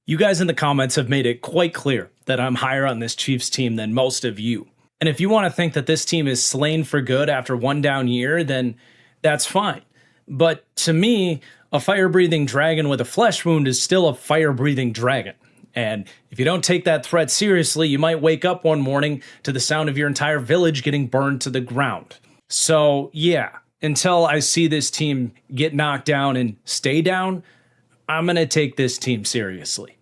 You guys in the comments have made it quite clear that I'm higher on this Chiefs team than most of you. And if you want to think that this team is slain for good after one down year, then that's fine. But to me, a fire-breathing dragon with a flesh wound is still a fire-breathing dragon. And if you don't take that threat seriously, you might wake up one morning to the sound of your entire village getting burned to the ground. So yeah, until I see this team get knocked down and stay down, I'm going to take this team seriously.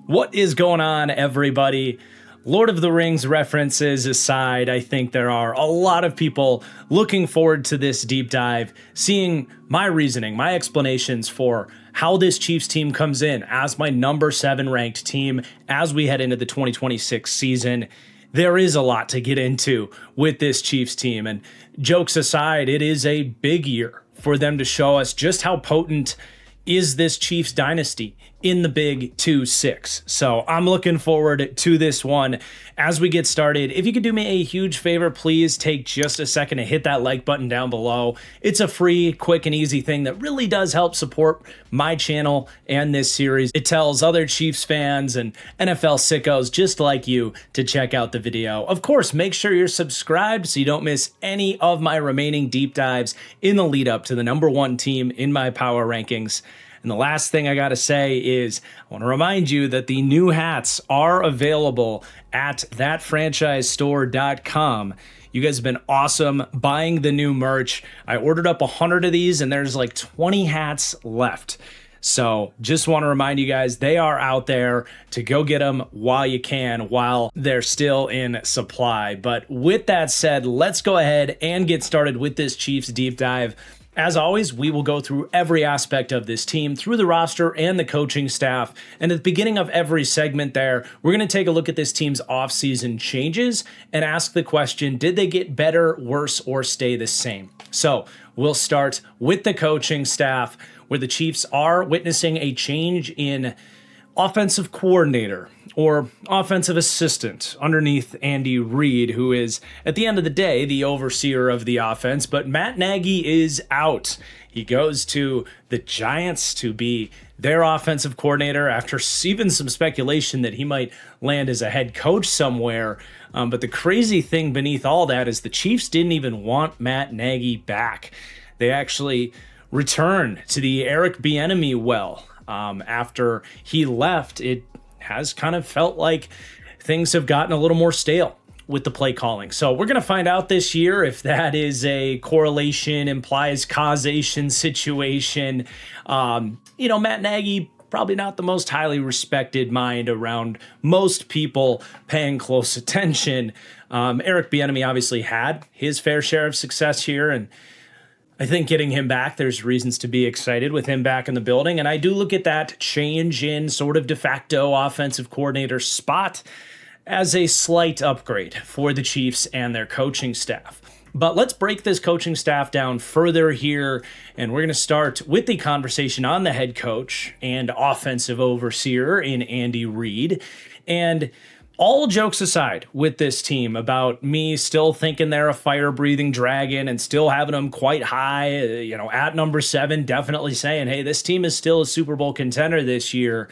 What is going on, everybody? Lord of the Rings references aside, I think there are a lot of people looking forward to this deep dive, seeing my reasoning, my explanations for how this Chiefs team comes in as my number 7 ranked team as we head into the 2026 season. There is a lot to get into with this Chiefs team, and jokes aside, it is a big year for them to show us just how potent is this Chiefs dynasty in the Big 2-6. So I'm looking forward to this one. As we get started, if you could do me a huge favor, please take just a second to hit that like button down below. It's a free, quick, and easy thing that really does help support my channel and this series. It tells other Chiefs fans and NFL sickos just like you to check out the video. Of course, make sure you're subscribed so you don't miss any of my remaining deep dives in the lead up to the number 1 team in my power rankings. And the last thing I got to say is I want to remind you that the new hats are available at thatfranchisestore.com. You guys have been awesome buying the new merch. I ordered up 100 of these and there's like 20 hats left. So just want to remind you guys, they are out there to go get them while you can, while they're still in supply. But with that said, let's go ahead and get started with this Chiefs deep dive. As always, we will go through every aspect of this team, through the roster and the coaching staff. And at the beginning of every segment there, we're going to take a look at this team's offseason changes and ask the question, did they get better, worse, or stay the same? So we'll start with the coaching staff, where the Chiefs are witnessing a change in offensive coordinator or offensive assistant underneath Andy Reid, who is, at the end of the day, the overseer of the offense. But Matt Nagy is out. He goes to the Giants to be their offensive coordinator after even some speculation that he might land as a head coach somewhere. But the crazy thing beneath all that is the Chiefs didn't even want Matt Nagy back. They actually returned to the Eric Bieniemy well. After he left, it has kind of felt like things have gotten a little more stale with the play calling. So we're going to find out this year if that is a correlation, implies causation situation. Matt Nagy, probably not the most highly respected mind around most people paying close attention. Eric Bieniemy obviously had his fair share of success here, and I think getting him back, there's reasons to be excited with him back in the building. And I do look at that change in sort of de facto offensive coordinator spot as a slight upgrade for the Chiefs and their coaching staff. But let's break this coaching staff down further here. And we're going to start with the conversation on the head coach and offensive overseer in Andy Reid. And all jokes aside with this team, about me still thinking they're a fire-breathing dragon and still having them quite high, at number 7, definitely saying, hey, this team is still a Super Bowl contender this year.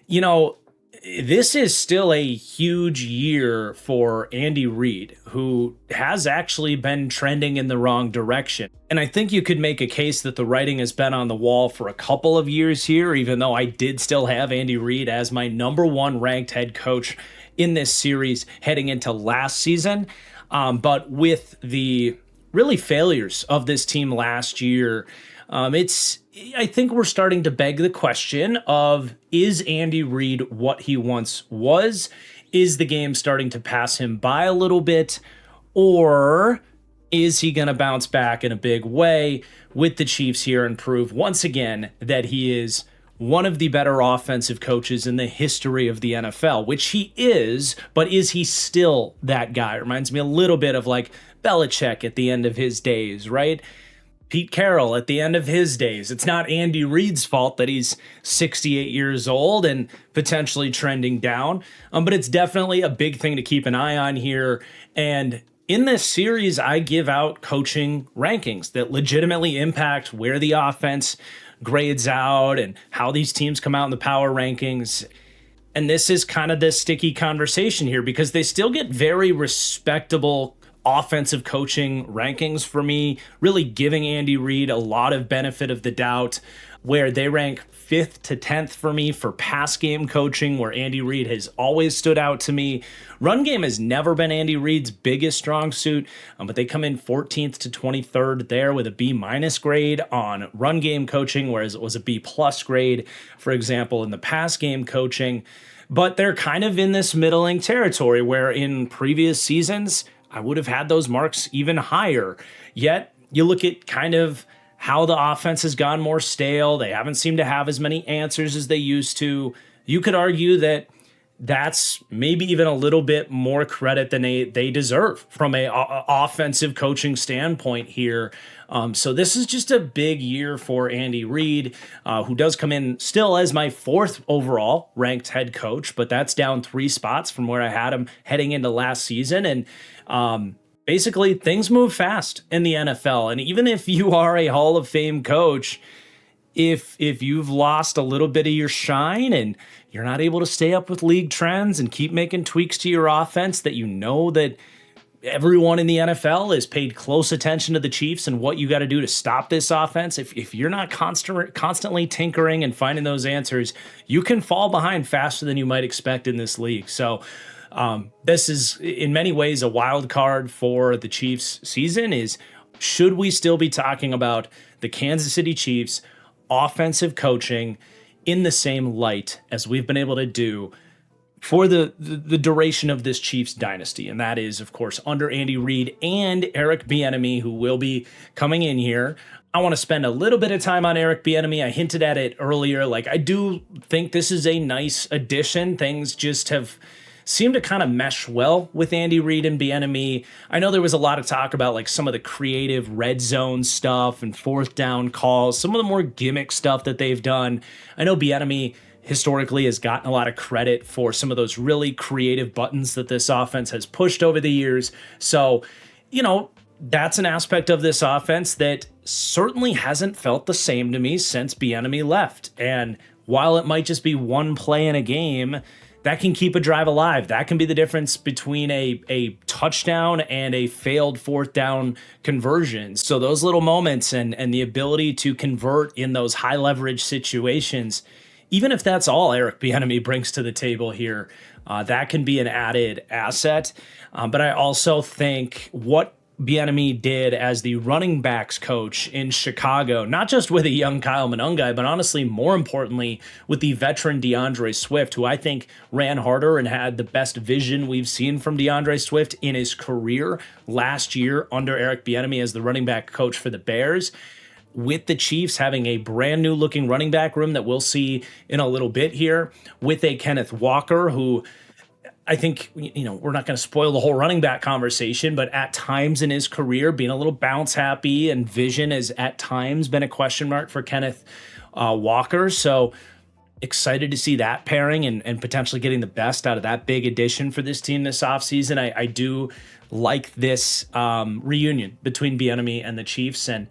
This is still a huge year for Andy Reid, who has actually been trending in the wrong direction. And I think you could make a case that the writing has been on the wall for a couple of years here, even though I did still have Andy Reid as my number 1 ranked head coach in this series heading into last season. But with the really failures of this team last year, I think we're starting to beg the question of, is Andy Reid what he once was? Is the game starting to pass him by a little bit? Or is he going to bounce back in a big way with the Chiefs here and prove once again that he is one of the better offensive coaches in the history of the NFL, which he is, but is he still that guy? Reminds me a little bit of like Belichick at the end of his days, right? Pete Carroll at the end of his days. It's not Andy Reid's fault that he's 68 years old and potentially trending down, but it's definitely a big thing to keep an eye on here. And In this series, I give out coaching rankings that legitimately impact where the offense grades out and how these teams come out in the power rankings. And this is kind of the sticky conversation here because they still get very respectable offensive coaching rankings for me, really giving Andy Reid a lot of benefit of the doubt, where they rank 5th to 10th for me for pass game coaching, where Andy Reid has always stood out to me. Run game has never been Andy Reid's biggest strong suit, but they come in 14th to 23rd there with a B- grade on run game coaching, whereas it was a B+ grade, for example, in the pass game coaching. But they're kind of in this middling territory where in previous seasons, I would have had those marks even higher. Yet you look at kind of how the offense has gone more stale. They haven't seemed to have as many answers as they used to. You could argue that that's maybe even a little bit more credit than they deserve from a offensive coaching standpoint here. So this is just a big year for Andy Reid, who does come in still as my 4th overall ranked head coach, but that's down 3 spots from where I had him heading into last season. And basically, things move fast in the NFL. And even if you are a Hall of Fame coach, if you've lost a little bit of your shine and you're not able to stay up with league trends and keep making tweaks to your offense that you know that everyone in the NFL has paid close attention to the Chiefs and what you got to do to stop this offense, if you're not constantly tinkering and finding those answers, you can fall behind faster than you might expect in this league. So this is in many ways a wild card for the Chiefs season. Is should we still be talking about the Kansas City Chiefs offensive coaching in the same light as we've been able to do for the duration of this Chiefs dynasty? And that is, of course, under Andy Reid and Eric Bieniemy, who will be coming in here. I want to spend a little bit of time on Eric Bieniemy. I hinted at it earlier. Like, I do think this is a nice addition. Things just have seemed to kind of mesh well with Andy Reid and Bieniemy. I know there was a lot of talk about like some of the creative red zone stuff and 4th down calls, some of the more gimmick stuff that they've done. I know Bieniemy historically has gotten a lot of credit for some of those really creative buttons that this offense has pushed over the years. So, that's an aspect of this offense that certainly hasn't felt the same to me since Bieniemy left. And while it might just be one play in a game, that can keep a drive alive. That can be the difference between a touchdown and a failed 4th down conversion. So those little moments and the ability to convert in those high leverage situations, even if that's all Eric Bieniemy brings to the table here, that can be an added asset. But I also think what Bieniemy did as the running backs coach in Chicago, not just with a young Kyle Monangai, but honestly, more importantly, with the veteran DeAndre Swift, who I think ran harder and had the best vision we've seen from DeAndre Swift in his career last year under Eric Bieniemy as the running back coach for the Bears. With the Chiefs having a brand new looking running back room that we'll see in a little bit here, with a Kenneth Walker who I think, we're not going to spoil the whole running back conversation, but at times in his career, being a little bounce happy and vision has at times been a question mark for Kenneth Walker. So excited to see that pairing and potentially getting the best out of that big addition for this team this offseason. I do like this reunion between Bieniemy and the Chiefs, and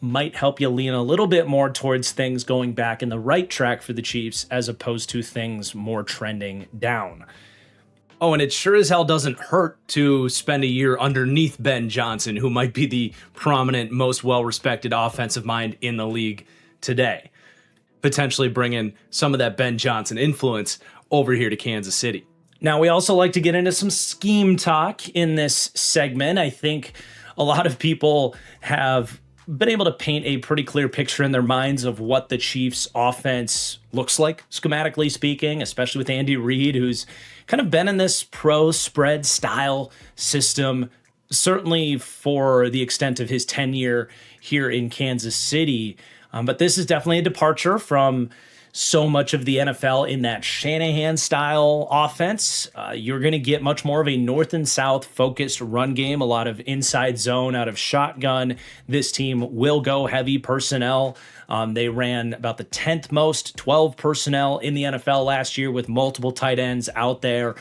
might help you lean a little bit more towards things going back in the right track for the Chiefs as opposed to things more trending down. Oh, and it sure as hell doesn't hurt to spend a year underneath Ben Johnson, who might be the prominent, most well-respected offensive mind in the league today. Potentially bringing some of that Ben Johnson influence over here to Kansas City. Now, we also like to get into some scheme talk in this segment. I think a lot of people have been able to paint a pretty clear picture in their minds of what the Chiefs offense looks like, schematically speaking, especially with Andy Reid, who's kind of been in this pro spread style system, certainly for the extent of his tenure here in Kansas City. But this is definitely a departure from so much of the NFL in that Shanahan style offense. You're going to get much more of a north and south focused run game, a lot of inside zone out of shotgun. This team will go heavy personnel. They ran about the 10th most 12 personnel in the NFL last year with multiple tight ends out there.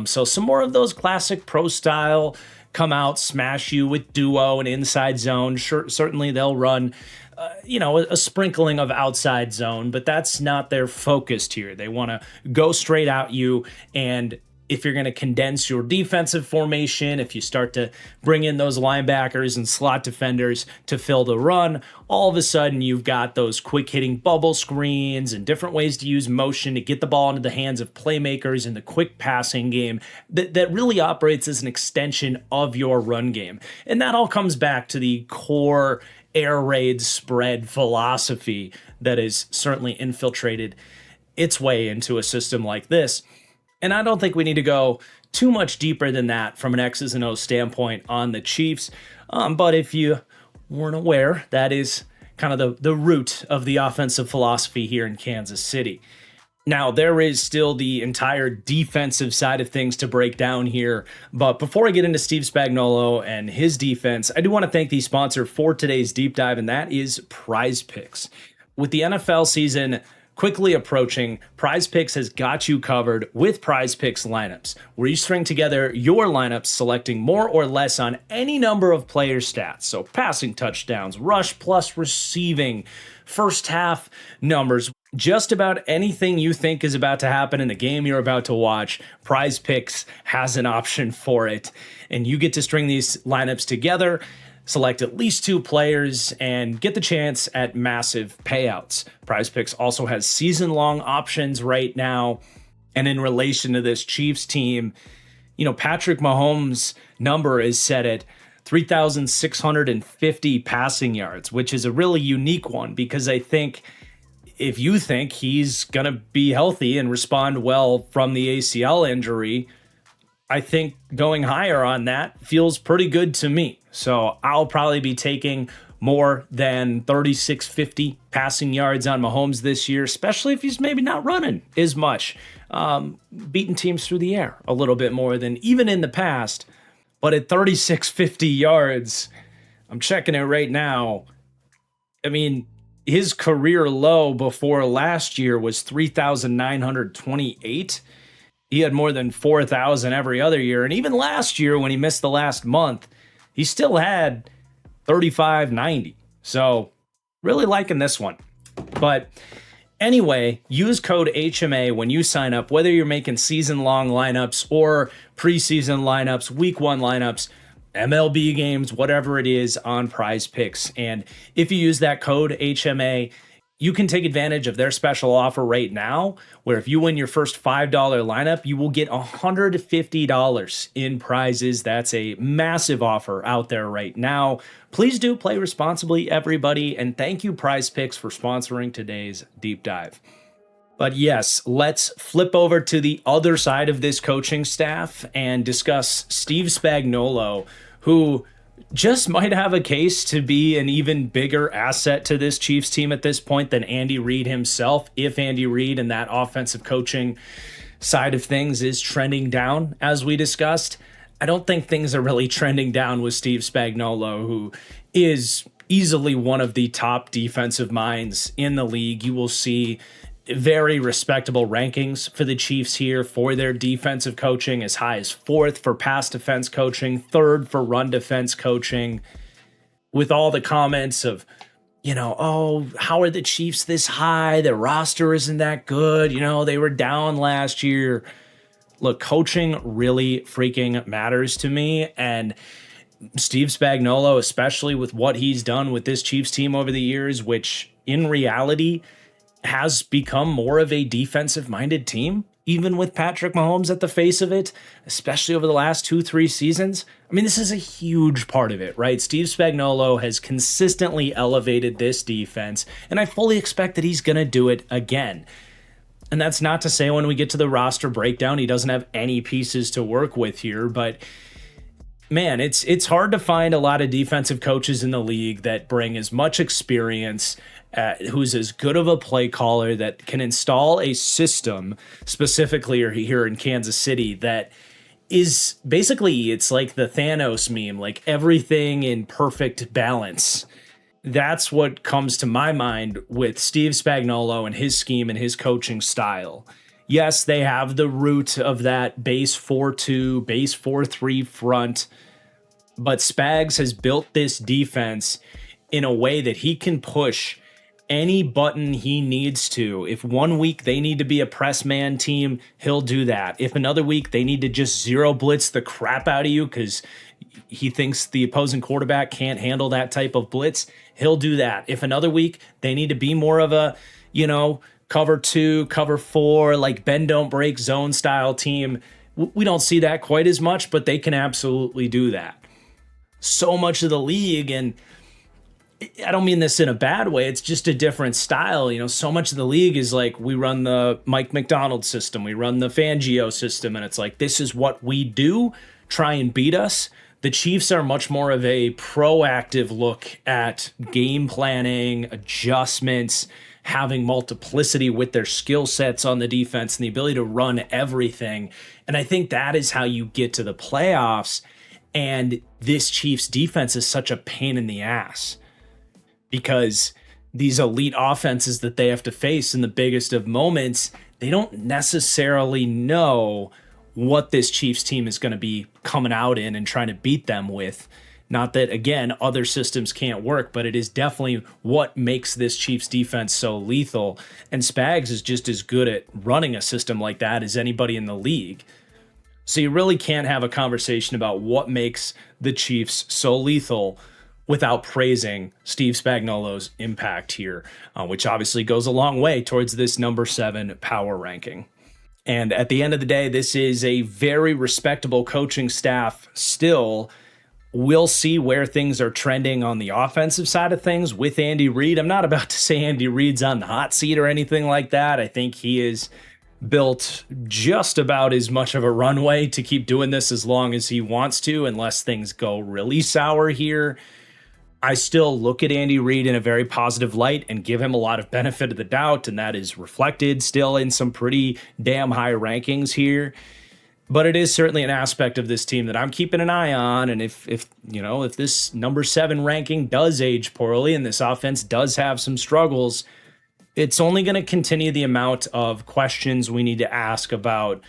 So some more of those classic pro style come out, smash you with duo and inside zone. Sure, certainly they'll run a sprinkling of outside zone, but that's not their focus here. They want to go straight at you. And if you're going to condense your defensive formation, if you start to bring in those linebackers and slot defenders to fill the run, all of a sudden you've got those quick hitting bubble screens and different ways to use motion to get the ball into the hands of playmakers in the quick passing game that really operates as an extension of your run game. And that all comes back to the core air raid spread philosophy that has certainly infiltrated its way into a system like this. And I don't think we need to go too much deeper than that from an X's and O's standpoint on the Chiefs. But if you weren't aware, that is kind of the root of the offensive philosophy here in Kansas City. Now, there is still the entire defensive side of things to break down here. But before I get into Steve Spagnuolo and his defense, I do want to thank the sponsor for today's deep dive, and that is Prize Picks. With the NFL season quickly approaching, Prize Picks has got you covered with Prize Picks lineups, where you string together your lineups selecting more or less on any number of player stats. So passing touchdowns, rush plus receiving, first half numbers, just about anything you think is about to happen in the game you're about to watch, Prize Picks has an option for it. And you get to string these lineups together, select at least 2 players, and get the chance at massive payouts. Prize Picks also has season-long options right now. And in relation to this Chiefs team, Patrick Mahomes' number is set at 3,650 passing yards, which is a really unique one because I think if you think he's going to be healthy and respond well from the ACL injury, I think going higher on that feels pretty good to me. So I'll probably be taking more than 3,650 passing yards on Mahomes this year, especially if he's maybe not running as much, beating teams through the air a little bit more than even in the past. But at 3,650 yards, I'm checking it right now. I mean, his career low before last year was 3,928. He had more than 4,000 every other year. And even last year, when he missed the last month, he still had 3,590. So really liking this one. But anyway, use code HMA when you sign up, whether you're making season-long lineups or preseason lineups, week 1 lineups, MLB games, whatever it is on Prize Picks. And if you use that code HMA, you can take advantage of their special offer right now, where if you win your first $5 lineup, you will get $150 in prizes. That's a massive offer out there right now. Please do play responsibly, everybody. And thank you, Prize Picks, for sponsoring today's deep dive. But yes, let's flip over to the other side of this coaching staff and discuss Steve Spagnuolo, who just might have a case to be an even bigger asset to this Chiefs team at this point than Andy Reid himself, if Andy Reid and that offensive coaching side of things is trending down, as we discussed. I don't think things are really trending down with Steve Spagnuolo, who is easily one of the top defensive minds in the league. You will see very respectable rankings for the Chiefs here for their defensive coaching, as high as 4th for pass defense coaching, 3rd for run defense coaching, with all the comments of, oh, how are the Chiefs this high? Their roster isn't that good. They were down last year. Look, coaching really freaking matters to me. And Steve Spagnuolo, especially with what he's done with this Chiefs team over the years, which in reality has become more of a defensive-minded team, even with Patrick Mahomes at the face of it, especially over the last 2-3 seasons. I mean, this is a huge part of it, right? Steve Spagnuolo has consistently elevated this defense, and I fully expect that he's going to do it again. And that's not to say when we get to the roster breakdown, he doesn't have any pieces to work with here, but man, it's hard to find a lot of defensive coaches in the league that bring as much experience, who's as good of a play caller, that can install a system, specifically here in Kansas City, that is basically, it's like the Thanos meme, like everything in perfect balance. That's what comes to my mind with Steve Spagnuolo and his scheme and his coaching style. Yes, they have the root of that base 4-2, base 4-3 front, but Spags has built this defense in a way that he can push any button he needs to. If one week they need to be a press man team, he'll do that. If another week they need to just zero blitz the crap out of you because he thinks the opposing quarterback can't handle that type of blitz, he'll do that. If another week they need to be more of a, cover 2, cover 4, like bend don't break zone style team, we don't see that quite as much, but they can absolutely do that. So much of the league, and I don't mean this in a bad way, it's just a different style. So much of the league is like, we run the Mike McDonald system, we run the Fangio system, and it's like, this is what we do, try and beat us. The Chiefs are much more of a proactive look at game planning, adjustments, having multiplicity with their skill sets on the defense and the ability to run everything. And I think that is how you get to the playoffs. And this Chiefs defense is such a pain in the ass because these elite offenses that they have to face in the biggest of moments, they don't necessarily know what this Chiefs team is going to be coming out in and trying to beat them with. Not that, again, other systems can't work, but it is definitely what makes this Chiefs defense so lethal. And Spags is just as good at running a system like that as anybody in the league. So you really can't have a conversation about what makes the Chiefs so lethal without praising Steve Spagnuolo's impact here, which obviously goes a long way towards this number 7 power ranking. And at the end of the day, this is a very respectable coaching staff still. We'll see where things are trending on the offensive side of things with Andy Reid. I'm not about to say Andy Reid's on the hot seat or anything like that. I think he is built just about as much of a runway to keep doing this as long as he wants to, unless things go really sour here. I still look at Andy Reid in a very positive light and give him a lot of benefit of the doubt, and that is reflected still in some pretty damn high rankings here. But it is certainly an aspect of this team that I'm keeping an eye on. And if this number 7 ranking does age poorly and this offense does have some struggles, it's only going to continue the amount of questions we need to ask about,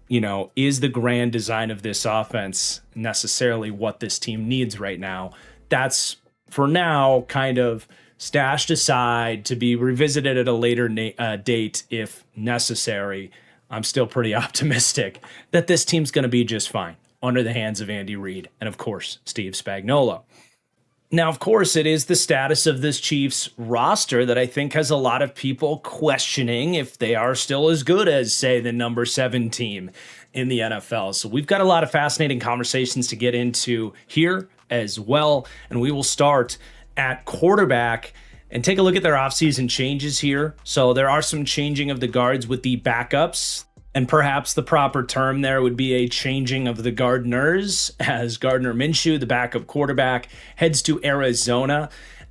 is the grand design of this offense necessarily what this team needs right now? That's, for now, kind of stashed aside to be revisited at a later date if necessary. I'm still pretty optimistic that this team's going to be just fine under the hands of Andy Reid and, of course, Steve Spagnuolo. Now, of course, it is the status of this Chiefs roster that I think has a lot of people questioning if they are still as good as, say, the number 7 team in the NFL. So we've got a lot of fascinating conversations to get into here as well, and we will start at quarterback and take a look at their offseason changes here. So there are some changing of the guards with the backups, and perhaps the proper term there would be a changing of the gardeners, as Gardner Minshew, the backup quarterback, heads to Arizona.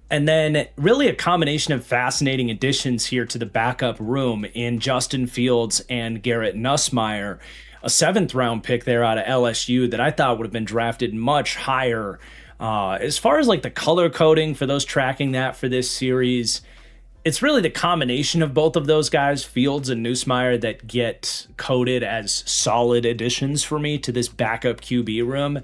And then really a combination of fascinating additions here to the backup room in Justin Fields and Garrett Nussmeier, a 7th-round pick there out of LSU that I thought would have been drafted much higher. As far as like the color coding for those tracking that for this series, it's really the combination of both of those guys, Fields and Nussmeier, that get coded as solid additions for me to this backup QB room.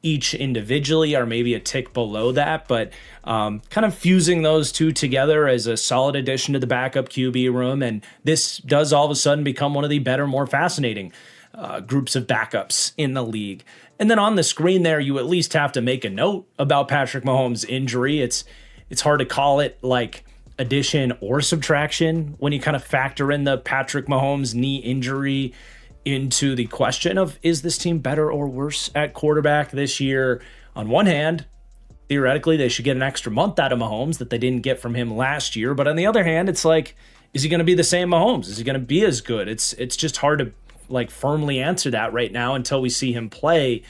Each individually are maybe a tick below that, but kind of fusing those two together as a solid addition to the backup QB room. And this does all of a sudden become one of the better, more fascinating groups of backups in the league. And then on the screen there, you at least have to make a note about Patrick Mahomes' injury. It's hard to call it like addition or subtraction when you kind of factor in the Patrick Mahomes knee injury into the question of, is this team better or worse at quarterback this year? On one hand, theoretically, they should get an extra month out of Mahomes that they didn't get from him last year. But on the other hand, it's like, is he going to be the same Mahomes? Is he going to be as good? It's just hard to like firmly answer that right now until we see him play.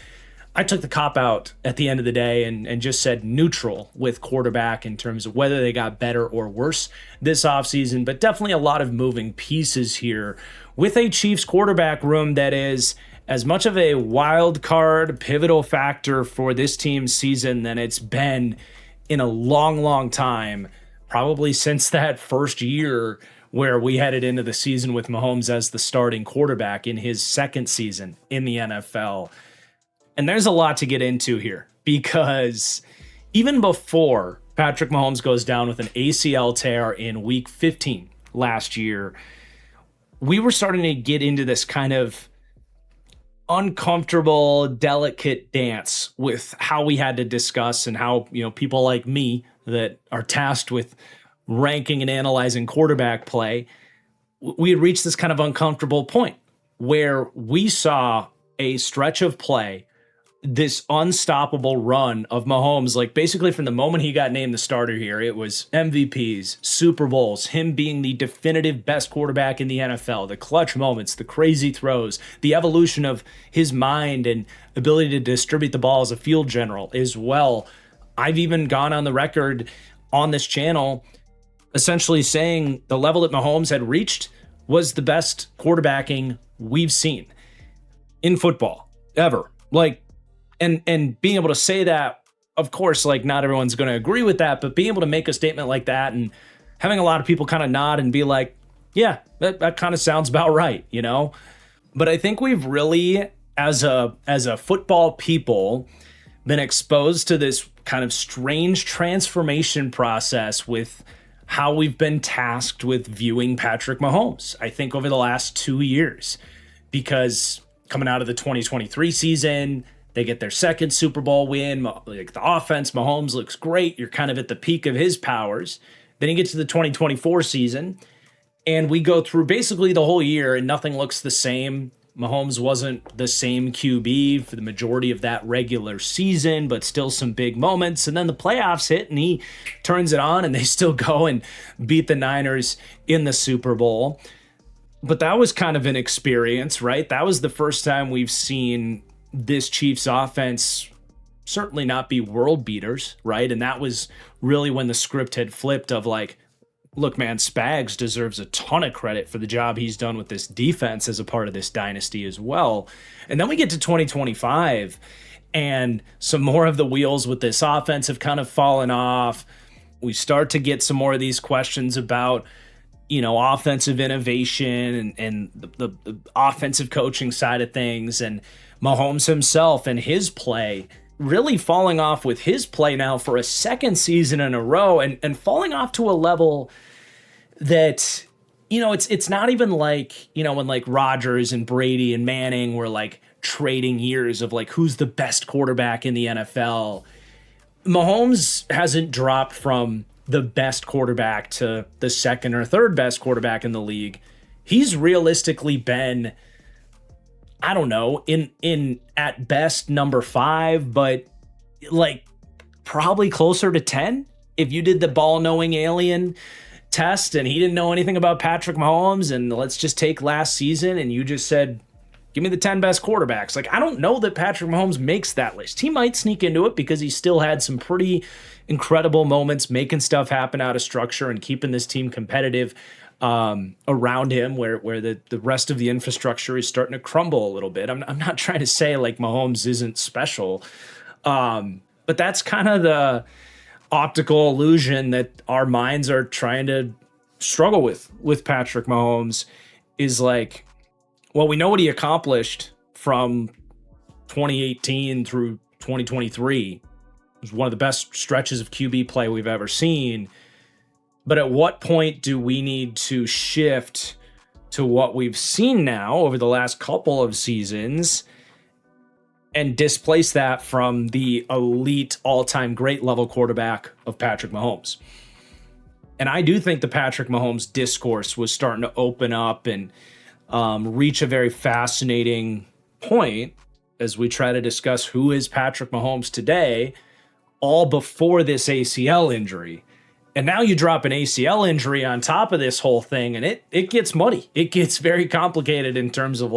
I took the cop out at the end of the day and just said neutral with quarterback in terms of whether they got better or worse this offseason, but definitely a lot of moving pieces here with a Chiefs quarterback room that is as much of a wild card pivotal factor for this team's season than it's been in a long, long time, probably since that first year where we headed into the season with Mahomes as the starting quarterback in his second season in the NFL. And there's a lot to get into here because even before Patrick Mahomes goes down with an ACL tear in week 15 last year, we were starting to get into this kind of uncomfortable, delicate dance with how we had to discuss and how, people like me that are tasked with ranking and analyzing quarterback play, we had reached this kind of uncomfortable point where we saw a stretch of play, this unstoppable run of Mahomes, like basically from the moment he got named the starter here, it was MVPs, Super Bowls, him being the definitive best quarterback in the NFL, the clutch moments, the crazy throws, the evolution of his mind and ability to distribute the ball as a field general as well. I've even gone on the record on this channel essentially saying the level that Mahomes had reached was the best quarterbacking we've seen in football ever. And being able to say that, of course, not everyone's going to agree with that, but being able to make a statement like that and having a lot of people kind of nod and be like, yeah, that kind of sounds about right, But I think we've really, as a football people, been exposed to this kind of strange transformation process with how we've been tasked with viewing Patrick Mahomes, I think, over the last 2 years. Because coming out of the 2023 season, they get their second Super Bowl win. The offense, Mahomes looks great. You're kind of at the peak of his powers. Then you get to the 2024 season, and we go through basically the whole year, and nothing looks the same. Mahomes wasn't the same QB for the majority of that regular season, but still some big moments. And then the playoffs hit, and he turns it on, and they still go and beat the Niners in the Super Bowl. But that was kind of an experience, right? That was the first time we've seen this Chiefs offense certainly not be world beaters, right? And that was really when the script had flipped of look, man, Spags deserves a ton of credit for the job he's done with this defense as a part of this dynasty as well. And then we get to 2025, and some more of the wheels with this offense have kind of fallen off. We start to get some more of these questions about offensive innovation and the offensive coaching side of things, and Mahomes himself and his play really falling off with his play now for a second season in a row, and falling off to a level that, it's not even when Rodgers and Brady and Manning were trading years of who's the best quarterback in the NFL. Mahomes hasn't dropped from the best quarterback to the second or third best quarterback in the league. He's realistically been, I don't know, in at best number 5, but probably closer to 10. If you did the ball knowing alien test and he didn't know anything about Patrick Mahomes, and let's just take last season and you just said, give me the 10 best quarterbacks. I don't know that Patrick Mahomes makes that list. He might sneak into it because he still had some pretty incredible moments making stuff happen out of structure and keeping this team competitive around him, where the rest of the infrastructure is starting to crumble a little bit. I'm not trying to say Mahomes isn't special, but that's kind of the optical illusion that our minds are trying to struggle with Patrick Mahomes is well, we know what he accomplished from 2018 through 2023. It was one of the best stretches of QB play we've ever seen. But at what point do we need to shift to what we've seen now over the last couple of seasons and displace that from the elite all-time great level quarterback of Patrick Mahomes? And I do think the Patrick Mahomes discourse was starting to open up and reach a very fascinating point as we try to discuss who is Patrick Mahomes today, all before this ACL injury. And now you drop an ACL injury on top of this whole thing, and it gets muddy. It gets very complicated in terms of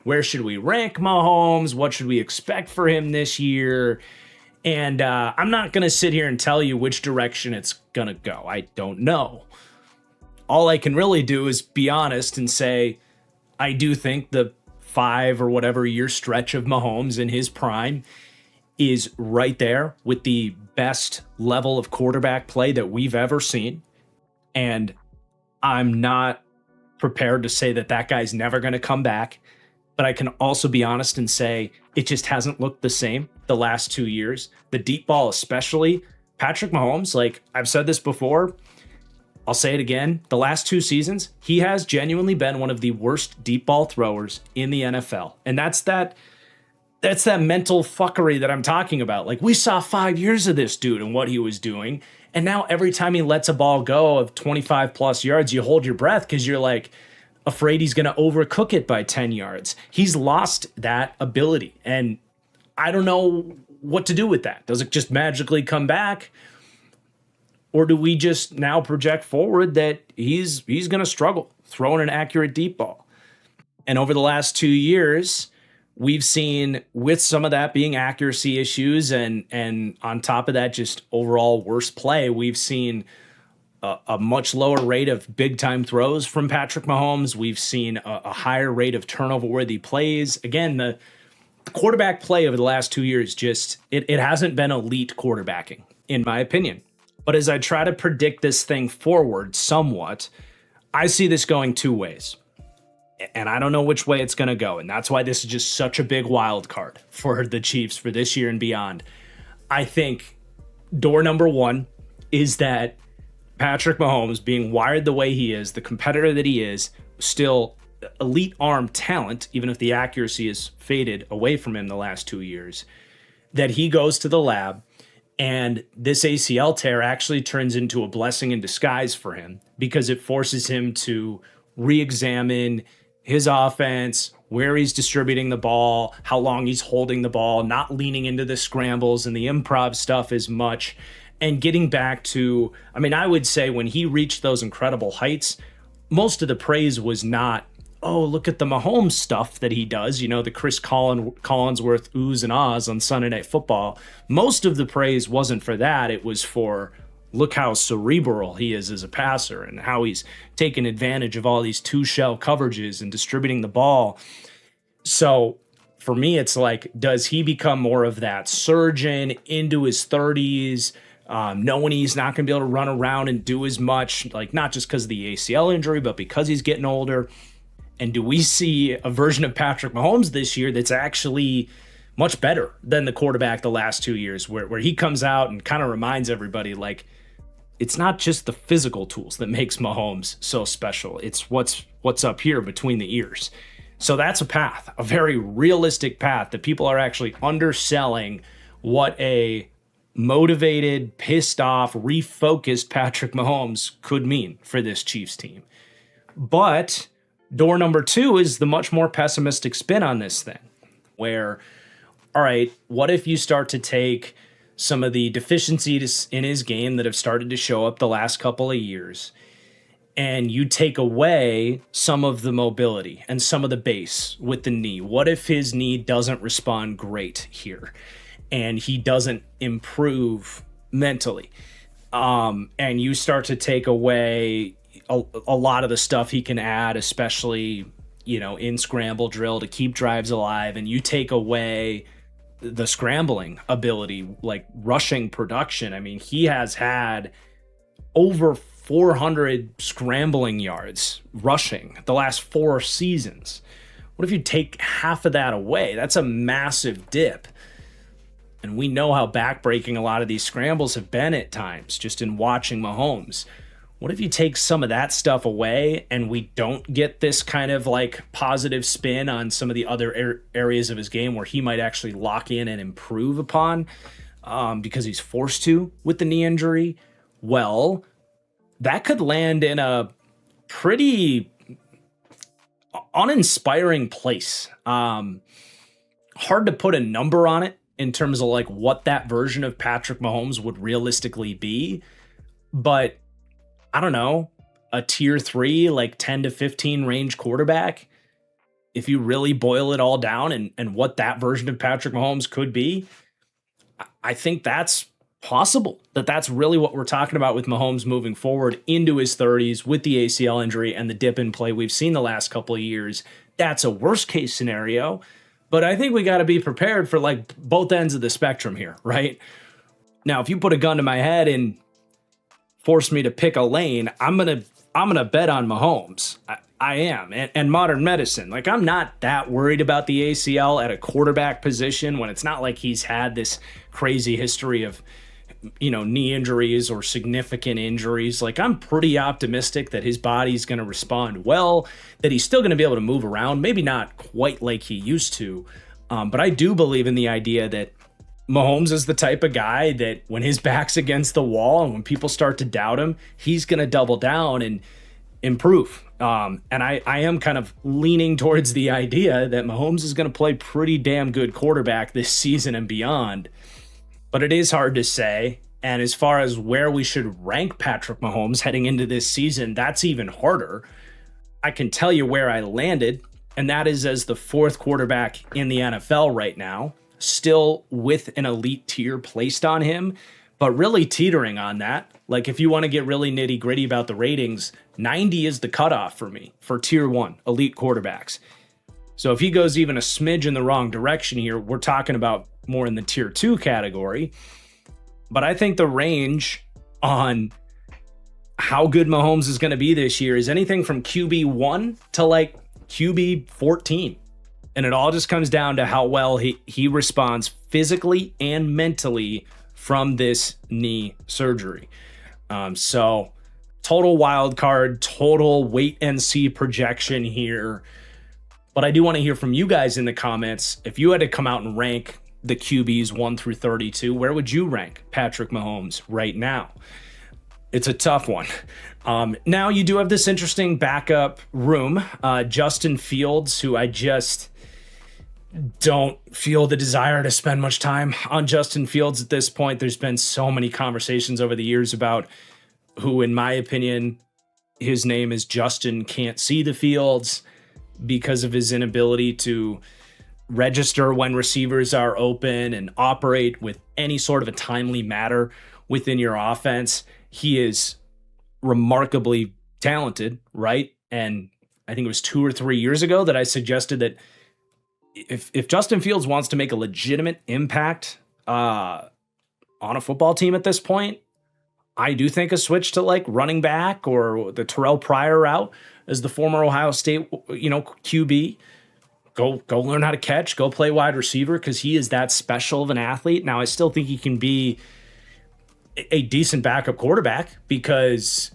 where should we rank Mahomes? What should we expect for him this year? And I'm not going to sit here and tell you which direction it's going to go. I don't know. All I can really do is be honest and say, I do think the 5 or whatever year stretch of Mahomes in his prime is right there with the best level of quarterback play that we've ever seen. And I'm not prepared to say that guy's never going to come back. But I can also be honest and say it just hasn't looked the same the last 2 years. The deep ball, especially. Patrick Mahomes, like I've said this before, I'll say it again. The last 2 seasons, he has genuinely been one of the worst deep ball throwers in the NFL. And that's that mental fuckery that I'm talking about. Like we saw 5 years of this dude and what he was doing. And now every time he lets a ball go of 25 plus yards, you hold your breath because you're like afraid he's going to overcook it by 10 yards. He's lost that ability. And I don't know what to do with that. Does it just magically come back? Or do we just now project forward that he's going to struggle throwing an accurate deep ball? And over the last 2 years, we've seen, with some of that being accuracy issues and on top of that, just overall worse play, we've seen a much lower rate of big time throws from Patrick Mahomes. We've seen a higher rate of turnover worthy plays. Again, the quarterback play over the last 2 years, just it hasn't been elite quarterbacking, in my opinion. But as I try to predict this thing forward somewhat, I see this going 2 ways. And I don't know which way it's going to go. And that's why this is just such a big wild card for the Chiefs for this year and beyond. I think door number one is that Patrick Mahomes, being wired the way he is, the competitor that he is, still elite arm talent, even if the accuracy has faded away from him the last 2 years, that he goes to the lab and this ACL tear actually turns into a blessing in disguise for him because it forces him to re-examine his offense, where he's distributing the ball, how long he's holding the ball, not leaning into the scrambles and the improv stuff as much, and getting back to, I mean, I would say when he reached those incredible heights, most of the praise was not, oh, look at the Mahomes stuff that he does, you know, the Chris Collinsworth oohs and ahs on Sunday Night Football. Most of the praise wasn't for that. It was for, look how cerebral he is as a passer and how he's taking advantage of all these two shell coverages and distributing the ball. So for me, it's like, does he become more of that surgeon into his 30s, knowing he's not going to be able to run around and do as much, like not just because of the ACL injury, but because he's getting older? And do we see a version of Patrick Mahomes this year that's actually much better than the quarterback the last 2 years, where he comes out and kind of reminds everybody, like, it's not just the physical tools that makes Mahomes so special. It's what's up here between the ears. So that's a path, a very realistic path that people are actually underselling what a motivated, pissed off, refocused Patrick Mahomes could mean for this Chiefs team. But door number two is the much more pessimistic spin on this thing, where, all right, what if you start to take some of the deficiencies in his game that have started to show up the last couple of years, and you take away some of the mobility and some of the base with the knee? What if his knee doesn't respond great here and he doesn't improve mentally? And you start to take away a lot of the stuff he can add, especially, you know, in scramble drill to keep drives alive, and you take away the scrambling ability, like rushing production. I mean, he has had over 400 scrambling yards rushing the last 4 seasons. What if you take half of that away? That's a massive dip. And we know how backbreaking a lot of these scrambles have been at times, just in watching Mahomes. What if you take some of that stuff away and we don't get this kind of like positive spin on some of the other areas of his game where he might actually lock in and improve upon because he's forced to with the knee injury? Well, that could land in a pretty uninspiring place. Hard to put a number on it in terms of like what that version of Patrick Mahomes would realistically be, but I don't know, a tier 3, like 10 to 15 range quarterback, if you really boil it all down and what that version of Patrick Mahomes could be, I think that's possible. That's really what we're talking about with Mahomes moving forward into his 30s with the ACL injury and the dip in play we've seen the last couple of years. That's a worst case scenario, but I think we got to be prepared for like both ends of the spectrum here, right? Now, if you put a gun to my head and force me to pick a lane, I'm gonna bet on Mahomes. I am. And modern medicine. Like, I'm not that worried about the ACL at a quarterback position when it's not like he's had this crazy history of, knee injuries or significant injuries. Like, I'm pretty optimistic that his body's going to respond well, that he's still going to be able to move around, maybe not quite like he used to. But I do believe in the idea that Mahomes is the type of guy that when his back's against the wall and when people start to doubt him, he's going to double down and improve. And I am kind of leaning towards the idea that Mahomes is going to play pretty damn good quarterback this season and beyond. But it is hard to say. And as far as where we should rank Patrick Mahomes heading into this season, that's even harder. I can tell you where I landed, and that is as the fourth quarterback in the NFL right now, still with an elite tier placed on him, but really teetering on that. Like, if you want to get really nitty gritty about the ratings, 90 is the cutoff for me for tier one elite quarterbacks. So if he goes even a smidge in the wrong direction here, we're talking about more in the tier two category. But I think the range on how good Mahomes is going to be this year is anything from QB1 to like QB14. And it all just comes down to how well he responds physically and mentally from this knee surgery. So total wild card, total wait and see projection here. But I do want to hear from you guys in the comments. If you had to come out and rank the QBs 1 through 32, where would you rank Patrick Mahomes right now? It's a tough one. Now you do have this interesting backup room, Justin Fields, who I just don't feel the desire to spend much time on Justin Fields at this point. There's been so many conversations over the years about who, in my opinion, his name is Justin Can't See the Fields because of his inability to register when receivers are open and operate with any sort of a timely matter within your offense. He is remarkably talented, right? And I think it was 2 or 3 years ago that I suggested that if Justin Fields wants to make a legitimate impact on a football team at this point, I do think a switch to like running back or the Terrell Pryor route as the former Ohio State, QB. Go learn how to catch, go play wide receiver because he is that special of an athlete. Now, I still think he can be a decent backup quarterback because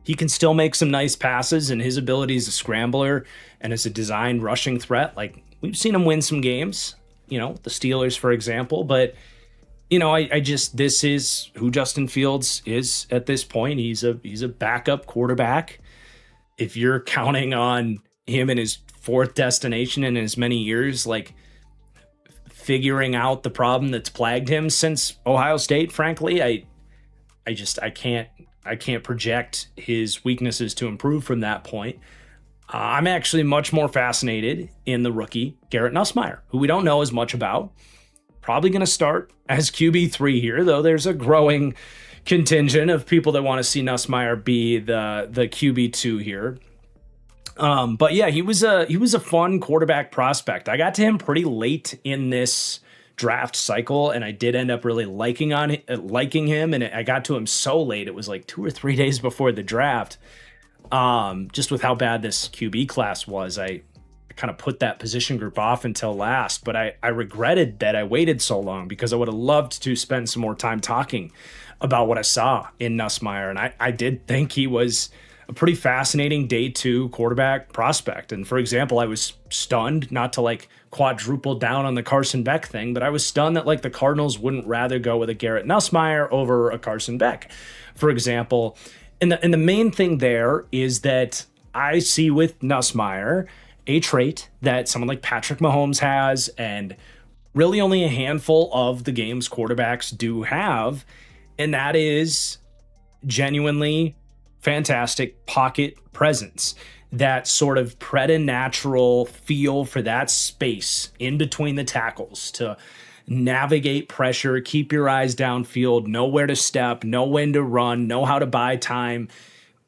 he can still make some nice passes, and his ability as a scrambler and as a designed rushing threat, like we've seen him win some games, the Steelers, for example. But, I just, this is who Justin Fields is at this point. He's a backup quarterback. If you're counting on him in his fourth destination in as many years, like figuring out the problem that's plagued him since Ohio State, frankly, I can't project his weaknesses to improve from that point. I'm actually much more fascinated in the rookie, Garrett Nussmeier, who we don't know as much about. Probably going to start as QB3 here, though there's a growing contingent of people that want to see Nussmeier be the QB2 here. But yeah, he was a fun quarterback prospect. I got to him pretty late in this draft cycle, and I did end up really liking him, and I got to him so late. It was like 2 or 3 days before the draft. Just with how bad this QB class was, I kind of put that position group off until last, but I regretted that I waited so long because I would have loved to spend some more time talking about what I saw in Nussmeier. And I did think he was a pretty fascinating day 2 quarterback prospect. And for example, I was stunned, not to like quadruple down on the Carson Beck thing, but I was stunned that like the Cardinals wouldn't rather go with a Garrett Nussmeier over a Carson Beck, for example. And the main thing there is that I see with Nussmeier a trait that someone like Patrick Mahomes has, and really only a handful of the game's quarterbacks do have, and that is genuinely fantastic pocket presence. That sort of preternatural feel for that space in between the tackles to navigate pressure, keep your eyes downfield, know where to step, know when to run, know how to buy time.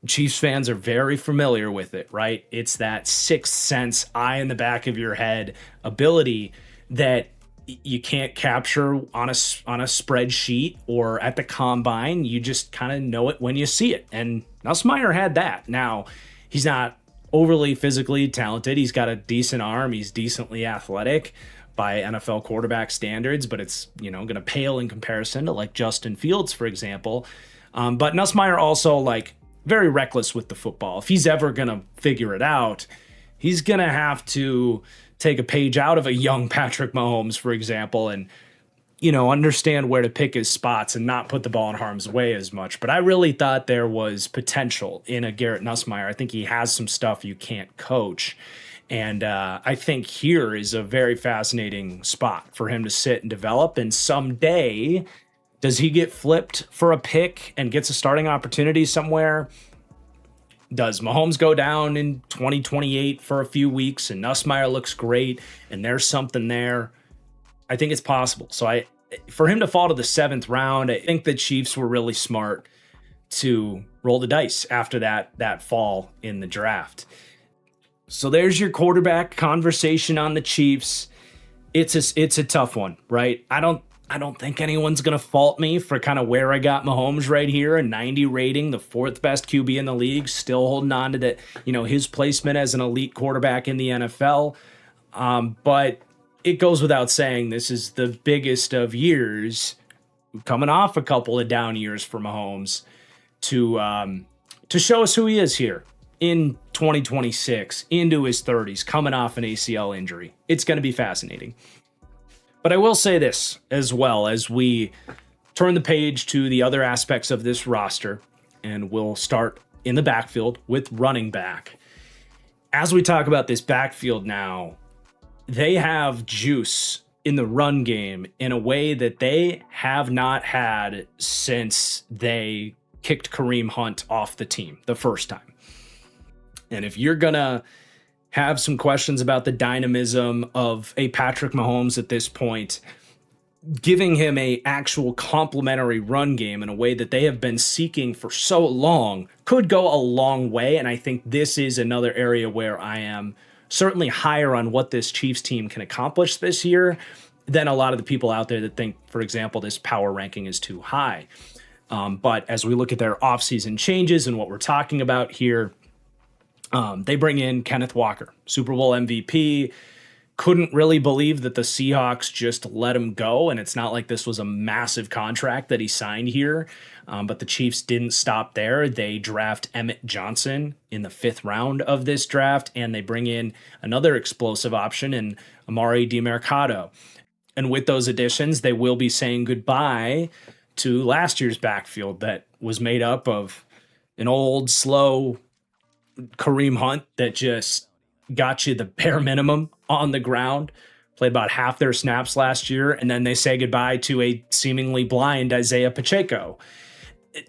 Chiefs fans are very familiar with it, right? It's that sixth sense, eye in the back of your head ability that you can't capture on a spreadsheet or at the combine. You just kind of know it when you see it. And Nussmeier had that. Now, he's not overly physically talented. He's got a decent arm. He's decently athletic by NFL quarterback standards, but it's, going to pale in comparison to like Justin Fields, for example. But Nussmeier also like very reckless with the football. If he's ever going to figure it out, he's going to have to take a page out of a young Patrick Mahomes, for example, and, understand where to pick his spots and not put the ball in harm's way as much. But I really thought there was potential in a Garrett Nussmeier. I think he has some stuff you can't coach. And I think here is a very fascinating spot for him to sit and develop. And someday, does he get flipped for a pick and gets a starting opportunity somewhere? Does Mahomes go down in 2028 for a few weeks and Nussmeier looks great and there's something there? I think it's possible. So for him to fall to the 7th round, I think the Chiefs were really smart to roll the dice after that fall in the draft. So there's your quarterback conversation on the Chiefs. It's a tough one, right? I don't think anyone's going to fault me for kind of where I got Mahomes right here, a 90 rating, the 4th best QB in the league, still holding on to that, his placement as an elite quarterback in the NFL. But it goes without saying, this is the biggest of years, coming off a couple of down years for Mahomes, to show us who he is here in 2026, into his 30s, coming off an ACL injury. It's going to be fascinating. But I will say this as well as we turn the page to the other aspects of this roster, and we'll start in the backfield with running back. As we talk about this backfield now, they have juice in the run game in a way that they have not had since they kicked Kareem Hunt off the team the first time. And if you're going to have some questions about the dynamism of a Patrick Mahomes at this point, giving him a actual complementary run game in a way that they have been seeking for so long could go a long way. And I think this is another area where I am certainly higher on what this Chiefs team can accomplish this year than a lot of the people out there that think, for example, this power ranking is too high. But as we look at their offseason changes and what we're talking about here, they bring in Kenneth Walker, Super Bowl MVP. Couldn't really believe that the Seahawks just let him go, and it's not like this was a massive contract that he signed here, but the Chiefs didn't stop there. They draft Emmett Johnson in the 5th round of this draft, and they bring in another explosive option in Amari DiMercado. And with those additions, they will be saying goodbye to last year's backfield that was made up of an old, slow Kareem Hunt that just got you the bare minimum on the ground, played about half their snaps last year, and then they say goodbye to a seemingly blind Isaiah Pacheco.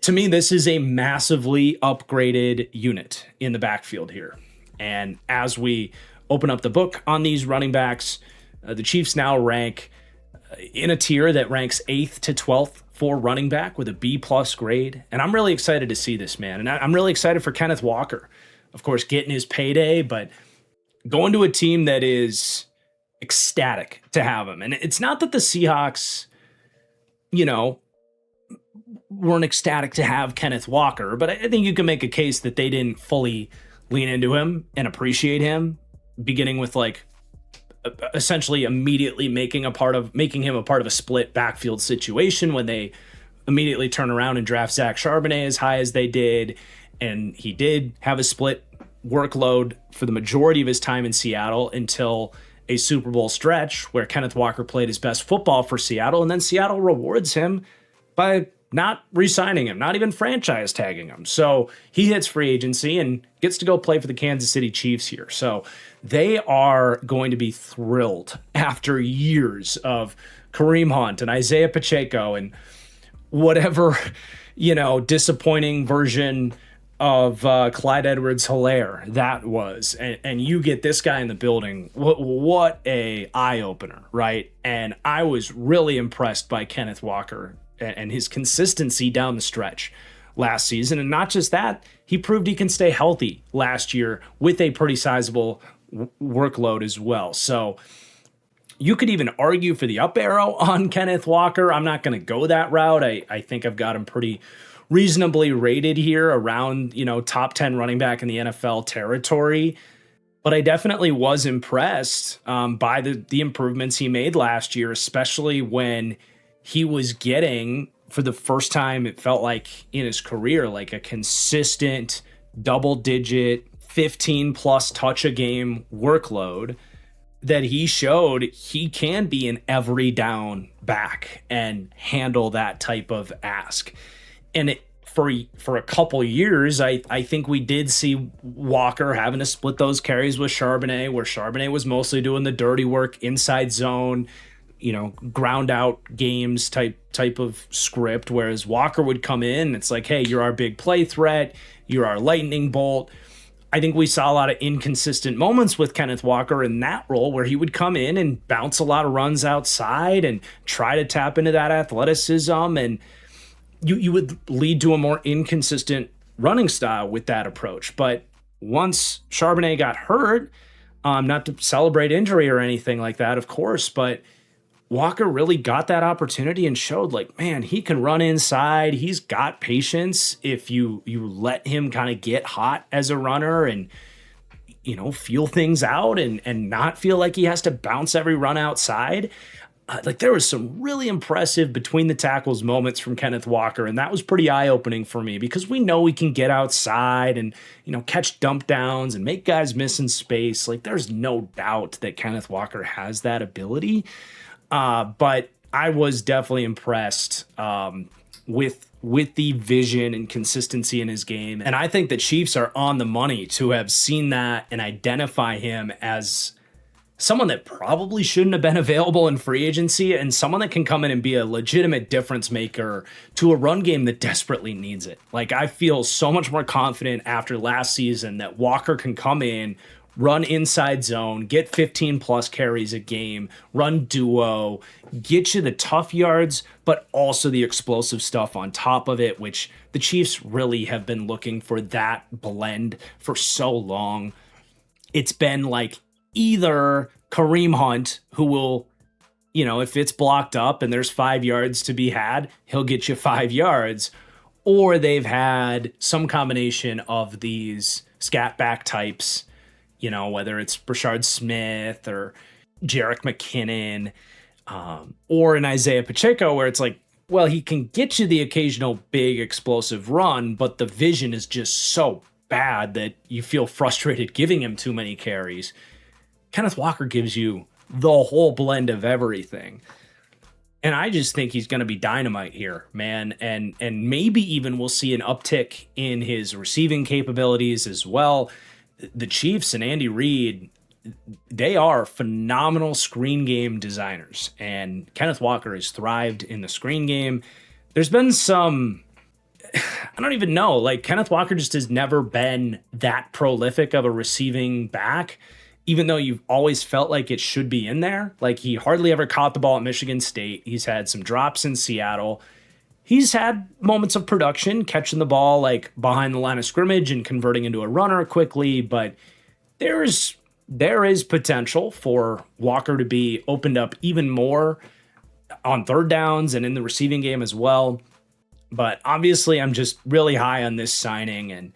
To me, this is a massively upgraded unit in the backfield here. And as we open up the book on these running backs, the Chiefs now rank in a tier that ranks 8th to 12th for running back with a B+ grade. And I'm really excited to see this, man. And I'm really excited for Kenneth Walker, of course, getting his payday, but going to a team that is ecstatic to have him. And it's not that the Seahawks, weren't ecstatic to have Kenneth Walker, but I think you can make a case that they didn't fully lean into him and appreciate him, beginning with like essentially immediately making him a part of a split backfield situation when they immediately turn around and draft Zach Charbonnet as high as they did. And he did have a split workload for the majority of his time in Seattle until a Super Bowl stretch where Kenneth Walker played his best football for Seattle. And then Seattle rewards him by not re-signing him, not even franchise tagging him. So he hits free agency and gets to go play for the Kansas City Chiefs here. So they are going to be thrilled after years of Kareem Hunt and Isaiah Pacheco and whatever, disappointing version of Clyde Edwards-Helaire that was. And you get this guy in the building. What a eye-opener, right? And I was really impressed by Kenneth Walker and his consistency down the stretch last season. And not just that, he proved he can stay healthy last year with a pretty sizable workload as well. So you could even argue for the up arrow on Kenneth Walker. I'm not going to go that route. I think I've got him pretty reasonably rated here around, top 10 running back in the NFL territory. But I definitely was impressed by the improvements he made last year, especially when he was getting, for the first time, it felt like in his career, like a consistent double-digit 15-plus touch a game workload that he showed he can be an every down back and handle that type of ask. And for a couple years, I think we did see Walker having to split those carries with Charbonnet, where Charbonnet was mostly doing the dirty work inside zone, ground out games type of script, whereas Walker would come in. It's like, hey, you're our big play threat. You're our lightning bolt. I think we saw a lot of inconsistent moments with Kenneth Walker in that role, where he would come in and bounce a lot of runs outside and try to tap into that athleticism, and you would lead to a more inconsistent running style with that approach. But once Charbonnet got hurt, not to celebrate injury or anything like that, of course, but Walker really got that opportunity and showed, like, man, he can run inside. He's got patience if you let him kind of get hot as a runner and, feel things out and not feel like he has to bounce every run outside. There was some really impressive between the tackles moments from Kenneth Walker, and that was pretty eye-opening for me, because we know he can get outside and, catch dump downs and make guys miss in space. Like, there's no doubt that Kenneth Walker has that ability. But I was definitely impressed with the vision and consistency in his game. And I think the Chiefs are on the money to have seen that and identify him as someone that probably shouldn't have been available in free agency, and someone that can come in and be a legitimate difference maker to a run game that desperately needs it. Like, I feel so much more confident after last season that Walker can come in, run inside zone, get 15 plus carries a game, run duo, get you the tough yards, but also the explosive stuff on top of it, which the Chiefs really have been looking for that blend for so long. It's been like either Kareem Hunt, who will, if it's blocked up and there's 5 yards to be had, he'll get you 5 yards, or they've had some combination of these scat back types, whether it's Brashard Smith or Jerick McKinnon, or an Isaiah Pacheco, where it's like, well, he can get you the occasional big explosive run, but the vision is just so bad that you feel frustrated giving him too many carries. Kenneth Walker gives you the whole blend of everything. And I just think he's going to be dynamite here, man. And maybe even we'll see an uptick in his receiving capabilities as well. The Chiefs and Andy Reid, they are phenomenal screen game designers. And Kenneth Walker has thrived in the screen game. There's been some, I don't even know, like Kenneth Walker just has never been that prolific of a receiving back, even though you've always felt like it should be in there. Like, he hardly ever caught the ball at Michigan State. He's had some drops in Seattle. He's had moments of production, catching the ball like behind the line of scrimmage and converting into a runner quickly, but there is potential for Walker to be opened up even more on third downs and in the receiving game as well. But obviously, I'm just really high on this signing, and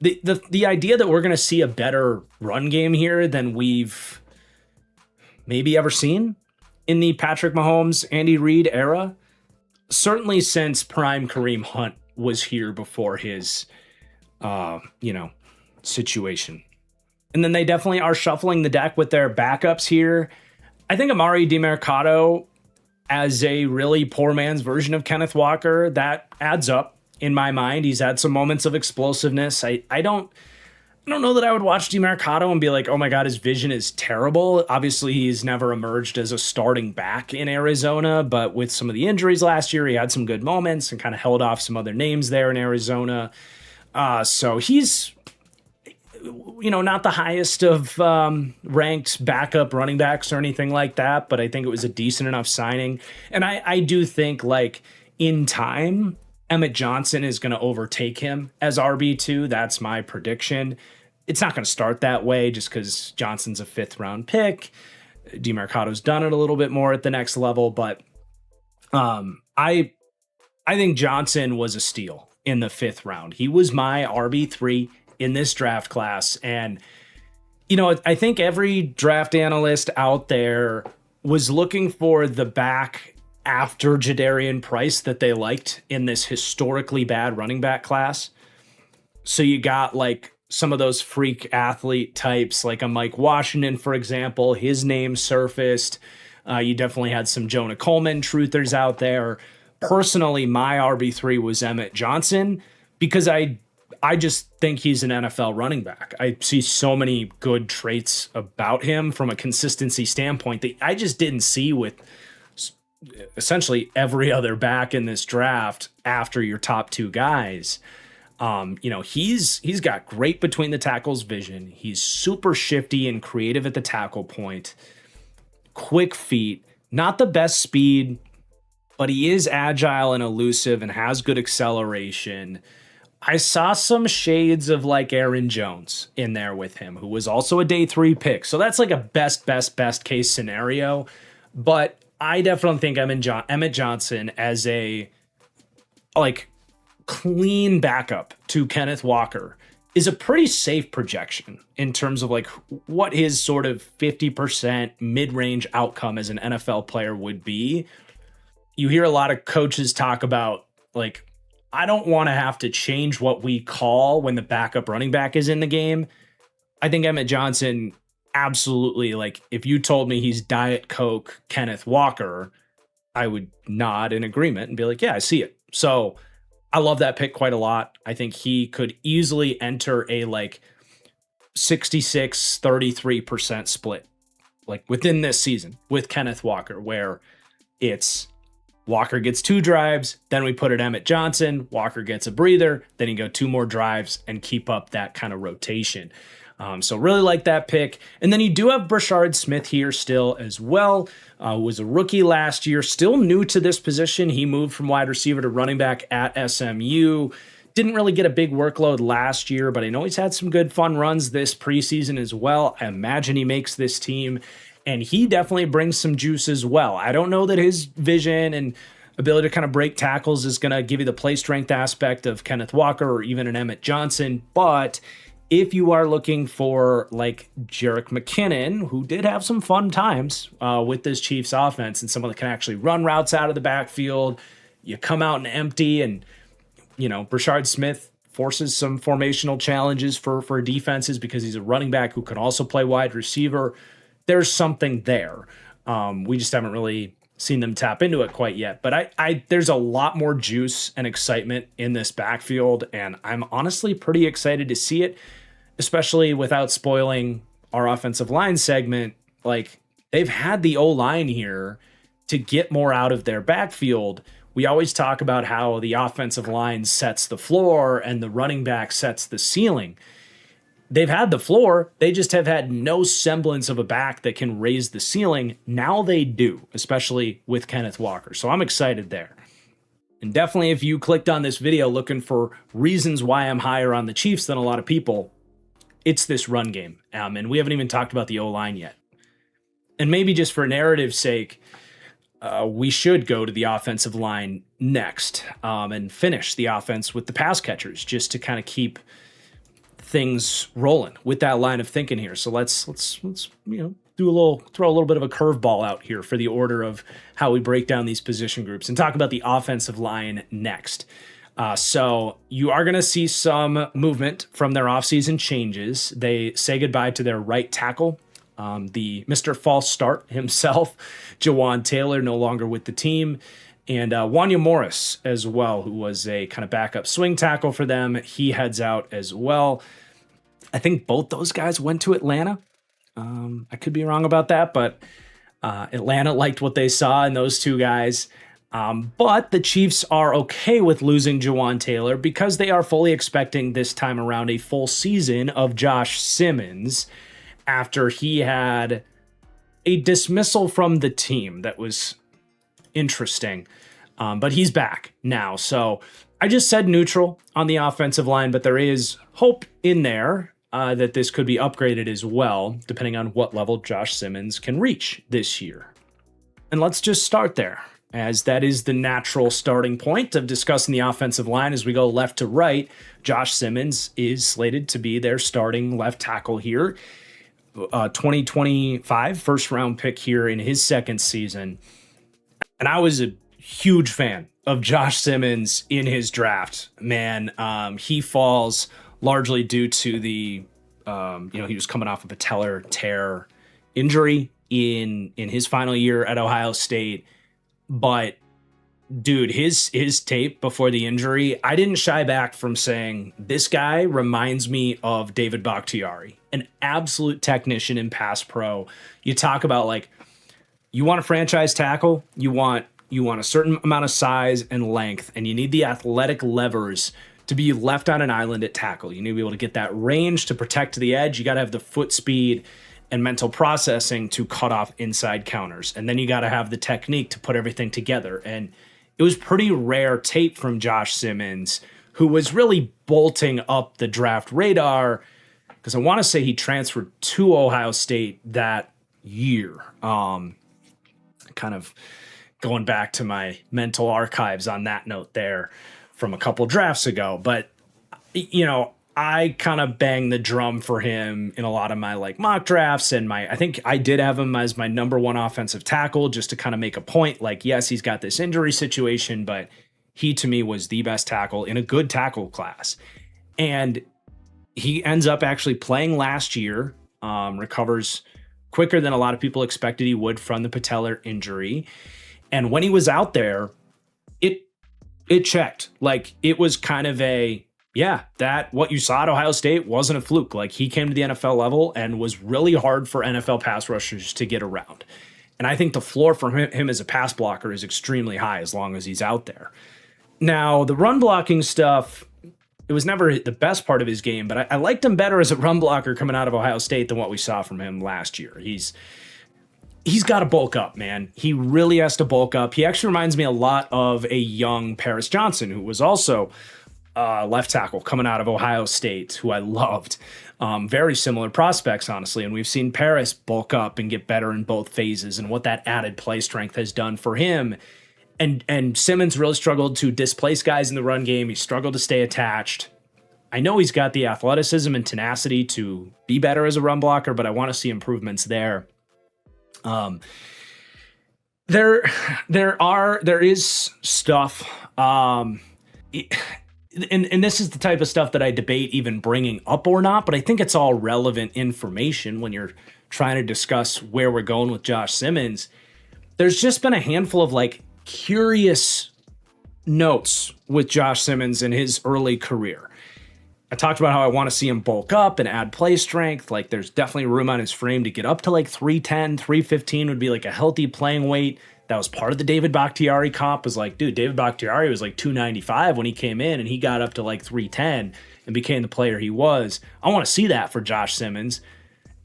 the idea that we're going to see a better run game here than we've maybe ever seen in the Patrick Mahomes, Andy Reid era, certainly since prime Kareem Hunt was here before his, situation. And then they definitely are shuffling the deck with their backups here. I think Amari DiMercato as a really poor man's version of Kenneth Walker, that adds up in my mind. He's had some moments of explosiveness. I don't know that I would watch DiMercato and be like, oh my God, his vision is terrible. Obviously, he's never emerged as a starting back in Arizona, but with some of the injuries last year, he had some good moments and kind of held off some other names there in Arizona. So he's, not the highest of ranked backup running backs or anything like that, but I think it was a decent enough signing. And I do think, like, in time, Emmett Johnson is going to overtake him as RB2. That's my prediction. It's not going to start that way just because Johnson's a 5th-round pick. DiMercato's done it a little bit more at the next level, but I I think Johnson was a steal in the 5th round. He was my RB3 in this draft class. And, I think every draft analyst out there was looking for the back after Jadarian Price that they liked in this historically bad running back class. So you got like some of those freak athlete types, like a Mike Washington, for example. His name surfaced. You definitely had some Jonah Coleman truthers out there. Personally, my RB3 was Emmett Johnson because I just think he's an NFL running back. I see so many good traits about him from a consistency standpoint that I just didn't see with essentially every other back in this draft after your top 2 guys. He's got great between the tackles vision. He's super shifty and creative at the tackle point. Quick feet, not the best speed, but he is agile and elusive and has good acceleration. I saw some shades of like Aaron Jones in there with him, who was also a day 3 pick. So that's like a best case scenario. But I definitely think Emmett Johnson as a like clean backup to Kenneth Walker is a pretty safe projection in terms of like what his sort of 50% mid-range outcome as an NFL player would be. You hear a lot of coaches talk about like, I don't want to have to change what we call when the backup running back is in the game. I think Emmett Johnson absolutely, like if you told me he's Diet Coke Kenneth Walker, I would nod in agreement and be like, yeah, I see it. So I love that pick quite a lot. I think he could easily enter a like 66-33% split like within this season with Kenneth Walker, where it's Walker gets 2 drives, then we put it Emmett Johnson, Walker gets a breather, then you go 2 more drives and keep up that kind of rotation. So really like that pick. And then you do have Brashard Smith here still as well. Was a rookie last year, still new to this position. He moved from wide receiver to running back at SMU. Didn't really get a big workload last year, but I know he's had some good fun runs this preseason as well. I imagine he makes this team. And he definitely brings some juice as well. I don't know that his vision and ability to kind of break tackles is going to give you the play strength aspect of Kenneth Walker or even an Emmett Johnson. But if you are looking for like Jerick McKinnon, who did have some fun times with this Chiefs offense and someone that can actually run routes out of the backfield, you come out and empty and, Brashard Smith forces some formational challenges for defenses because he's a running back who can also play wide receiver. There's something there. We just haven't really seen them tap into it quite yet. But there's a lot more juice and excitement in this backfield, and I'm honestly pretty excited to see it, especially without spoiling our offensive line segment. Like, they've had the O-line here to get more out of their backfield. We always talk about how the offensive line sets the floor and the running back sets the ceiling. They've had the floor. They just have had no semblance of a back that can raise the ceiling. Now they do, especially with Kenneth Walker. So I'm excited there. And definitely if you clicked on this video looking for reasons why I'm higher on the Chiefs than a lot of people, it's this run game. And we haven't even talked about the O-line yet. And maybe just for narrative's sake, we should go to the offensive line next and finish the offense with the pass catchers just to kind of keep things rolling with that line of thinking here. So let's throw a little bit of a curveball out here for the order of how we break down these position groups and talk about the offensive line next. So you are going to see some movement from their offseason changes. They say goodbye to their right tackle, the Mr. False Start himself, Jawan Taylor, no longer with the team. And Wanya Morris as well, who was a kind of backup swing tackle for them. He heads out as well. I think both those guys went to Atlanta. I could be wrong about that, but Atlanta liked what they saw in those 2 guys. But the Chiefs are okay with losing Jawan Taylor because they are fully expecting this time around a full season of Josh Simmons after he had a dismissal from the team that was interesting. But he's back now. So I just said neutral on the offensive line, but there is hope in there that this could be upgraded as well, depending on what level Josh Simmons can reach this year. And let's just start there. as that is the natural starting point of discussing the offensive line as we go left to right. Josh Simmons is slated to be their starting left tackle here. 2025 first round pick here in his second season. And I was a huge fan of Josh Simmons in his draft. Man, he falls largely due to the, he was coming off a patellar tear injury in his final year at Ohio State. But dude, his tape before the injury, I didn't shy back from saying this guy reminds me of David Bakhtiari, an absolute technician in pass pro. You talk about like, you want a franchise tackle, you want a certain amount of size and length, and you need the athletic levers to be left on an island at tackle. You need to be able to get that range to protect the edge. You got to have the foot speed and mental processing to cut off inside counters. And then you got to have the technique to put everything together. And it was pretty rare tape from Josh Simmons, who was really bolting up the draft radar, because I want to say he transferred to Ohio State that year. Kind of going back to my mental archives on that note there from a couple drafts ago. But, I kind of banged the drum for him in a lot of my like mock drafts, and I think I did have him as my number one offensive tackle, just to kind of make a point. Like, yes, he's got this injury situation, but he to me was the best tackle in a good tackle class. And he ends up actually playing last year, recovers quicker than a lot of people expected he would from the patellar injury. And when he was out there, it checked. Like, it was kind of that what you saw at Ohio State wasn't a fluke. Like, he came to the NFL level and was really hard for NFL pass rushers to get around. And I think the floor for him as a pass blocker is extremely high as long as he's out there. Now, the run blocking stuff, it was never the best part of his game, but I liked him better as a run blocker coming out of Ohio State than what we saw from him last year. He's got to bulk up, man. He really has to bulk up. He actually reminds me a lot of a young Paris Johnson, who was also left tackle coming out of Ohio State, who I loved. Very similar prospects, honestly. And we've seen Paris bulk up and get better in both phases, and what that added play strength has done for him. And Simmons really struggled to displace guys in the run game. He struggled to stay attached. I know he's got the athleticism and tenacity to be better as a run blocker, but I want to see improvements there. There is stuff. And this is the type of stuff that I debate even bringing up or not, but I think it's all relevant information when you're trying to discuss where we're going with Josh Simmons. There's just been a handful of like curious notes with Josh Simmons in his early career. I talked about how I want to see him bulk up and add play strength. Like, there's definitely room on his frame to get up to like 310, 315 would be like a healthy playing weight. That was part of the David Bakhtiari comp. Was like, dude, David Bakhtiari was like 295 when he came in, and he got up to like 310 and became the player he was. I want to see that for Josh Simmons.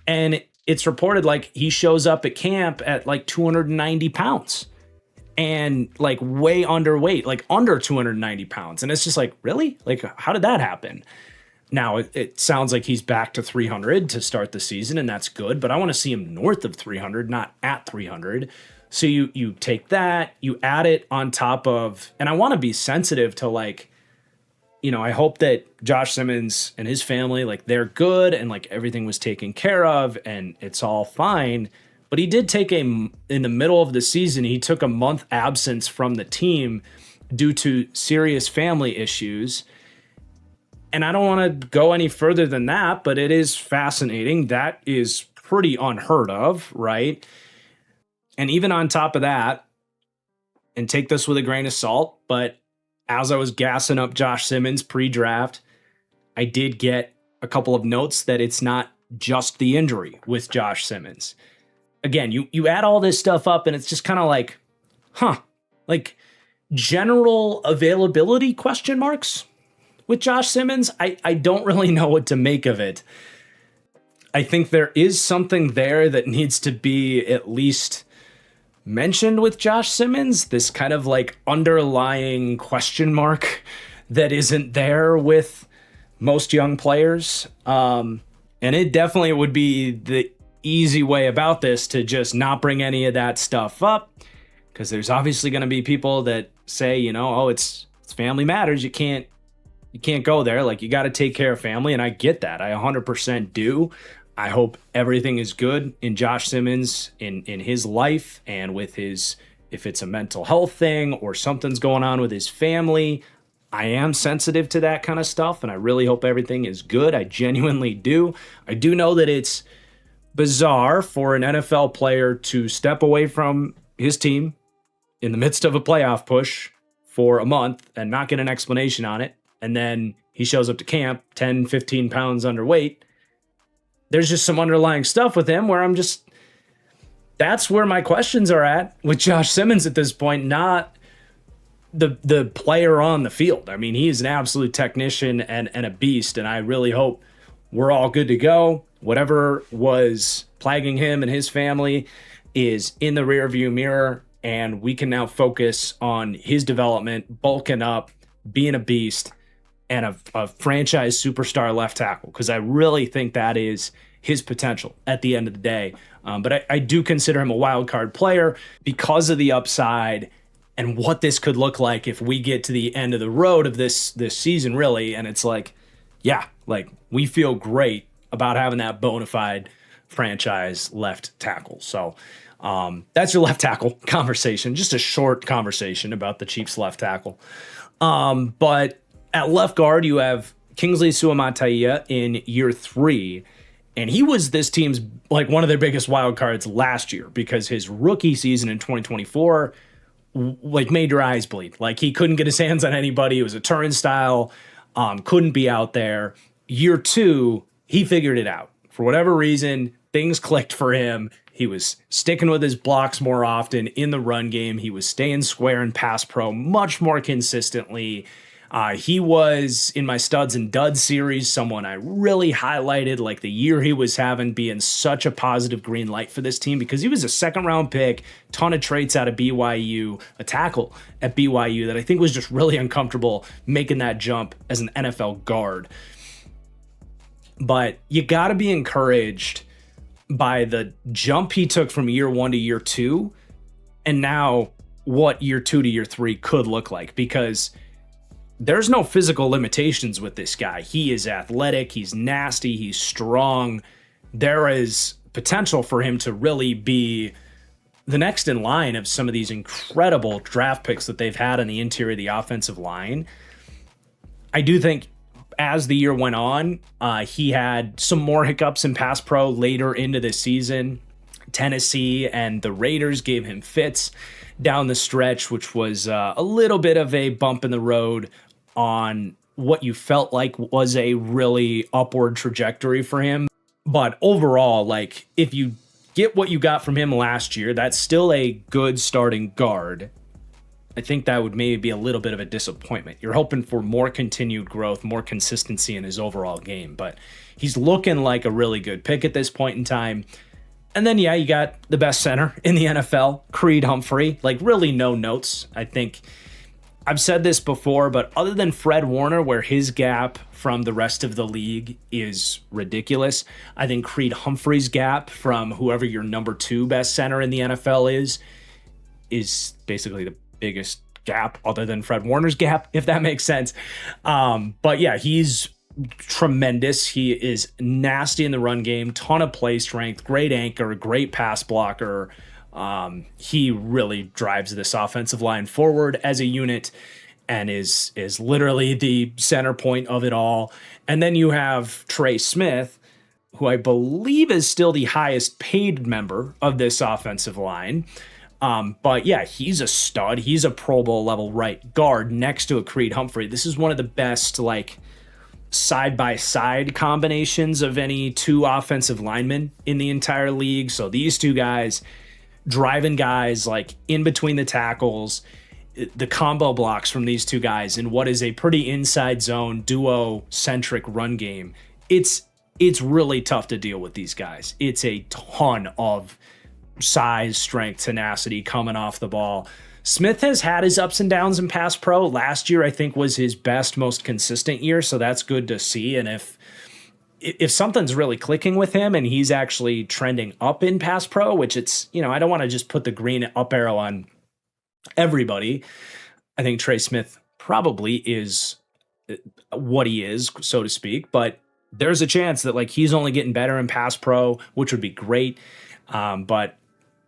And it's reported like he shows up at camp at like 290 pounds and like way underweight, like under 290 pounds. And it's just like, really? Like, how did that happen? Now, it sounds like he's back to 300 to start the season, and that's good, but I want to see him north of 300, not at 300. So you take that, you add it on top of, and I want to be sensitive to like, I hope that Josh Simmons and his family, like, they're good and like everything was taken care of and it's all fine. But he did take in the middle of the season, he took a month absence from the team due to serious family issues. And I don't want to go any further than that, but it is fascinating. That is pretty unheard of, right? And even on top of that, and take this with a grain of salt, but as I was gassing up Josh Simmons pre-draft, I did get a couple of notes that it's not just the injury with Josh Simmons. Again, you add all this stuff up and it's just kind of like, like general availability question marks with Josh Simmons. I don't really know what to make of it. I think there is something there that needs to be at least mentioned with Josh Simmons, this kind of like underlying question mark that isn't there with most young players. And it definitely would be the easy way about this to just not bring any of that stuff up, because there's obviously going to be people that say, oh, it's family matters. You can't go there. Like, you got to take care of family. And I get that. I 100% do. I hope everything is good in Josh Simmons in his life and with his, if it's a mental health thing or something's going on with his family. I am sensitive to that kind of stuff, and I really hope everything is good. I genuinely do. I do know that it's bizarre for an NFL player to step away from his team in the midst of a playoff push for a month and not get an explanation on it. And then he shows up to camp 10, 15 pounds underweight. There's just some underlying stuff with him where that's where my questions are at with Josh Simmons at this point, not the player on the field. I mean, he is an absolute technician and a beast, and I really hope we're all good to go. Whatever was plaguing him and his family is in the rearview mirror, and we can now focus on his development, bulking up, being a beast, and a franchise superstar left tackle, because I really think that is his potential at the end of the day. But I do consider him a wild card player because of the upside and what this could look like if we get to the end of the road of this season, really. And it's like, yeah, like, we feel great about having that bona fide franchise left tackle. So that's your left tackle conversation, just a short conversation about the Chiefs left tackle. But at left guard, you have Kingsley Suamataia in year 3. And he was this team's, like, one of their biggest wild cards last year, because his rookie season in 2024, like, made your eyes bleed. Like, he couldn't get his hands on anybody. It was a turnstile, couldn't be out there. Year 2, he figured it out. For whatever reason, things clicked for him. He was sticking with his blocks more often in the run game. He was staying square in pass pro much more consistently. He was, in my studs and duds series, someone I really highlighted, like, the year he was having being such a positive green light for this team, because he was a second-round pick, ton of traits out of BYU, a tackle at BYU that I think was just really uncomfortable making that jump as an NFL guard. But you got to be encouraged by the jump he took from year 1 to year 2, and now what year 2 to year 3 could look like, because there's no physical limitations with this guy. He is athletic, he's nasty, he's strong. There is potential for him to really be the next in line of some of these incredible draft picks that they've had on the interior of the offensive line. I do think as the year went on, he had some more hiccups in pass pro later into the season. Tennessee and the Raiders gave him fits down the stretch, which was a little bit of a bump in the road on what you felt like was a really upward trajectory for him. But overall, like, if you get what you got from him last year, that's still a good starting guard. I think that would maybe be a little bit of a disappointment. You're hoping for more continued growth, more consistency in his overall game, but he's looking like a really good pick at this point in time. And then, yeah, you got the best center in the NFL, Creed Humphrey. Like, really no notes. I think I've said this before, but other than Fred Warner, where his gap from the rest of the league is ridiculous, I think Creed Humphrey's gap from whoever your number 2 best center in the NFL is basically the biggest gap other than Fred Warner's gap, if that makes sense. But yeah, he's tremendous. He is nasty in the run game, ton of play strength, great anchor, great pass blocker. He really drives this offensive line forward as a unit and is literally the center point of it all. And then you have Trey Smith, who I believe is still the highest paid member of this offensive line. But yeah, he's a stud. He's a Pro Bowl level right guard next to a Creed Humphrey. This is one of the best, like, side-by-side combinations of any 2 offensive linemen in the entire league. So these 2 guys driving guys, like, in between the tackles, the combo blocks from these 2 guys in what is a pretty inside zone duo-centric run game. It's really tough to deal with these guys. It's a ton of size, strength, tenacity coming off the ball. Smith has had his ups and downs in pass pro. Last year, I think, was his best, most consistent year, so that's good to see. And if something's really clicking with him and he's actually trending up in pass pro, which it's, I don't want to just put the green up arrow on everybody. I think Trey Smith probably is what he is, so to speak, but there's a chance that like he's only getting better in pass pro, which would be great. But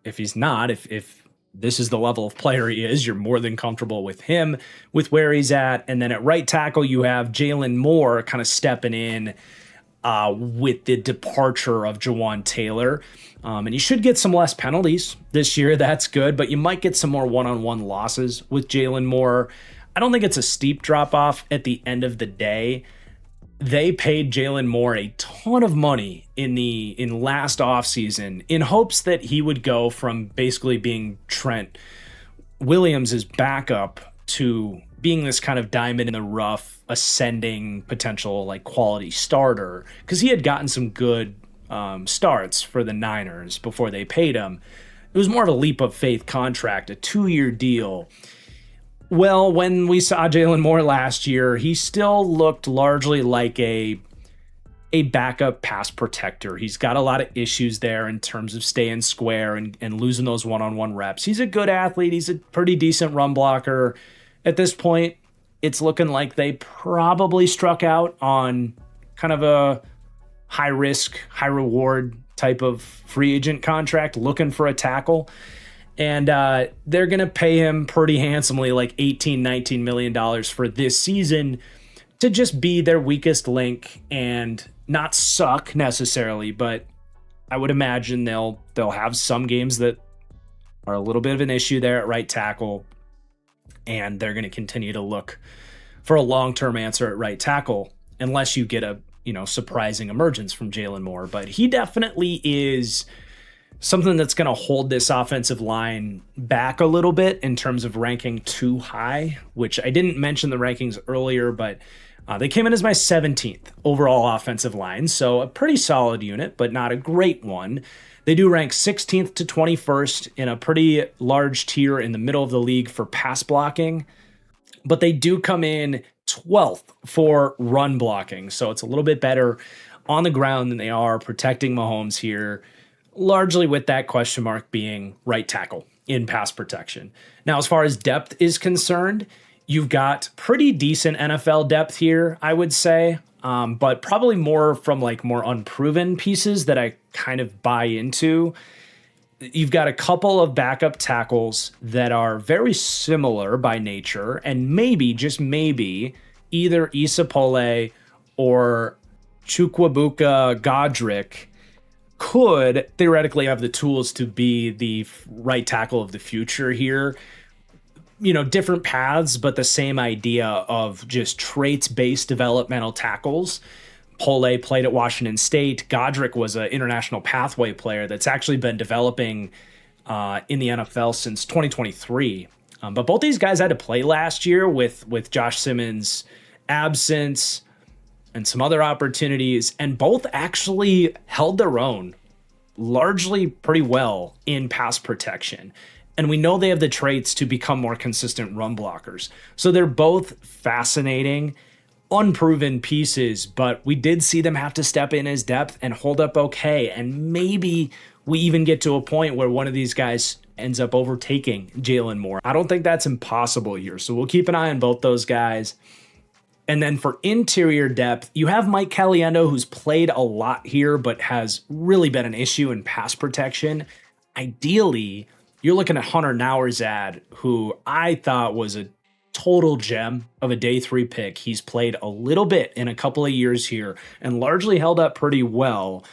if he's not, if this is the level of player he is, you're more than comfortable with him, with where he's at. And then at right tackle, you have Jalen Moore kind of stepping in with the departure of Jawan Taylor. And you should get some less penalties this year. That's good, but you might get some more one-on-one losses with Jalen Moore. I don't think it's a steep drop-off at the end of the day. They paid Jalen Moore a ton of money in last offseason in hopes that he would go from basically being Trent Williams' backup to being this kind of diamond in the rough, ascending potential like quality starter, because he had gotten some good starts for the Niners before they paid him. It was more of a leap of faith contract, a 2-year deal. Well, when we saw Jalen Moore last year, he still looked largely like a backup pass protector. He's got a lot of issues there in terms of staying square and losing those one-on-one reps. He's a good athlete. He's a pretty decent run blocker. At this point, it's looking like they probably struck out on kind of a high-risk, high-reward type of free agent contract, looking for a tackle. And they're going to pay him pretty handsomely, like $18, $19 million for this season, to just be their weakest link and not suck necessarily. But I would imagine they'll have some games that are a little bit of an issue there at right tackle. And they're going to continue to look for a long-term answer at right tackle, unless you get a surprising emergence from Jalen Moore. But he definitely is something that's going to hold this offensive line back a little bit in terms of ranking too high, which I didn't mention the rankings earlier, but they came in as my 17th overall offensive line. So a pretty solid unit, but not a great one. They do rank 16th to 21st in a pretty large tier in the middle of the league for pass blocking, but they do come in 12th for run blocking. So it's a little bit better on the ground than they are protecting Mahomes here, largely with that question mark being right tackle in pass protection. Now, as far as depth is concerned, you've got pretty decent NFL depth here, I would say, but probably more from like more unproven pieces that I kind of buy into. You've got a couple of backup tackles that are very similar by nature, and maybe, just maybe, either Isapole or Chukwuebuka Godric could theoretically have the tools to be the right tackle of the future here. Different paths, but the same idea of just traits-based developmental tackles. Pole played at Washington State. Godric was an international pathway player that's actually been developing in the NFL since 2023. But both these guys had to play last year with Josh Simmons' absence and some other opportunities, and both actually held their own largely pretty well in pass protection. And we know they have the traits to become more consistent run blockers. So they're both fascinating, unproven pieces, but we did see them have to step in as depth and hold up okay. And maybe we even get to a point where one of these guys ends up overtaking Jalen Moore. I don't think that's impossible here. So we'll keep an eye on both those guys. And then for interior depth, you have Mike Caliendo, who's played a lot here, but has really been an issue in pass protection. Ideally, you're looking at Hunter Nauerzad, who I thought was a total gem of a day 3 pick. He's played a little bit in a couple of years here and largely held up pretty well.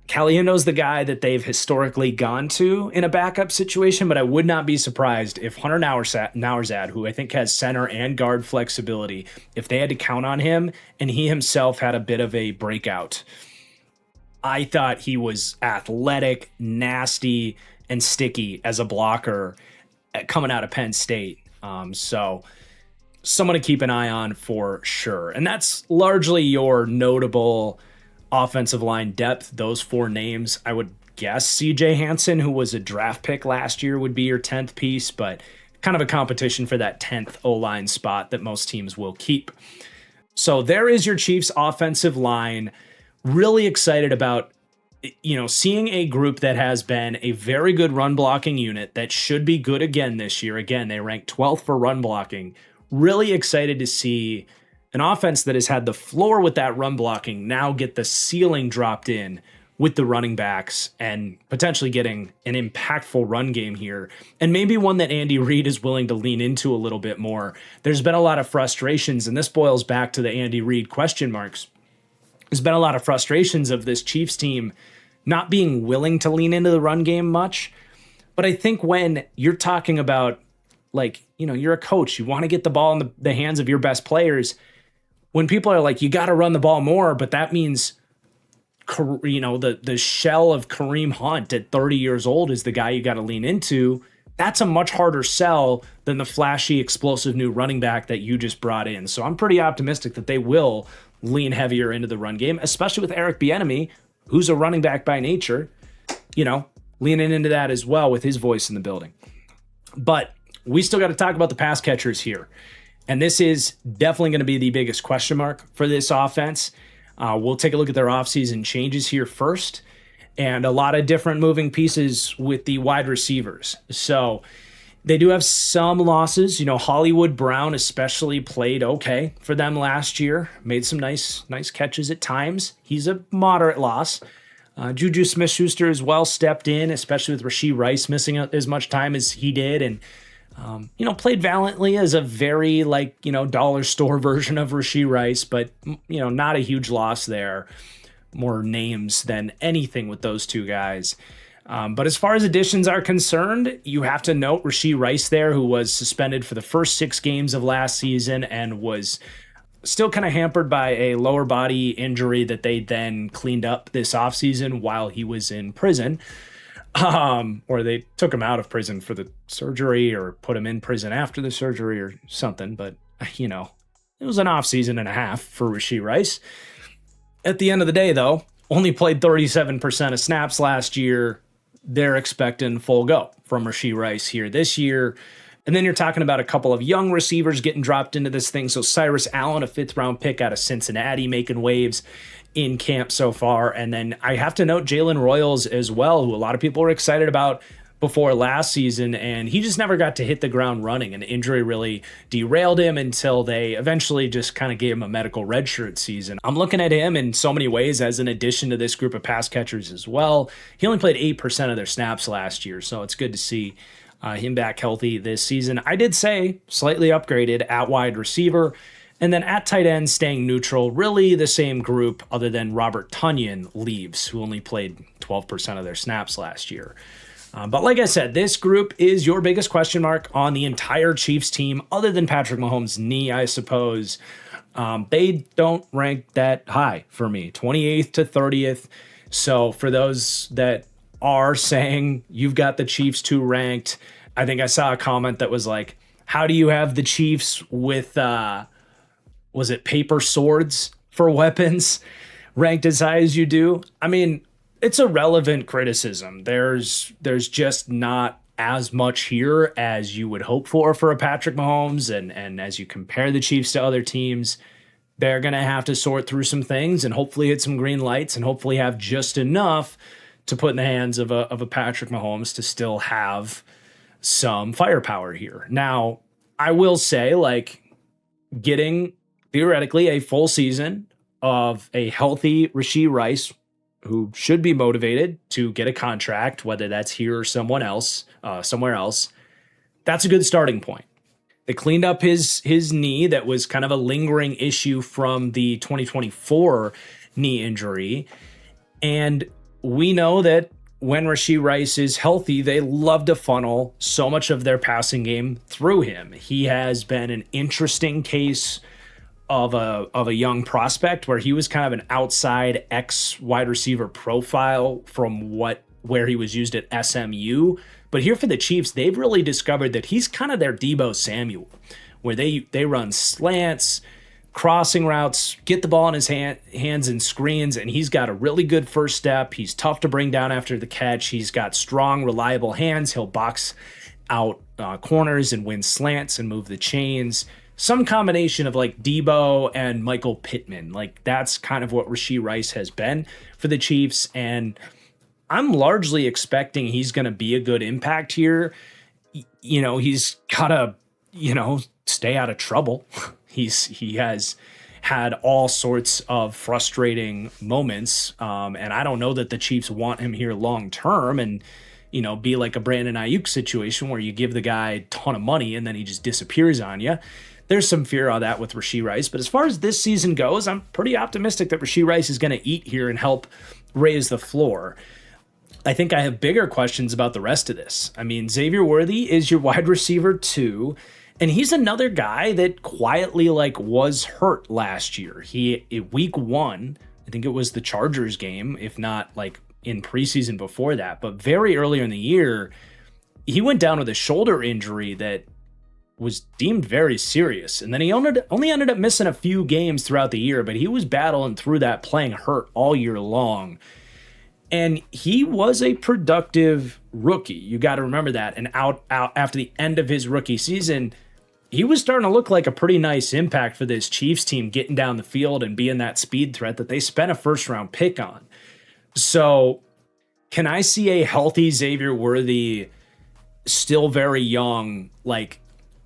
Caliendo's the guy that they've historically gone to in a backup situation, but I would not be surprised if Hunter Nauerzad, who I think has center and guard flexibility, if they had to count on him and he himself had a bit of a breakout. I thought he was athletic, nasty, and sticky as a blocker coming out of Penn State. So someone to keep an eye on for sure. And that's largely your notable offensive line depth. Those 4 names, I would guess CJ Hansen, who was a draft pick last year, would be your 10th piece, but kind of a competition for that 10th O-line spot that most teams will keep. So there is your Chiefs offensive line. Really excited about seeing a group that has been a very good run blocking unit that should be good again this year. Again, they ranked 12th for run blocking. Really excited to see an offense that has had the floor with that run blocking now get the ceiling dropped in with the running backs and potentially getting an impactful run game here. And maybe one that Andy Reid is willing to lean into a little bit more. There's been a lot of frustrations, and this boils back to the Andy Reid question marks. There's been a lot of frustrations of this Chiefs team not being willing to lean into the run game much. But I think when you're talking about, you're a coach, you want to get the ball in the hands of your best players. When people are like, you got to run the ball more, but that means, the shell of Kareem Hunt at 30 years old is the guy you got to lean into. That's a much harder sell than the flashy, explosive new running back that you just brought in. So I'm pretty optimistic that they will lean heavier into the run game, especially with Eric Bieniemy, who's a running back by nature, leaning into that as well with his voice in the building. But we still got to talk about the pass catchers here. And this is definitely going to be the biggest question mark for this offense. We'll take a look at their offseason changes here first, and a lot of different moving pieces with the wide receivers. So they do have some losses. Hollywood Brown especially played okay for them last year. Made some nice catches at times. He's a moderate loss. Juju Smith-Schuster as well stepped in, especially with Rashee Rice missing as much time as he did, and played valiantly as a very dollar store version of Rashee Rice, but not a huge loss there. More names than anything with those two guys. But as far as additions are concerned, you have to note Rashee Rice there, who was suspended for the first 6 games of last season and was still kind of hampered by a lower body injury that they then cleaned up this offseason while he was in prison. Or they took him out of prison for the surgery or put him in prison after the surgery or something. But, it was an off season and a half for Rashee Rice. At the end of the day, though, only played 37% of snaps last year. They're expecting full go from Rashee Rice here this year. And then you're talking about a couple of young receivers getting dropped into this thing. So Cyrus Allen, a 5th-round pick out of Cincinnati, making waves in camp so far. And then I have to note Jalen Royals as well, who a lot of people were excited about before last season, and he just never got to hit the ground running. An injury really derailed him until they eventually just kind of gave him a medical redshirt season. I'm looking at him in so many ways as an addition to this group of pass catchers as well. He only played 8% of their snaps last year, so it's good to see him back healthy this season. I did say slightly upgraded at wide receiver, and then at tight end staying neutral, really the same group other than Robert Tonyan leaves, who only played 12% of their snaps last year. But like I said, this group is your biggest question mark on the entire Chiefs team, other than Patrick Mahomes' knee, I suppose. They don't rank that high for me, 28th to 30th. So for those that are saying you've got the Chiefs 2 ranked, I think I saw a comment that was like, how do you have the Chiefs with, was it paper swords for weapons ranked as high as you do? I mean, it's a relevant criticism. There's just not as much here as you would hope for a Patrick Mahomes. And as you compare the Chiefs to other teams, they're going to have to sort through some things and hopefully hit some green lights and hopefully have just enough to put in the hands of a Patrick Mahomes to still have some firepower here. Now, I will say, getting theoretically a full season of a healthy Rashee Rice, who should be motivated to get a contract, whether that's here or somewhere else, that's a good starting point. They cleaned up his knee that was kind of a lingering issue from the 2024 knee injury. And we know that when Rashee Rice is healthy, they love to funnel so much of their passing game through him. He has been an interesting case of a young prospect where he was kind of an outside X wide receiver profile from where he was used at SMU. But here for the Chiefs, they've really discovered that he's kind of their Deebo Samuel, where they run slants, crossing routes, get the ball in his hands and screens, and he's got a really good first step. He's tough to bring down after the catch. He's got strong, reliable hands. He'll box out corners and win slants and move the chains. some combination of like Debo and Michael Pittman. Like that's kind of what Rashee Rice has been for the Chiefs. And I'm largely expecting he's going to be a good impact here. He's got to, stay out of trouble. He has had all sorts of frustrating moments. And I don't know that the Chiefs want him here long term and, be like a Brandon Ayuk situation where you give the guy a ton of money and then he just disappears on you. There's some fear on that with Rashee Rice. But as far as this season goes, I'm pretty optimistic that Rashee Rice is going to eat here and help raise the floor. I think I have bigger questions about the rest of this. I mean, Xavier Worthy is your wide receiver 2. And he's another guy that quietly was hurt last year. Week 1, I think it was the Chargers game, if not in preseason before that, but very early in the year, he went down with a shoulder injury that was deemed very serious. And then he only ended up missing a few games throughout the year, but he was battling through that, playing hurt all year long. And he was a productive rookie. You got to remember that. And out after the end of his rookie season, he was starting to look like a pretty nice impact for this Chiefs team, getting down the field and being that speed threat that they spent a first-round pick on. So can I see a healthy Xavier Worthy, still very young,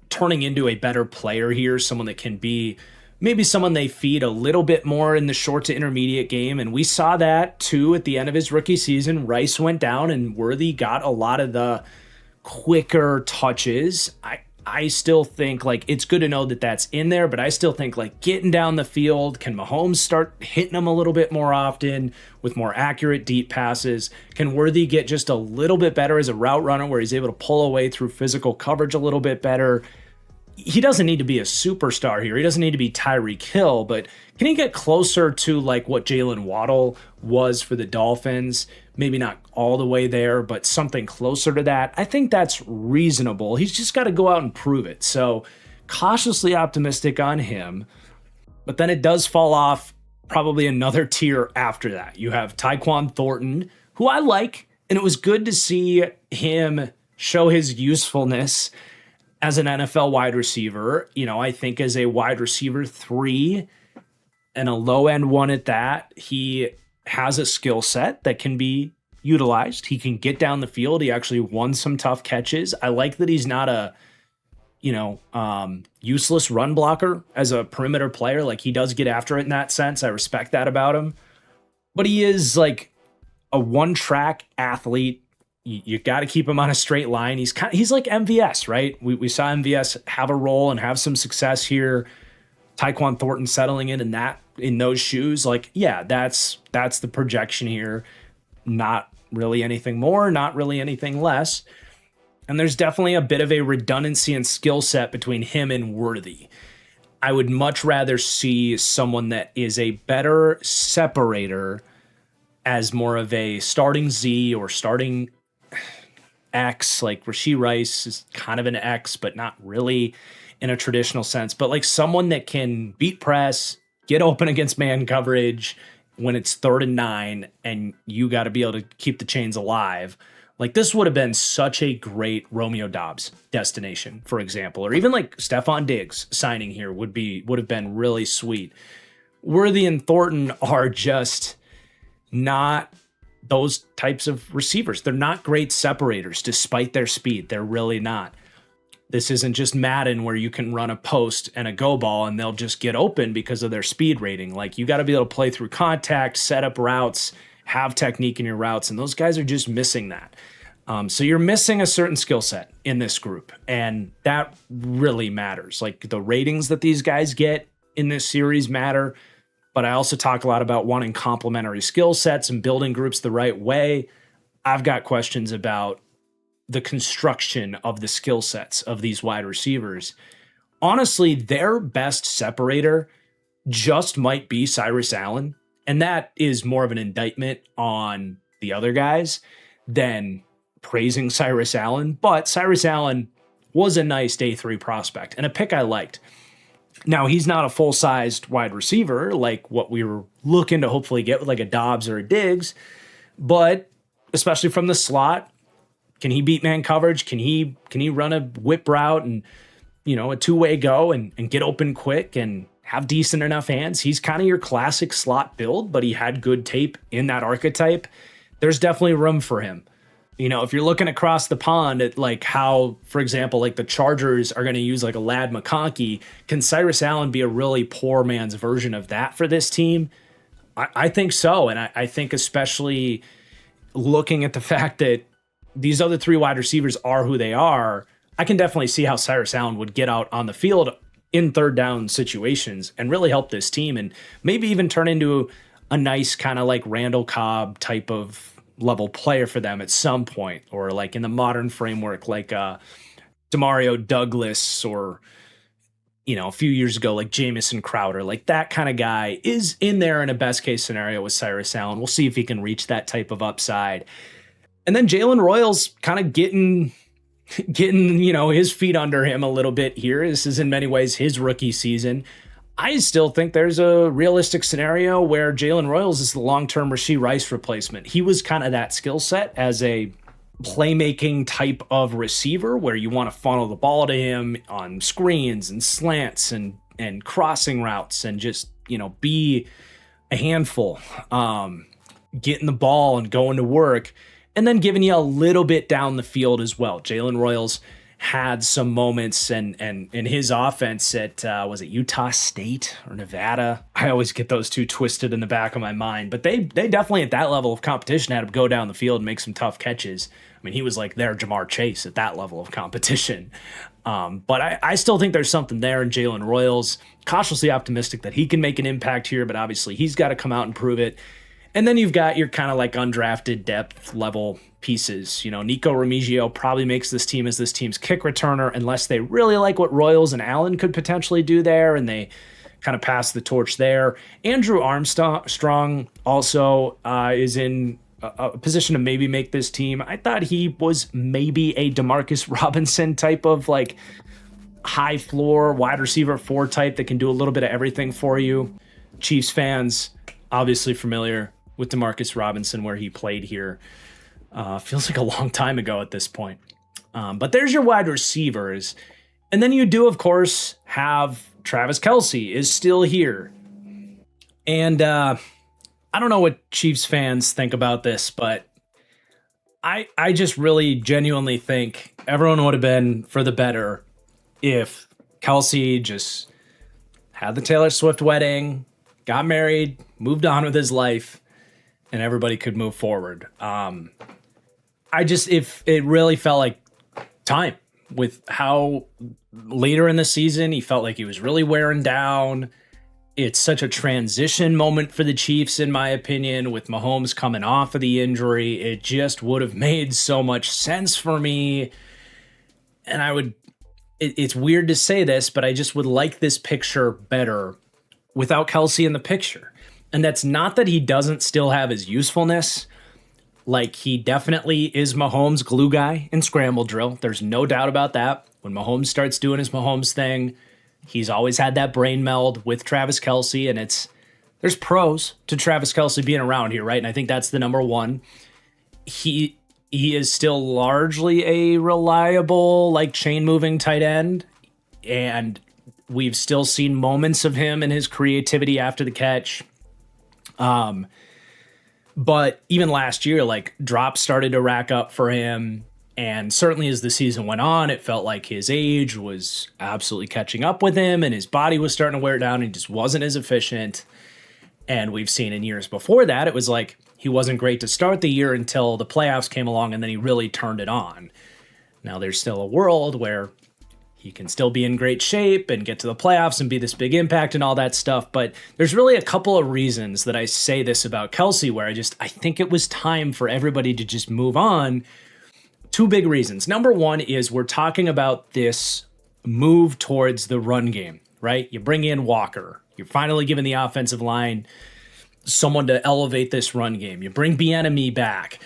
turning into a better player here, someone that can be maybe someone they feed a little bit more in the short to intermediate game? And we saw that too at the end of his rookie season. Rice went down and Worthy got a lot of the quicker touches. I still think it's good to know that that's in there, but I still think getting down the field, can Mahomes start hitting them a little bit more often with more accurate deep passes? Can Worthy get just a little bit better as a route runner where he's able to pull away through physical coverage a little bit better? He doesn't need to be a superstar here. He doesn't need to be Tyreek Hill, but can he get closer to what Jalen Waddle was for the Dolphins? Maybe not all the way there, but something closer to that. I think that's reasonable. He's just got to go out and prove it. So cautiously optimistic on him, but then it does fall off probably another tier after that. You have Tyquan Thornton, who I like, and it was good to see him show his usefulness as an NFL wide receiver. I think as a wide receiver 3 and a low end one at that, he has a skill set that can be utilized. He can get down the field. He actually won some tough catches. I like that he's not a, useless run blocker as a perimeter player. He does get after it in that sense. I respect that about him. But he is a one-track athlete. You got to keep him on a straight line. He's like MVS, right? We saw MVS have a role and have some success here. Tyquan Thornton settling in those shoes. That's the projection here. Not really anything more, not really anything less. And there's definitely a bit of a redundancy and skill set between him and Worthy. I would much rather see someone that is a better separator as more of a starting Z or starting X. Rashee Rice is kind of an X, but not really in a traditional sense. But someone that can beat press, get open against man coverage when it's 3rd and 9, and you got to be able to keep the chains alive. This would have been such a great Romeo Doubs destination, for example, or even Stephon Diggs signing here would have been really sweet. Worthy and Thornton are just not those types of receivers. They're not great separators despite their speed. They're really not. This isn't just Madden where you can run a post and a go ball and they'll just get open because of their speed rating. You got to be able to play through contact, set up routes, have technique in your routes, and those guys are just missing that. So you're missing a certain skill set in this group, and that really matters. The ratings that these guys get in this series matter, but I also talk a lot about wanting complementary skill sets and building groups the right way. I've got questions about the construction of the skill sets of these wide receivers. Honestly, their best separator just might be Cyrus Allen, and that is more of an indictment on the other guys than praising Cyrus Allen. But Cyrus Allen was a nice day 3 prospect and a pick I liked. Now, he's not a full-sized wide receiver like what we were looking to hopefully get with a Dobbs or a Diggs, but especially from the slot, can he beat man coverage? Can he run a whip route and a two-way go and get open quick and have decent enough hands. He's kind of your classic slot build, but he had good tape in that archetype. There's definitely room for him. If you're looking across the pond at like how, for example, like the Chargers are going to use like a Lad McConkey, can Cyrus Allen be a really poor man's version of that for this team? I think so. And I think especially looking at the fact that these other three wide receivers are who they are, I can definitely see how Cyrus Allen would get out on the field in third down situations and really help this team and maybe even turn into a nice kind of like Randall Cobb type of level player for them at some point, or like in the modern framework, like Demario Douglas, or a few years ago, like Jamison Crowder, like that kind of guy is in there in a best case scenario with Cyrus Allen. We'll see if he can reach that type of upside. And then Jalen Royals kind of getting his feet under him a little bit here. This is in many ways his rookie season. I still think there's a realistic scenario where Jalen Royals is the long-term Rashee Rice replacement. He was kind of that skill set as a playmaking type of receiver where you want to funnel the ball to him on screens and slants and crossing routes and just, be a handful, getting the ball and going to work, and then giving you a little bit down the field as well. Jalen Royals had some moments and in his offense at, was it Utah State or Nevada? I always get those two twisted in the back of my mind, but they definitely at that level of competition had him go down the field and make some tough catches. I mean, he was like their Jamar Chase at that level of competition. But I still think there's something there in Jalen Royals. Cautiously optimistic that he can make an impact here, but obviously he's got to come out and prove it. And then you've got your kind of like undrafted depth level pieces. Nico Remigio probably makes this team as this team's kick returner unless they really like what Royals and Allen could potentially do there and they kind of pass the torch there. Andrew Armstrong also is in a position to maybe make this team. I thought he was maybe a Demarcus Robinson type of like high floor wide receiver 4 type that can do a little bit of everything for you. Chiefs fans obviously familiar with Demarcus Robinson, where he played here. Feels like a long time ago at this point. But there's your wide receivers. And then you do, of course, have Travis Kelce is still here. And I don't know what Chiefs fans think about this, but I just really genuinely think everyone would have been for the better if Kelce just had the Taylor Swift wedding, got married, moved on with his life, and everybody could move forward. If it really felt like time with how later in the season, he felt like he was really wearing down. It's such a transition moment for the Chiefs, in my opinion, with Mahomes coming off of the injury. It just would have made so much sense for me. And it's weird to say this, but I just would like this picture better without Kelce in the picture. And that's not that he doesn't still have his usefulness. Like, he definitely is Mahomes' glue guy in scramble drill. There's no doubt about that. When Mahomes starts doing his Mahomes thing, he's always had that brain meld with Travis Kelce, and there's pros to Travis Kelce being around here, right? And I think that's the number one. He is still largely a reliable, like, chain-moving tight end, and we've still seen moments of him and his creativity after the catch. But even last year, like, drops started to rack up for him. And certainly as the season went on, it felt like his age was absolutely catching up with him and his body was starting to wear down. He just wasn't as efficient. And we've seen in years before that, it was like he wasn't great to start the year until the playoffs came along and then he really turned it on. Now there's still a world where he can still be in great shape and get to the playoffs and be this big impact and all that stuff. But there's really a couple of reasons that I say this about Kelce, where I think it was time for everybody to just move on. 2 big reasons. Number one is we're talking about this move towards the run game, right? You bring in Walker. You're finally giving the offensive line someone to elevate this run game. You bring Bieniemy back.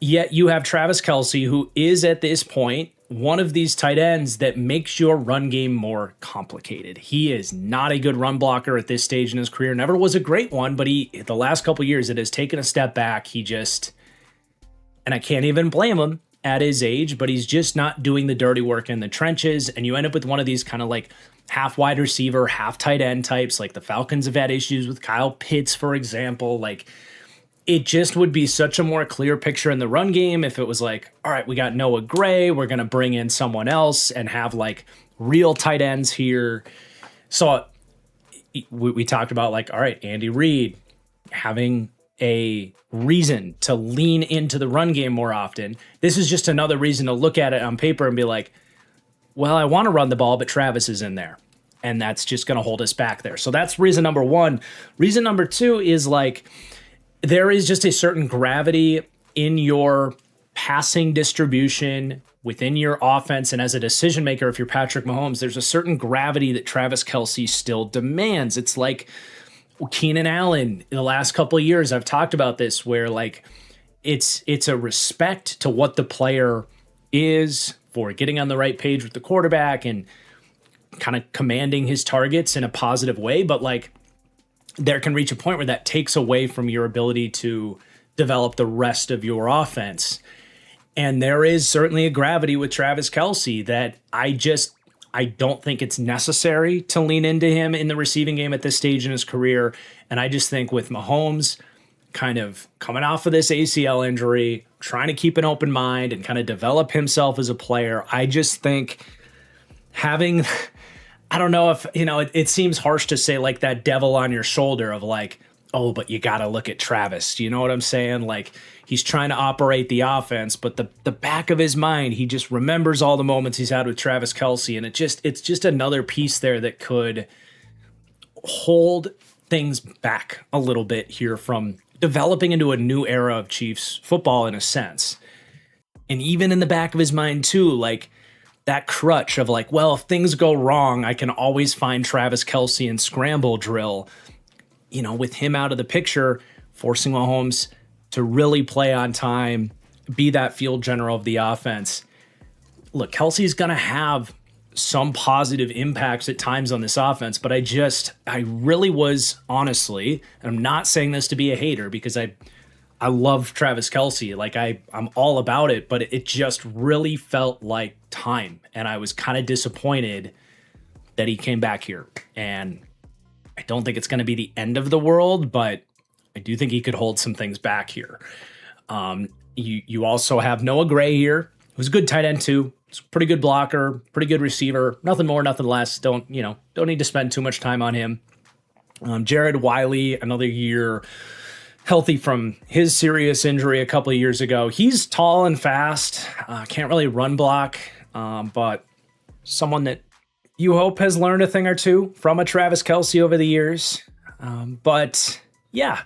Yet you have Travis Kelce, who is at this point one of these tight ends that makes your run game more complicated. He is not a good run blocker at this stage in his career. Never was a great one, but the last couple years, it has taken a step back. And I can't even blame him at his age, but he's just not doing the dirty work in the trenches. And you end up with one of these kind of like half wide receiver, half tight end types. Like the Falcons have had issues with Kyle Pitts, for example. Like it just would be such a more clear picture in the run game if it was like, all right, we got Noah Gray, we're going to bring in someone else and have like real tight ends here. So we talked about like, all right, Andy Reid having a reason to lean into the run game more often. This is just another reason to look at it on paper and be like, well, I want to run the ball, but Travis is in there. And that's just going to hold us back there. So that's reason number one. Reason number two is like, there is just a certain gravity in your passing distribution within your offense. And as a decision maker, if you're Patrick Mahomes, there's a certain gravity that Travis Kelce still demands. It's like Keenan Allen in the last couple of years. I've talked about this where like it's a respect to what the player is for getting on the right page with the quarterback and kind of commanding his targets in a positive way. But like there can reach a point where that takes away from your ability to develop the rest of your offense. And there is certainly a gravity with Travis Kelce that I don't think it's necessary to lean into him in the receiving game at this stage in his career. And I just think with Mahomes kind of coming off of this ACL injury, trying to keep an open mind and kind of develop himself as a player, I just think having, I don't know if, it seems harsh to say like that devil on your shoulder of like, oh, but you got to look at Travis. Do you know what I'm saying? Like he's trying to operate the offense, but the back of his mind, he just remembers all the moments he's had with Travis Kelce. And it's just another piece there that could hold things back a little bit here from developing into a new era of Chiefs football in a sense. And even in the back of his mind too, like that crutch of like, well, if things go wrong, I can always find Travis Kelce and scramble drill. With him out of the picture, forcing Mahomes to really play on time, be that field general of the offense. Look, Kelce's going to have some positive impacts at times on this offense, but I really was honestly, and I'm not saying this to be a hater because I love Travis Kelce. Like I'm all about it, but it just really felt like time. And I was kind of disappointed that he came back here. And I don't think it's going to be the end of the world, but I do think he could hold some things back here. You also have Noah Gray here, who's a good tight end too. He's a pretty good blocker, pretty good receiver. Nothing more, nothing less. Don't need to spend too much time on him. Jared Wiley, another year healthy from his serious injury a couple of years ago. He's tall and fast. Can't really run block, but someone that you hope has learned a thing or two from a Travis Kelce over the years. But yeah,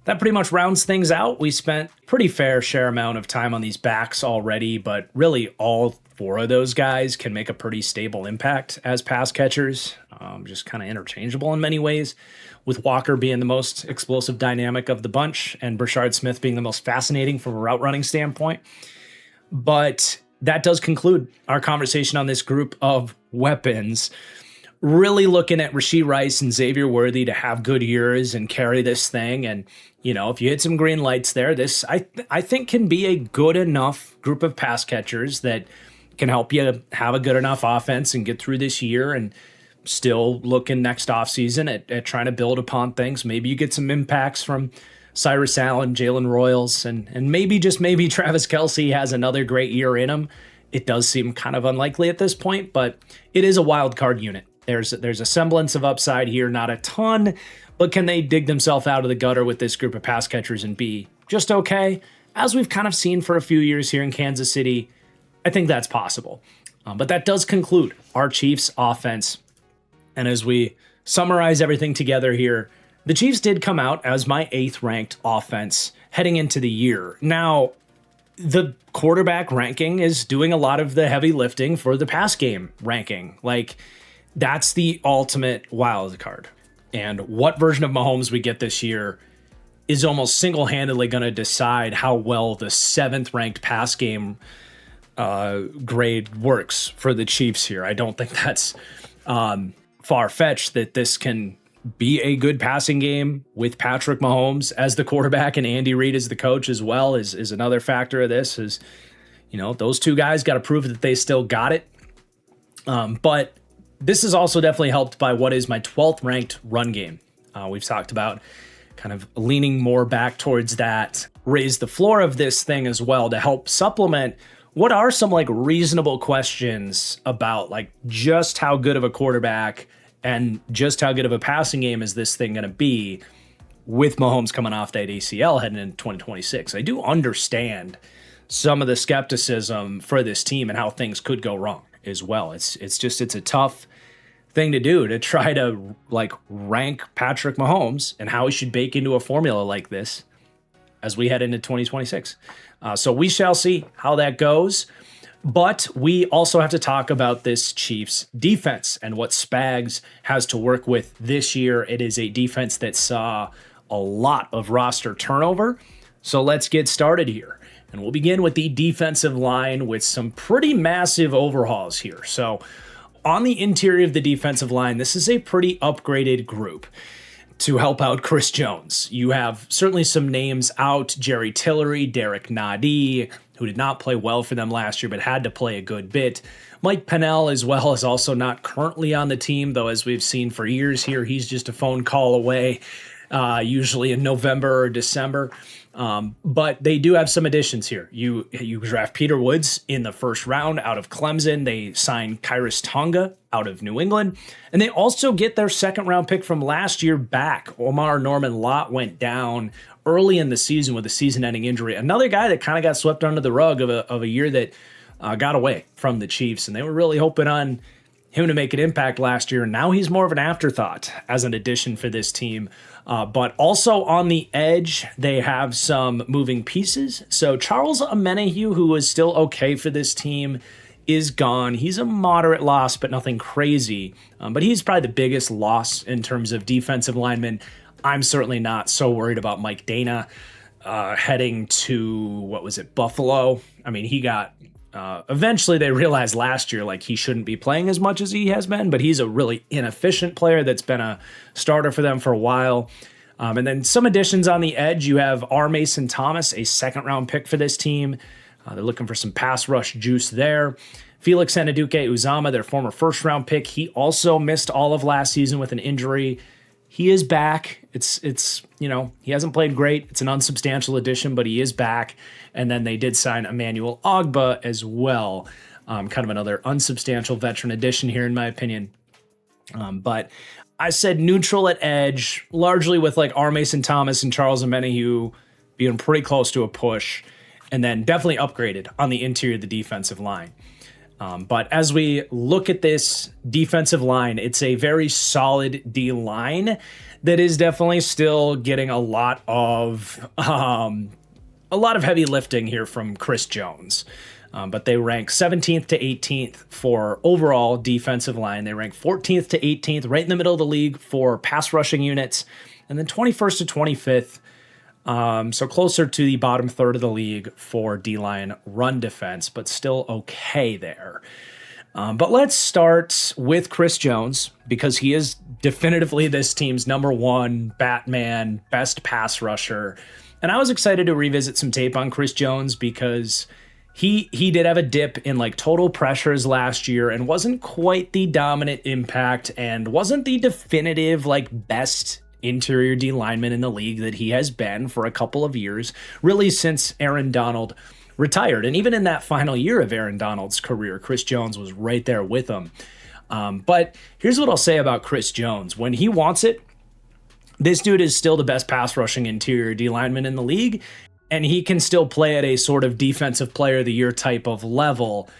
that pretty much rounds things out. We spent pretty fair share amount of time on these backs already, but really all four of those guys can make a pretty stable impact as pass catchers, just kind of interchangeable in many ways, with Walker being the most explosive dynamic of the bunch and Brashard Smith being the most fascinating from a route running standpoint. But that does conclude our conversation on this group of weapons. Really looking at Rashee Rice and Xavier Worthy to have good years and carry this thing. And, if you hit some green lights there, this I think can be a good enough group of pass catchers that can help you have a good enough offense and get through this year and still looking next offseason at trying to build upon things. Maybe you get some impacts from Cyrus Allen, Jalen Royals, and maybe just maybe Travis Kelce has another great year in him. It does seem kind of unlikely at this point, but it is a wild card unit. There's a semblance of upside here, not a ton, but can they dig themselves out of the gutter with this group of pass catchers and be just okay? As we've kind of seen for a few years here in Kansas City, I think that's possible. But that does conclude our Chiefs offense. And as we summarize everything together here, the Chiefs did come out as my 8th ranked offense heading into the year. Now, the quarterback ranking is doing a lot of the heavy lifting for the pass game ranking. Like, that's the ultimate wild card. And what version of Mahomes we get this year is almost single-handedly going to decide how well the 7th ranked pass game grade works for the Chiefs here. I don't think that's far-fetched that this can be a good passing game with Patrick Mahomes as the quarterback and Andy Reid as the coach as well is another factor of this. Is those two guys got to prove that they still got it. But this is also definitely helped by what is my 12th ranked run game. We've talked about kind of leaning more back towards that, raise the floor of this thing as well to help supplement what are some like reasonable questions about like just how good of a quarterback and just how good of a passing game is this thing going to be with Mahomes coming off that ACL heading into 2026. I do understand some of the skepticism for this team and how things could go wrong as well. It's a tough thing to do to try to like rank Patrick Mahomes and how he should bake into a formula like this as we head into 2026. So we shall see how that goes. But we also have to talk about this Chiefs defense and what Spags has to work with this year. It is a defense that saw a lot of roster turnover. So let's get started here. And we'll begin with the defensive line with some pretty massive overhauls here. So on the interior of the defensive line, this is a pretty upgraded group to help out Chris Jones. You have certainly some names out: Jerry Tillery, Derek Nadi, who did not play well for them last year but had to play a good bit. Mike Pennell as well is also not currently on the team, though as we've seen for years here, he's just a phone call away, usually in November or December. But they do have some additions here. You draft Peter Woods in the first round out of Clemson. They sign Kyrus Tonga out of New England. And they also get their second round pick from last year back. Omar Norman Lott went down early in the season with a season-ending injury. Another guy that kind of got swept under the rug of a year that got away from the Chiefs. And they were really hoping on him to make an impact last year. And now he's more of an afterthought as an addition for this team. But also on the edge, they have some moving pieces. So Charles Omenihu, who was still okay for this team, is gone. He's a moderate loss, but nothing crazy. But he's probably the biggest loss in terms of defensive linemen. I'm certainly not so worried about Mike Dana heading to, Buffalo. I mean, he got... eventually they realized last year like he shouldn't be playing as much as he has been, but he's a really inefficient player that's been a starter for them for a while. And then some additions on the edge. You have R. Mason Thomas, a second round pick for this team. They're looking for some pass rush juice there. Felix Sanaduke Uzama, their former first round pick. He also missed all of last season with an injury. He is back. It's he hasn't played great. It's an unsubstantial addition, but he is back. And then they did sign Emmanuel Ogba as well. Kind of another unsubstantial veteran addition here, in my opinion. But I said neutral at edge, largely with like R. Mason Thomas and Charles Omenihu being pretty close to a push, and then definitely upgraded on the interior of the defensive line. But as we look at this defensive line, it's a very solid D line that is definitely still getting a lot of heavy lifting here from Chris Jones. But they rank 17th to 18th for overall defensive line. They rank 14th to 18th, right in the middle of the league for pass rushing units, and then 21st to 25th. So closer to the bottom third of the league for D-line run defense, but still okay there. But let's start with Chris Jones, because he is definitively this team's number one Batman, best pass rusher. And I was excited to revisit some tape on Chris Jones because he did have a dip in like total pressures last year and wasn't quite the dominant impact and wasn't the definitive like best interior D lineman in the league that he has been for a couple of years, really since Aaron Donald retired. And even in that final year of Aaron Donald's career, Chris Jones was right there with him. But here's what I'll say about Chris Jones. When he wants it, this dude is still the best pass rushing interior D lineman in the league, and he can still play at a sort of defensive player of the year type of level.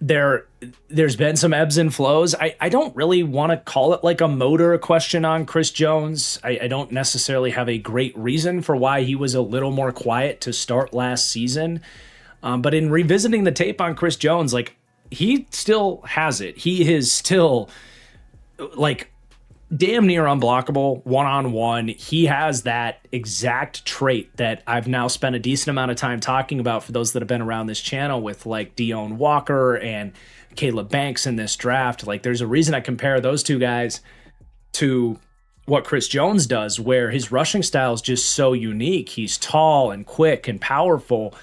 There's been some ebbs and flows. I don't really want to call it like a motor question on Chris Jones. I don't necessarily have a great reason for why he was a little more quiet to start last season. But in revisiting the tape on Chris Jones, like he still has it. He is still like damn near unblockable one-on-one. He has that exact trait that I've now spent a decent amount of time talking about for those that have been around this channel with like Deone Walker and Caleb Banks in this draft. Like there's a reason I compare those two guys to what Chris Jones does, where his rushing style is just so unique. He's tall and quick and powerful,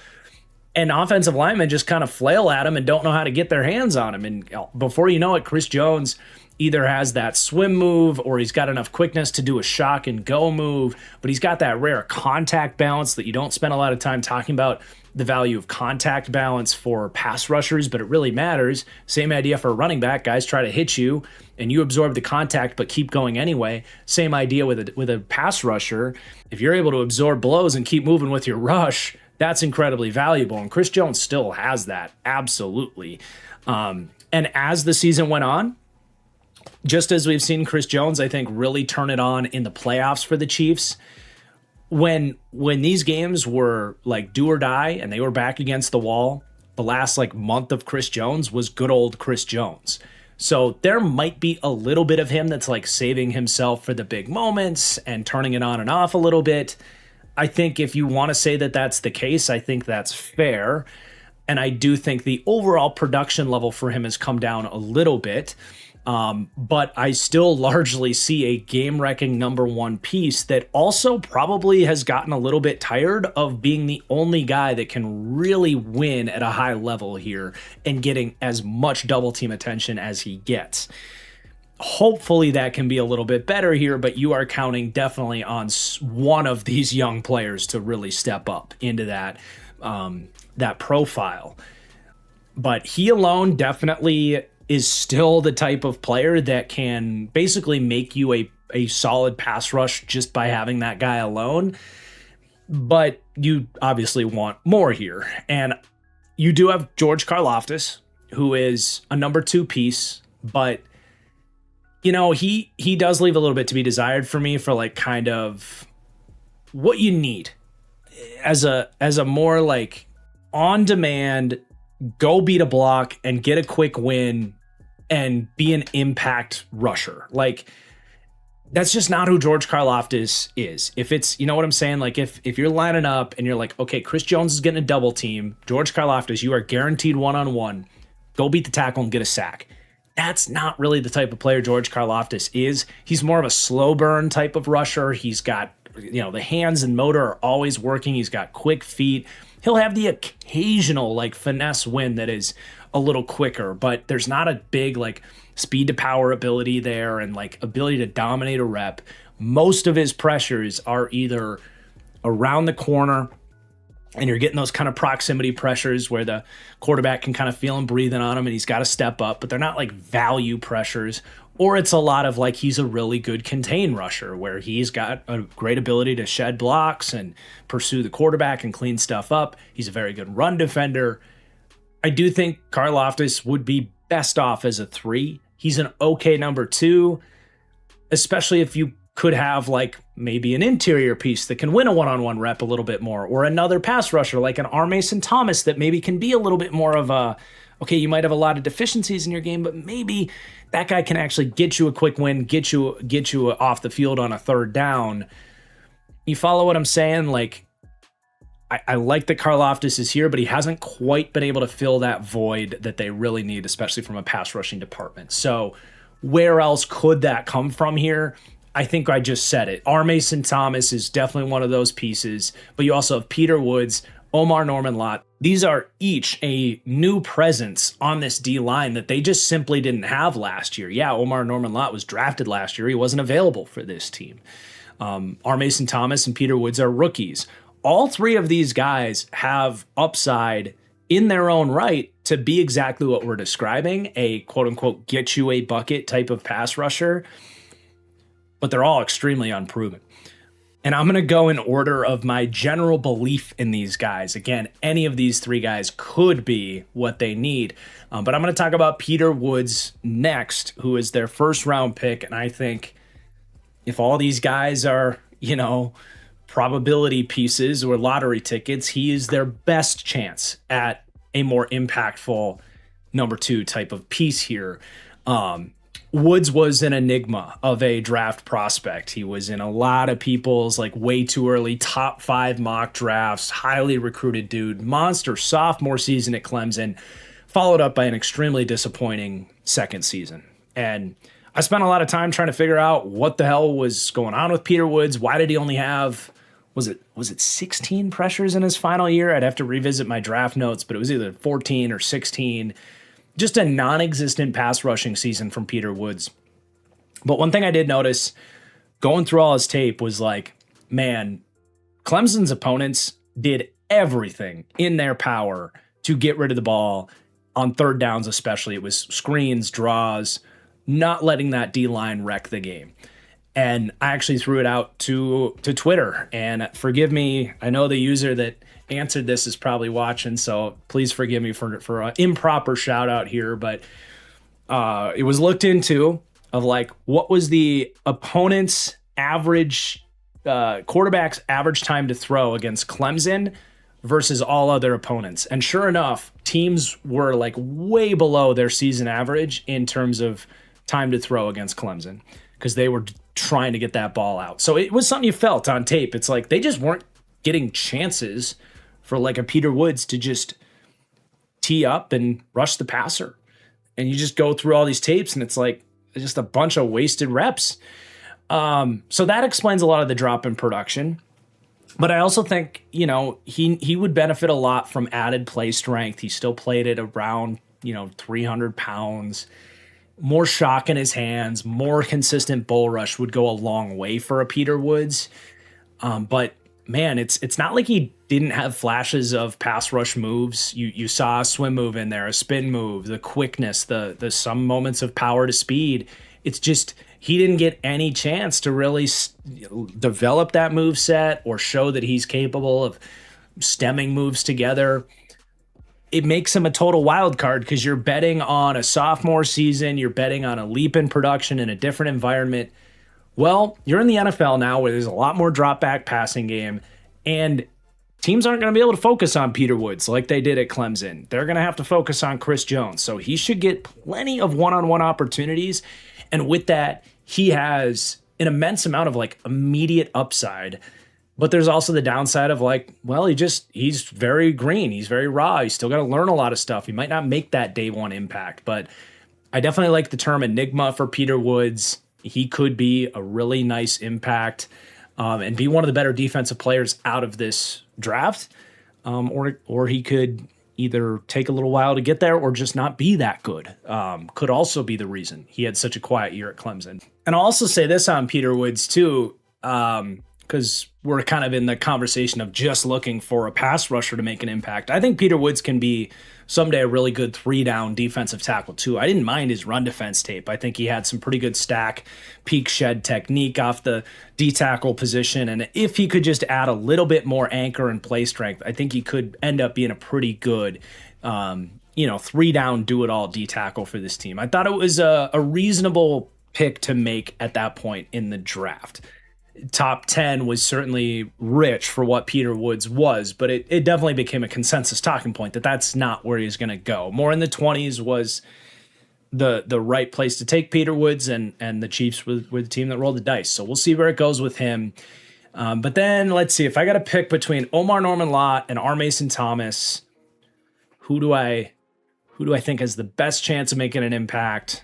And offensive linemen just kind of flail at him and don't know how to get their hands on him. And before you know it, Chris Jones either has that swim move or he's got enough quickness to do a shock and go move, but he's got that rare contact balance that you don't spend a lot of time talking about the value of contact balance for pass rushers, but it really matters. Same idea for a running back. Guys try to hit you and you absorb the contact but keep going anyway. Same idea with a pass rusher. If you're able to absorb blows and keep moving with your rush, that's incredibly valuable. And Chris Jones still has that, absolutely. And as the season went on, just as we've seen Chris Jones, I think, really turn it on in the playoffs for the Chiefs, when these games were like do or die and they were back against the wall, the last like month of Chris Jones was good old Chris Jones. So there might be a little bit of him that's like saving himself for the big moments and turning it on and off a little bit. I think if you want to say that that's the case, I think that's fair. And I do think the overall production level for him has come down a little bit. But I still largely see a game-wrecking number one piece that also probably has gotten a little bit tired of being the only guy that can really win at a high level here and getting as much double team attention as he gets. Hopefully that can be a little bit better here, but you are counting definitely on one of these young players to really step up into that profile. But he alone definitely is still the type of player that can basically make you a solid pass rush just by having that guy alone. But you obviously want more here. And you do have George Karlaftis, who is a number two piece, but you know, he does leave a little bit to be desired for me for like kind of what you need as a more like on demand, go beat a block and get a quick win and be an impact rusher. Like that's just not who George Karlaftis is. If it's, you know what I'm saying? Like if you're lining up and you're like, okay, Chris Jones is getting a double team, George Karlaftis, you are guaranteed one-on-one, go beat the tackle and get a sack. That's not really the type of player George Karlaftis is. He's more of a slow burn type of rusher. He's got, you know, the hands and motor are always working. He's got quick feet. He'll have the occasional like finesse win that is a little quicker, but there's not a big like speed to power ability there and like ability to dominate a rep. Most of his pressures are either around the corner and you're getting those kind of proximity pressures where the quarterback can kind of feel him breathing on him and he's got to step up, but they're not like value pressures. Or it's a lot of like he's a really good contain rusher where he's got a great ability to shed blocks and pursue the quarterback and clean stuff up. He's a very good run defender. I do think Karlaftis would be best off as a 3. He's an okay number 2, especially if you could have like maybe an interior piece that can win a one-on-one rep a little bit more, or another pass rusher like an R. Mason Thomas that maybe can be a little bit more of a, okay, you might have a lot of deficiencies in your game, but maybe that guy can actually get you a quick win, get you off the field on a third down. You follow what I'm saying? Like, I like that Karlaftis is here, but he hasn't quite been able to fill that void that they really need, especially from a pass rushing department. So where else could that come from here? I think I just said it. R. Mason Thomas is definitely one of those pieces, but you also have Peter Woods, Omar Norman-Lott. These are each a new presence on this D-line that they just simply didn't have last year. Yeah, Omar Norman-Lott was drafted last year. He wasn't available for this team. R. Mason Thomas and Peter Woods are rookies. All three of these guys have upside in their own right to be exactly what we're describing, a quote-unquote get you a bucket type of pass rusher, but they're all extremely unproven. And I'm going to go in order of my general belief in these guys. Again, any of these three guys could be what they need. But I'm going to talk about Peter Woods next, who is their first round pick. And I think if all these guys are, you know, probability pieces or lottery tickets, he is their best chance at a more impactful number 2 type of piece here. Woods was an enigma of a draft prospect. He was in a lot of people's like way too early top 5 mock drafts, highly recruited dude, monster sophomore season at Clemson, followed up by an extremely disappointing second season. And I spent a lot of time trying to figure out what the hell was going on with Peter Woods. Why did he only have was it 16 pressures in his final year? I'd have to revisit my draft notes, but it was either 14 or 16. Just a non-existent pass rushing season from Peter Woods. But one thing I did notice going through all his tape was like, man, Clemson's opponents did everything in their power to get rid of the ball on third downs, especially. It was screens, draws, not letting that D-line wreck the game. And I actually threw it out to Twitter. And forgive me, I know the user that answered this is probably watching, so please forgive me for an improper shout out here. But it was looked into of like, what was the opponent's average, quarterback's average time to throw against Clemson versus all other opponents. And sure enough, teams were like way below their season average in terms of time to throw against Clemson because they were trying to get that ball out. So it was something you felt on tape. It's like they just weren't getting chances for like a Peter Woods to just tee up and rush the passer. And you just go through all these tapes and it's like just a bunch of wasted reps. So that explains a lot of the drop in production. But I also think, you know, he would benefit a lot from added play strength. He still played at around, 300 pounds. More shock in his hands, more consistent bull rush would go a long way for a Peter Woods. But man, it's not like he didn't have flashes of pass rush moves. You saw a swim move in there, a spin move, the quickness, the some moments of power to speed. It's just he didn't get any chance to really develop that move set or show that he's capable of stemming moves together. It makes him a total wild card because you're betting on a sophomore season. You're betting on a leap in production in a different environment. Well, you're in the NFL now where there's a lot more drop back passing game, and teams aren't going to be able to focus on Peter Woods like they did at Clemson. They're going to have to focus on Chris Jones. So he should get plenty of one-on-one opportunities. And with that, he has an immense amount of like immediate upside. But there's also the downside of like, well, he's very green. He's very raw. He's still got to learn a lot of stuff. He might not make that day one impact, but I definitely like the term enigma for Peter Woods. He could be a really nice impact and be one of the better defensive players out of this draft. Or he could either take a little while to get there or just not be that good. Could also be the reason he had such a quiet year at Clemson. And I'll also say this on Peter Woods too, because we're kind of in the conversation of just looking for a pass rusher to make an impact. I think Peter Woods can be someday a really good 3-down defensive tackle too. I didn't mind his run defense tape. I think he had some pretty good stack, peak shed technique off the D-tackle position. And if he could just add a little bit more anchor and play strength, I think he could end up being a pretty good 3-down do-it-all D-tackle for this team. I thought it was a reasonable pick to make at that point in the draft. Top 10 was certainly rich for what Peter Woods was, but it definitely became a consensus talking point that that's not where he's going to go. More in the 20s was the right place to take Peter Woods, and the Chiefs were the team that rolled the dice. So we'll see where it goes with him. But then let's see, if I got to pick between Omar Norman-Lott and R. Mason Thomas, who do I think has the best chance of making an impact?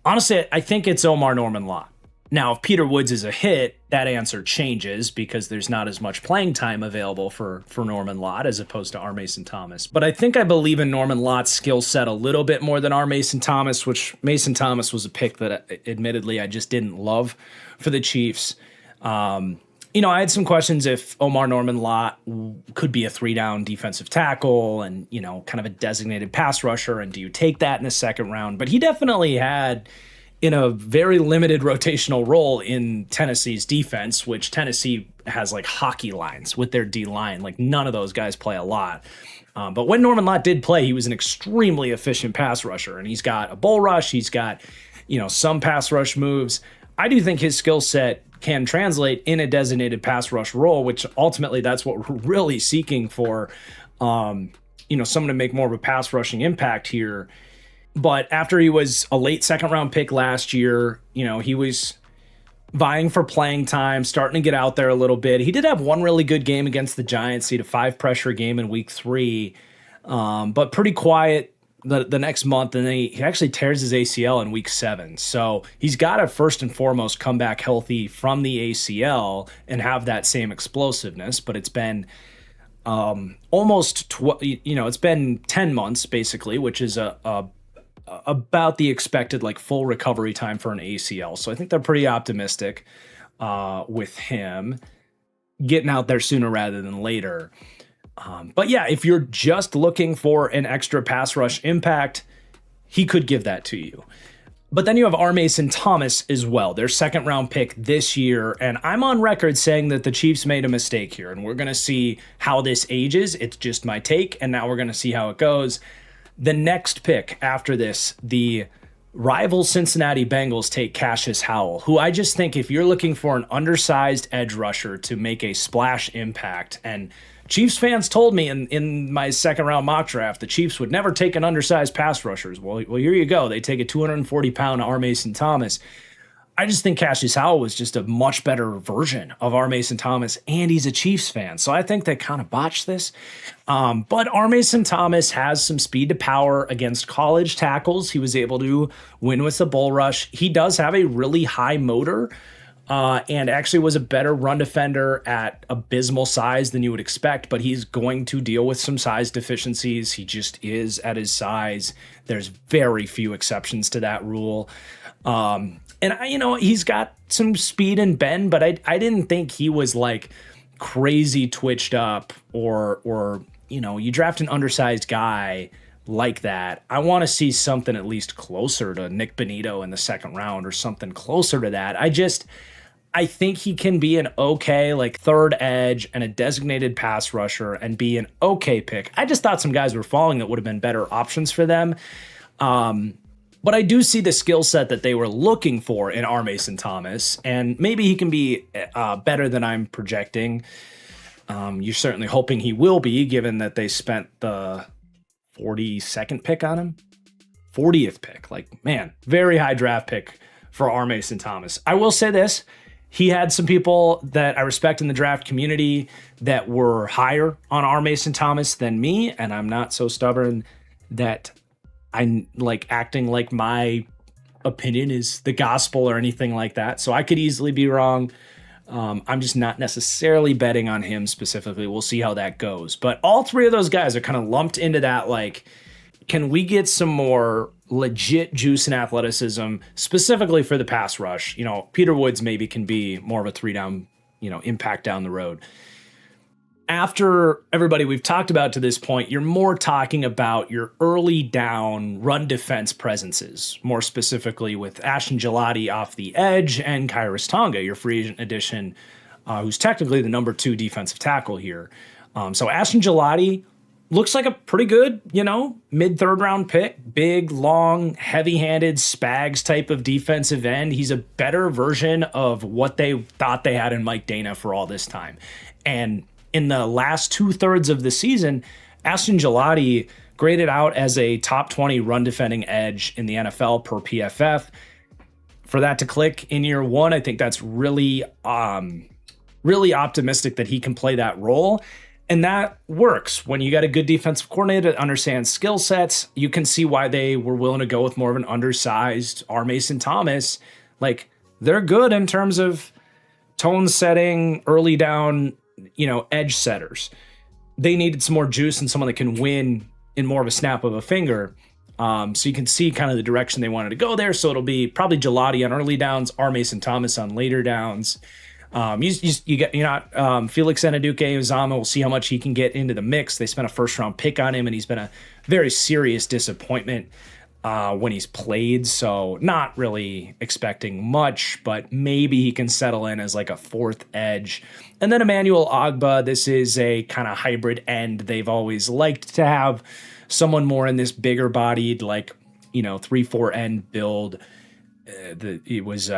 Honestly, I think it's Omar Norman-Lott. Now, if Peter Woods is a hit, that answer changes because there's not as much playing time available for Norman-Lott as opposed to R. Mason Thomas. But I think I believe in Norman-Lott's skill set a little bit more than R. Mason Thomas, which Mason Thomas was a pick that admittedly I just didn't love for the Chiefs. I had some questions if Omar Norman-Lott could be a 3-down defensive tackle and, kind of a designated pass rusher, and do you take that in the second round? But he definitely had in a very limited rotational role in Tennessee's defense, which Tennessee has like hockey lines with their D-line. Like none of those guys play a lot. But when Norman-Lott did play, he was an extremely efficient pass rusher, and he's got a bull rush. He's got, some pass rush moves. I do think his skill set can translate in a designated pass rush role, which ultimately that's what we're really seeking for, someone to make more of a pass rushing impact here. But after he was a late second-round pick last year, he was vying for playing time, starting to get out there a little bit. He did have one really good game against the Giants. He had a 5-pressure game in week 3, but pretty quiet the next month, and then he actually tears his ACL in week 7. So he's got to first and foremost come back healthy from the ACL and have that same explosiveness. But it's been it's been 10 months basically, which is about the expected like full recovery time for an ACL. So I think they're pretty optimistic with him getting out there sooner rather than later. But yeah, if you're just looking for an extra pass rush impact, he could give that to you. But then you have R. Mason Thomas as well, their second round pick this year. And I'm on record saying that the Chiefs made a mistake here, and we're going to see how this ages. It's just my take, and now we're going to see how it goes. The next pick after this, the rival Cincinnati Bengals take Cassius Howell, who I just think if you're looking for an undersized edge rusher to make a splash impact, and Chiefs fans told me in my second round mock draft the Chiefs would never take an undersized pass rushers. Well, here you go. They take a 240-pound R. Mason Thomas. I just think Cassius Howell was just a much better version of R. Mason Thomas, and he's a Chiefs fan. So I think they kind of botched this. But R. Mason Thomas has some speed to power against college tackles. He was able to win with the bull rush. He does have a really high motor, and actually was a better run defender at abysmal size than you would expect, but he's going to deal with some size deficiencies. He just is at his size. There's very few exceptions to that rule. And he's got some speed and bend, but I didn't think he was like crazy twitched up or you draft an undersized guy like that. I want to see something at least closer to Nick Bonito in the second round or something closer to that. I think he can be an okay like third edge and a designated pass rusher and be an okay pick. I just thought some guys were falling that would have been better options for them. But I do see the skill set that they were looking for in R. Mason Thomas, and maybe he can be better than I'm projecting. You're certainly hoping he will be, given that they spent the 42nd pick on him. 40th pick. Like, man, very high draft pick for R. Mason Thomas. I will say this. He had some people that I respect in the draft community that were higher on R. Mason Thomas than me, and I'm not so stubborn that I'm like acting like my opinion is the gospel or anything like that. So I could easily be wrong. I'm just not necessarily betting on him specifically. We'll see how that goes. But all three of those guys are kind of lumped into that, like, can we get some more legit juice and athleticism specifically for the pass rush? Peter Woods maybe can be more of a 3-down, impact down the road. After everybody we've talked about to this point, you're more talking about your early down run defense presences, more specifically with Ashton Gelati off the edge and Kairos Tonga, your free agent addition, who's technically the number 2 defensive tackle here. So Ashton Gelati looks like a pretty good, mid-third round pick, big, long, heavy-handed Spags type of defensive end. He's a better version of what they thought they had in Mike Dana for all this time. And in the last 2/3 of the season, Ashton Gelati graded out as a top 20 run defending edge in the NFL per PFF. For that to click in year 1, I think that's really optimistic that he can play that role. And that works. When you got a good defensive coordinator that understands skill sets, you can see why they were willing to go with more of an undersized R. Mason Thomas. Like, they're good in terms of tone setting, early down, edge setters. They needed some more juice and someone that can win in more of a snap of a finger. So you can see kind of the direction they wanted to go there. So it'll be probably Gelati on early downs, R. Mason Thomas on later downs. Felix Anudike-Uzomah, we'll see how much he can get into the mix. They spent a first round pick on him, and he's been a very serious disappointment when he's played. So not really expecting much, but maybe he can settle in as like a fourth edge. And then Emmanuel Ogbah, this is a kind of hybrid end. They've always liked to have someone more in this bigger bodied, 3-4 end build. It was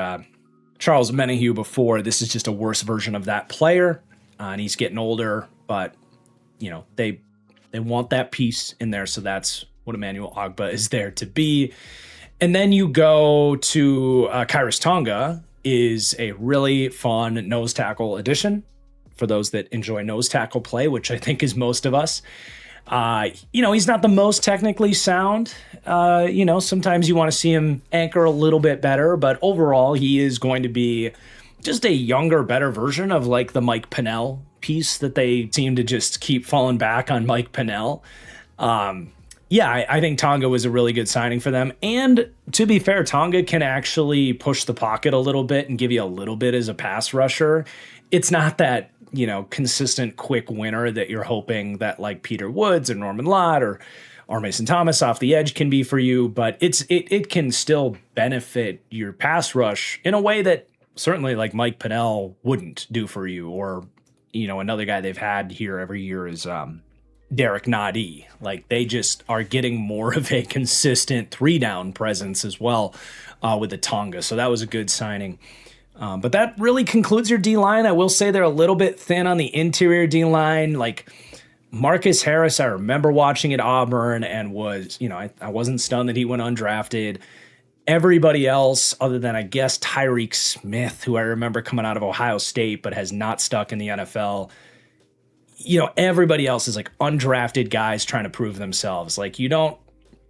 Charles Menahue before. This is just a worse version of that player, and he's getting older, but they want that piece in there. So that's what Emmanuel Ogbah is there to be. And then you go to Kairos Tonga is a really fun nose tackle addition for those that enjoy nose tackle play, which I think is most of us. He's not the most technically sound. Sometimes you want to see him anchor a little bit better, but overall, he is going to be just a younger, better version of like the Mike Pennell piece that they seem to just keep falling back on Mike Pennell. I think Tonga was a really good signing for them. And to be fair, Tonga can actually push the pocket a little bit and give you a little bit as a pass rusher. It's not that, consistent quick winner that you're hoping that like Peter Woods or Norman Lott or Mason Thomas off the edge can be for you, but it can still benefit your pass rush in a way that certainly like Mike Pennell wouldn't do for you. Or, another guy they've had here every year is Derek Nadi. Like they just are getting more of a consistent 3-down presence as well with the Tonga. So that was a good signing. But that really concludes your D-line. I will say they're a little bit thin on the interior D-line. Like Marcus Harris, I remember watching at Auburn and was, I wasn't stunned that he went undrafted. Everybody else, other than I guess Tyreek Smith, who I remember coming out of Ohio State but has not stuck in the NFL, everybody else is like undrafted guys trying to prove themselves. Like you don't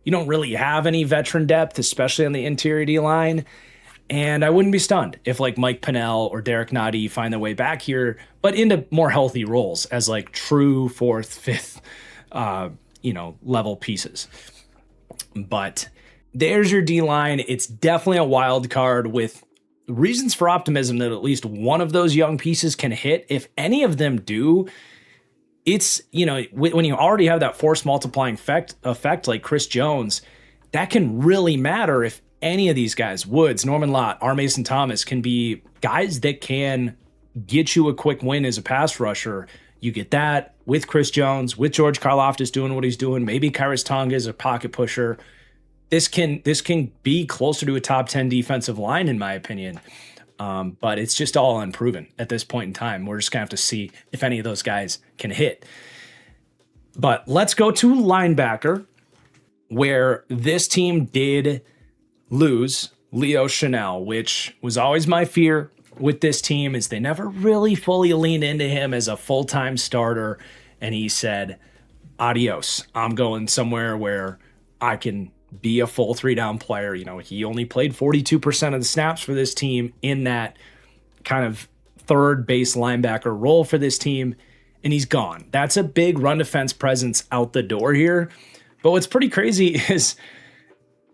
really have any veteran depth, especially on the interior D-line. And I wouldn't be stunned if like Mike Pennell or Derek Nadi find their way back here, but into more healthy roles as like true fourth, fifth, level pieces. But there's your D-line. It's definitely a wild card with reasons for optimism that at least one of those young pieces can hit. If any of them do, it's, when you already have that force multiplying effect like Chris Jones, that can really matter if any of these guys, Woods, Norman Lott, R. Mason Thomas, can be guys that can get you a quick win as a pass rusher. You get that with Chris Jones, with George Karlaftis doing what he's doing, maybe Kairos Tonga is a pocket pusher. This can be closer to a top 10 defensive line, in my opinion. But it's just all unproven at this point in time. We're just going to have to see if any of those guys can hit. But let's go to linebacker, where this team did lose Leo Chanel, which was always my fear with this team, is they never really fully leaned into him as a full-time starter. And he said, adios, I'm going somewhere where I can be a full 3-down player. He only played 42% of the snaps for this team in that kind of third base linebacker role for this team, and he's gone. That's a big run defense presence out the door here. But what's pretty crazy is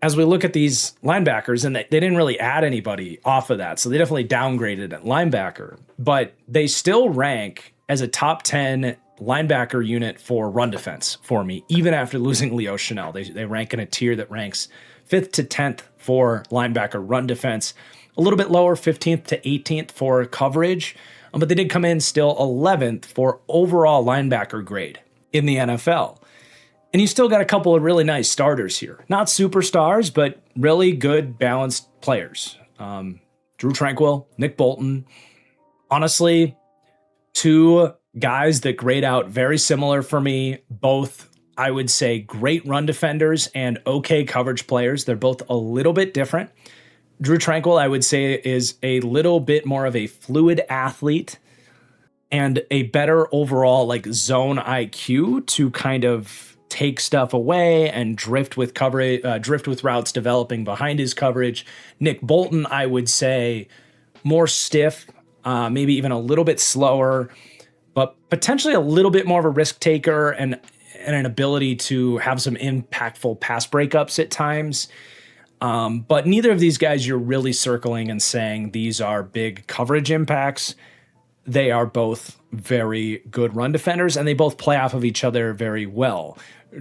as we look at these linebackers, and they didn't really add anybody off of that, so they definitely downgraded at linebacker, but they still rank as a top 10 linebacker unit for run defense for me, even after losing Leo Chanel. They rank in a tier that ranks 5th to 10th for linebacker run defense, a little bit lower, 15th to 18th for coverage, but they did come in still 11th for overall linebacker grade in the NFL. And you still got a couple of really nice starters here. Not superstars, but really good, balanced players. Drew Tranquill, Nick Bolton. Honestly, two guys that grade out very similar for me. Both, I would say, great run defenders and okay coverage players. They're both a little bit different. Drew Tranquill, I would say, is a little bit more of a fluid athlete and a better overall like zone IQ to kind of take stuff away and drift with coverage, drift with routes developing behind his coverage. Nick Bolton, I would say, more stiff, maybe even a little bit slower, but potentially a little bit more of a risk taker and an ability to have some impactful pass breakups at times. But neither of these guys you're really circling and saying these are big coverage impacts. They are both very good run defenders, and they both play off of each other very well.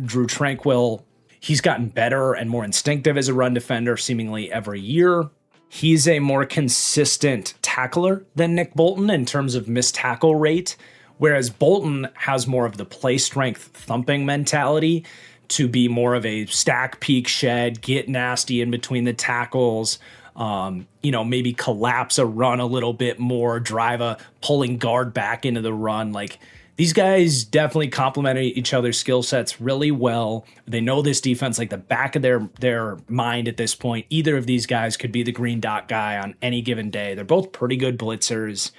Drew Tranquill, he's gotten better and more instinctive as a run defender seemingly every year. He's a more consistent tackler than Nick Bolton in terms of missed tackle rate, whereas Bolton has more of the play strength thumping mentality to be more of a stack, peak, shed, get nasty in between the tackles, maybe collapse a run a little bit more, drive a pulling guard back into the run. Like, these guys definitely complement each other's skill sets really well. They know this defense like the back of their mind at this point. Either of these guys could be the green dot guy on any given day. They're both pretty good blitzers.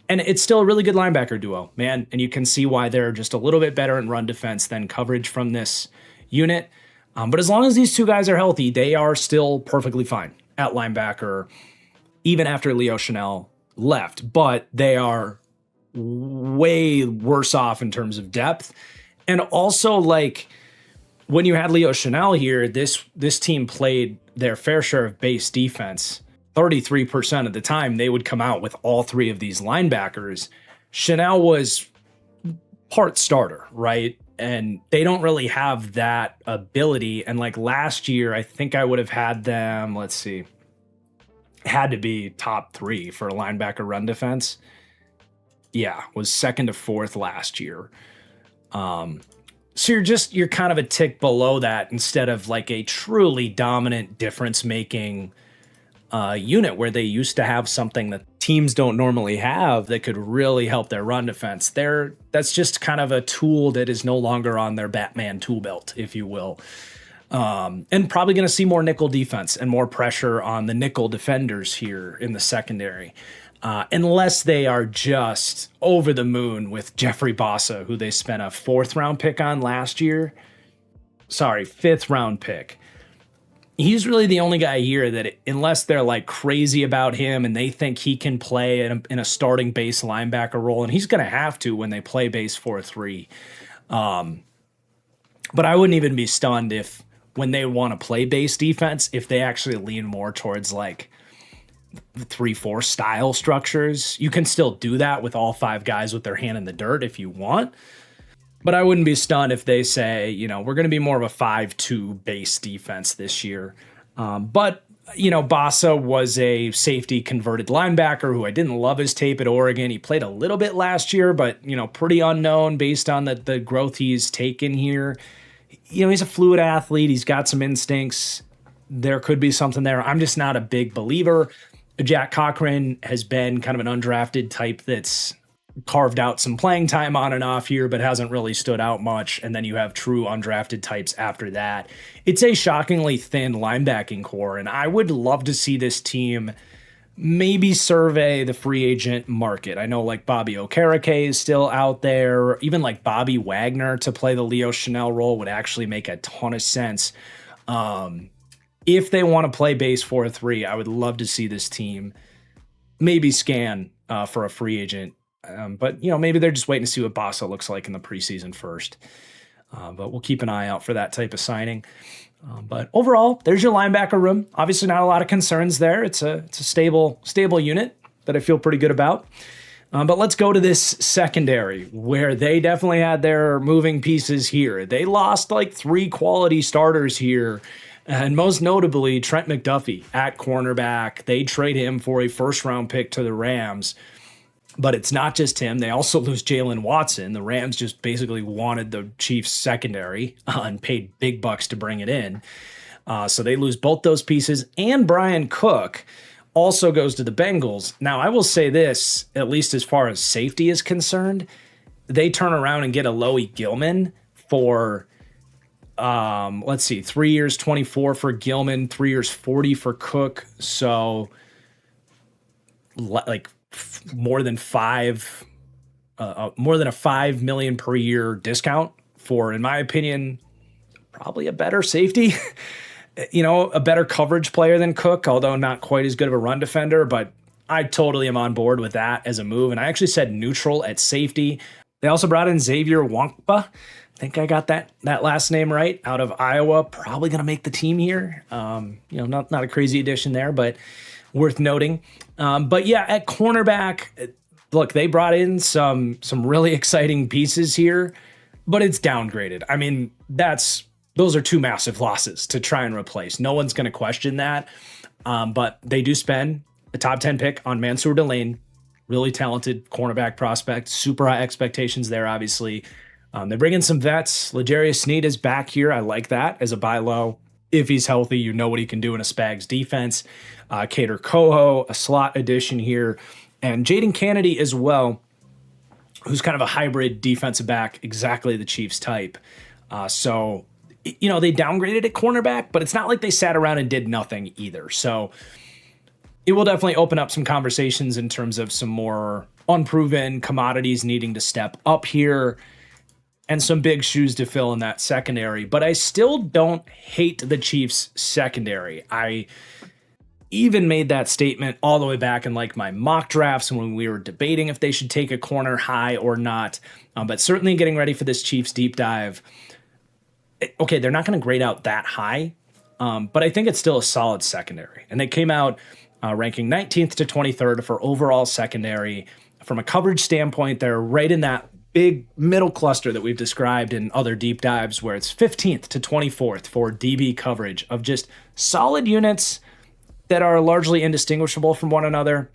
And it's still a really good linebacker duo, man. And you can see why they're just a little bit better in run defense than coverage from this unit. But as long as these two guys are healthy, they are still perfectly fine at linebacker, even after Leo Chanel left. But they are way worse off in terms of depth. And also, like, when you had Leo Chanel here, this team played their fair share of base defense. 33% of the time, they would come out with all three of these linebackers. Chanel was part starter, right? And they don't really have that ability. And like last year, I think I would have had them, let's see, had to be top 3 for a linebacker run defense. Yeah, was second to fourth last year. So you're kind of a tick below that instead of like a truly dominant difference making unit where they used to have something that teams don't normally have that could really help their run defense. That's just kind of a tool that is no longer on their Batman tool belt, if you will. And probably going to see more nickel defense and more pressure on the nickel defenders here in the secondary. Unless they are just over the moon with Jeffrey Bossa, who they spent a 4th round pick on last year. Sorry, 5th round pick. He's really the only guy here that, unless they're like crazy about him and they think he can play in a starting base linebacker role, and he's going to have to when they play base 4-3. But I wouldn't even be stunned if when they want to play base defense, if they actually lean more towards like the 3-4 style structures. You can still do that with all 5 guys with their hand in the dirt if you want. But I wouldn't be stunned if they say, we're going to be more of a 5-2 base defense this year. But Bossa was a safety converted linebacker who I didn't love his tape at Oregon. He played a little bit last year, but, pretty unknown based on the growth he's taken here. He's a fluid athlete. He's got some instincts. There could be something there. I'm just not a big believer. Jack Cochran has been kind of an undrafted type that's carved out some playing time on and off here, but hasn't really stood out much. And then you have true undrafted types after that. It's a shockingly thin linebacking core, and I would love to see this team maybe survey the free agent market. I know like Bobby Okereke is still out there. Even like Bobby Wagner to play the Leo Chanel role would actually make a ton of sense. If they want to play base 4-3, I would love to see this team maybe scan for a free agent. But maybe they're just waiting to see what Bossa looks like in the preseason first. But we'll keep an eye out for that type of signing. But overall, there's your linebacker room. Obviously, not a lot of concerns there. It's a stable unit that I feel pretty good about. But let's go to this secondary where they definitely had their moving pieces here. They lost like 3 quality starters here. And most notably, Trent McDuffie at cornerback. They trade him for a 1st-round pick to the Rams. But it's not just him. They also lose Jalen Watson. The Rams just basically wanted the Chiefs secondary and paid big bucks to bring it in. So they lose both those pieces. And Brian Cook also goes to the Bengals. Now, I will say this, at least as far as safety is concerned, they turn around and get Alohi Gilman for, 3 years, 24 for Gilman, 3 years, 40 for Cook. So, like, more than a $5 million per year discount for, in my opinion, probably a better safety, a better coverage player than Cook, although not quite as good of a run defender. But I totally am on board with that as a move. And I actually said neutral at safety. They also brought in Xavier Wankpa. I think I got that last name right, out of Iowa. Probably going to make the team here. Not a crazy addition there, but worth noting. But yeah, at cornerback, look, they brought in some really exciting pieces here, but it's downgraded. I mean, those are 2 massive losses to try and replace. No one's going to question that. But they do spend a top 10 pick on Mansour Delane, really talented cornerback prospect, super high expectations there, obviously. They bring in some vets. L'Jarius Sneed is back here. I like that as a buy low. If he's healthy, you know what he can do in a Spags defense. Kader Coho, a slot addition here. And Jaden Kennedy as well, who's kind of a hybrid defensive back, exactly the Chiefs type. So they downgraded at cornerback, but it's not like they sat around and did nothing either. So it will definitely open up some conversations in terms of some more unproven commodities needing to step up here and some big shoes to fill in that secondary. But I still don't hate the Chiefs secondary. I even made that statement all the way back in like my mock drafts when we were debating if they should take a corner high or not. But certainly getting ready for this Chiefs deep dive. Okay, they're not going to grade out that high, but I think it's still a solid secondary. And they came out ranking 19th to 23rd for overall secondary. From a coverage standpoint, they're right in that big middle cluster that we've described in other deep dives where it's 15th to 24th for DB coverage of just solid units that are largely indistinguishable from one another.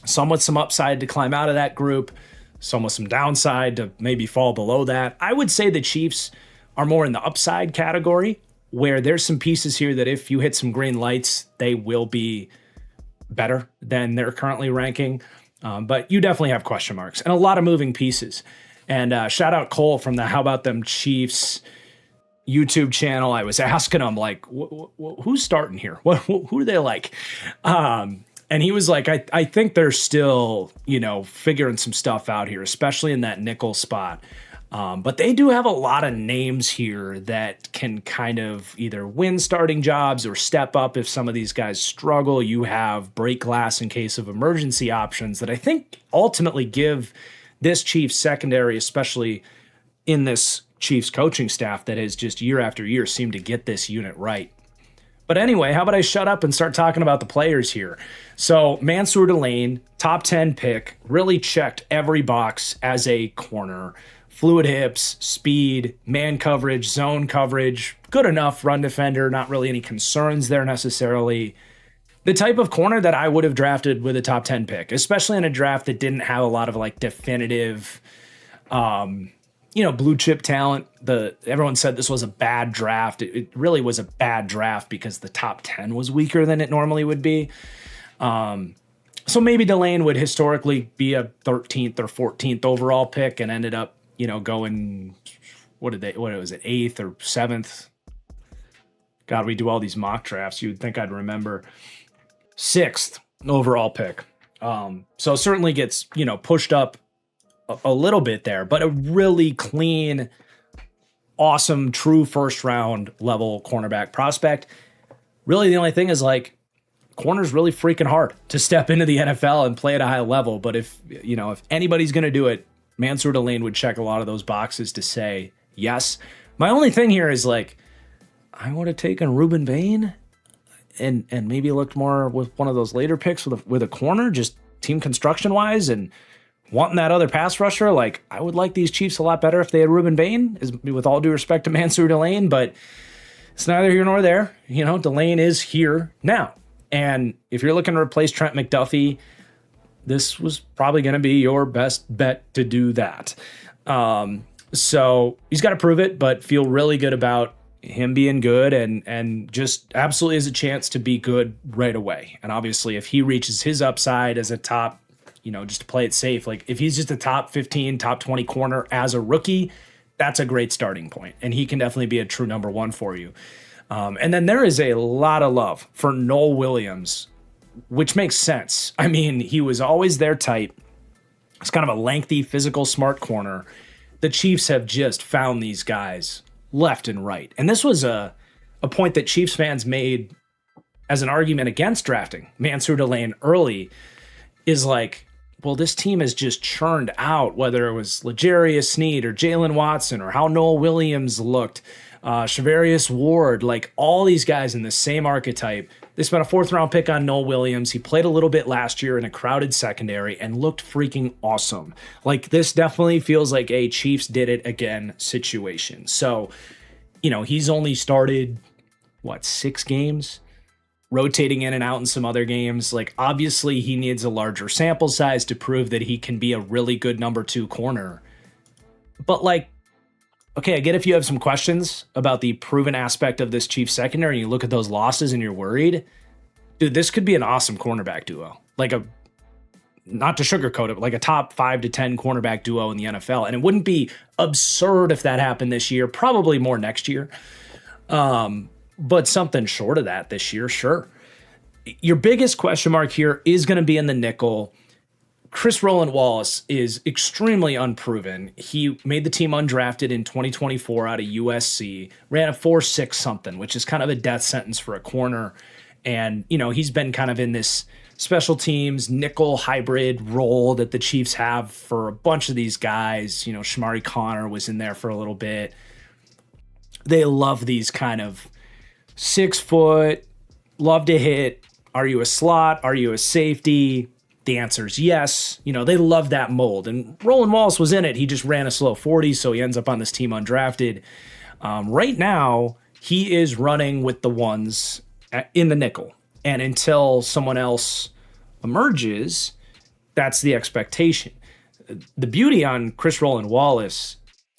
Some with some upside to climb out of that group, some with some downside to maybe fall below that. I would say the Chiefs are more in the upside category, where there's some pieces here that if you hit some green lights, they will be better than they're currently ranking. But you definitely have question marks and a lot of moving pieces. And shout out Cole from the How About Them Chiefs YouTube channel. I was asking him, like, who's starting here? Who do they like? And he was like, I think they're still, figuring some stuff out here, especially in that nickel spot. But they do have a lot of names here that can kind of either win starting jobs or step up if some of these guys struggle. You have break glass in case of emergency options that I think ultimately give this Chiefs secondary, especially in this Chiefs coaching staff that has just year after year seemed to get this unit right. But anyway, how about I shut up and start talking about the players here? So Mansour Delane, top 10 pick, really checked every box as a corner. Fluid hips, speed, man coverage, zone coverage, good enough run defender, not really any concerns there necessarily. The type of corner that I would have drafted with a top 10 pick, especially in a draft that didn't have a lot of like definitive, blue chip talent. Everyone said this was a bad draft. It really was a bad draft because the top 10 was weaker than it normally would be. So maybe Delane would historically be a 13th or 14th overall pick and ended up going, what was it, 8th or 7th? God, we do all these mock drafts. You'd think I'd remember. 6th overall pick. So certainly gets, pushed up a little bit there, but a really clean, awesome, true first round level cornerback prospect. Really the only thing is like, corner's really freaking hard to step into the NFL and play at a high level. But if anybody's going to do it, Mansour Delane would check a lot of those boxes to say yes. My only thing here is like, I would have taken Ruben Bain and maybe looked more with one of those later picks with a corner, just team construction wise and wanting that other pass rusher. Like, I would like these Chiefs a lot better if they had Ruben Bain, with all due respect to Mansour Delane, but it's neither here nor there. Delane is here now. And if you're looking to replace Trent McDuffie, this was probably going to be your best bet to do that. So he's got to prove it, but feel really good about him being good and just absolutely has a chance to be good right away. And obviously, if he reaches his upside as a top, just to play it safe, like if he's just a top 15, top 20 corner as a rookie, that's a great starting point. And he can definitely be a true number one for you. And then there is a lot of love for Noel Williams, which makes sense. I mean, he was always their type. It's kind of a lengthy, physical, smart corner. The Chiefs have just found these guys left and right. And this was a point that Chiefs fans made as an argument against drafting Mansour Delane early, is like, well, this team has just churned out, whether it was L'Jarius Sneed or Jalen Watson or how Noel Williams looked, Shavarius Ward, like all these guys in the same archetype. They spent a 4th round pick on Noel Williams. He played a little bit last year in a crowded secondary and looked freaking awesome. Like, this definitely feels like a Chiefs did it again situation. So, he's only started, 6 games? Rotating in and out in some other games. Like, obviously he needs a larger sample size to prove that he can be a really good number 2 corner. But okay, I get if you have some questions about the proven aspect of this Chiefs secondary and you look at those losses and you're worried, dude, this could be an awesome cornerback duo. Not to sugarcoat it, but like a top 5 to 10 cornerback duo in the NFL. And it wouldn't be absurd if that happened this year, probably more next year. But something short of that this year, sure. Your biggest question mark here is going to be in the nickel. Chris Roland Wallace is extremely unproven. He made the team undrafted in 2024 out of USC, ran a 4.6 something, which is kind of a death sentence for a corner. And, he's been kind of in this special teams nickel hybrid role that the Chiefs have for a bunch of these guys. Shamari Connor was in there for a little bit. They love these kind of 6 foot, love to hit. Are you a slot? Are you a safety? The answer is yes. They love that mold. And Roland Wallace was in it. He just ran a slow 40, so he ends up on this team undrafted. Right now, he is running with the ones in the nickel. And until someone else emerges, that's the expectation. The beauty on Chris Roland Wallace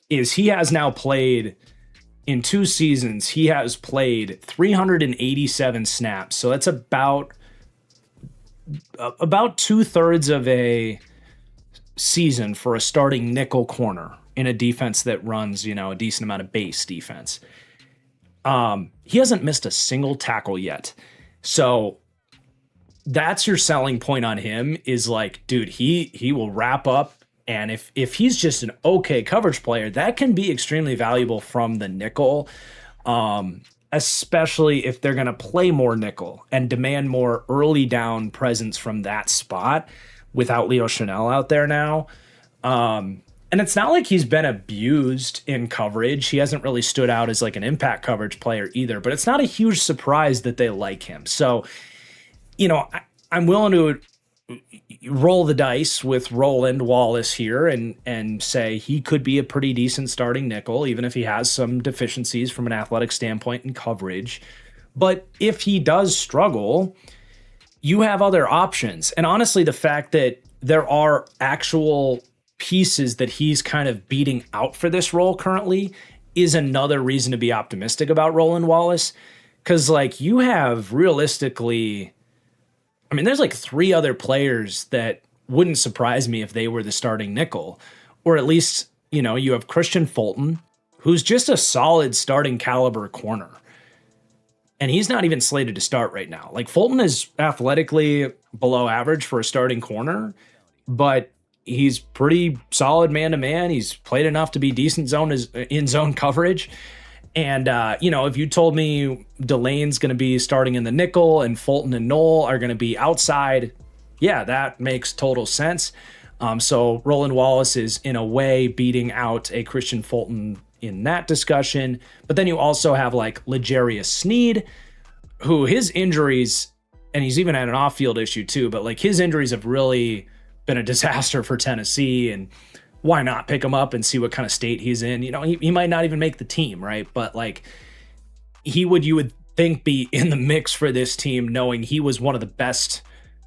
is he has now played, in 2 seasons, he has played 387 snaps. So that's about 2/3 of a season for a starting nickel corner in a defense that runs, a decent amount of base defense. He hasn't missed a single tackle yet. So that's your selling point on him is like, dude, he will wrap up. And if he's just an okay coverage player, that can be extremely valuable from the nickel. Especially if they're going to play more nickel and demand more early down presence from that spot without Leo Chanel out there now. And it's not like he's been abused in coverage. He hasn't really stood out as like an impact coverage player either, but it's not a huge surprise that they like him. So, I'm willing to roll the dice with Roland Wallace here and say he could be a pretty decent starting nickel, even if he has some deficiencies from an athletic standpoint in coverage. But if he does struggle, you have other options. And honestly, the fact that there are actual pieces that he's kind of beating out for this role currently is another reason to be optimistic about Roland Wallace. Because you have realistically, there's 3 other players that wouldn't surprise me if they were the starting nickel. Or at least, you have Christian Fulton, who's just a solid starting caliber corner. And he's not even slated to start right now. Fulton is athletically below average for a starting corner, but he's pretty solid man-to-man. He's played enough to be decent in zone coverage. And, if you told me Delane's going to be starting in the nickel and Fulton and Knoll are going to be outside, yeah, that makes total sense. So Roland Wallace is, in a way, beating out a Christian Fulton in that discussion. But then you also have, L'Jarius Sneed, who his injuries, and he's even had an off-field issue too, but, his injuries have really been a disaster for Tennessee, and why not pick him up and see what kind of state he's in? He might not even make the team, right? But you would think be in the mix for this team, knowing he was one of the best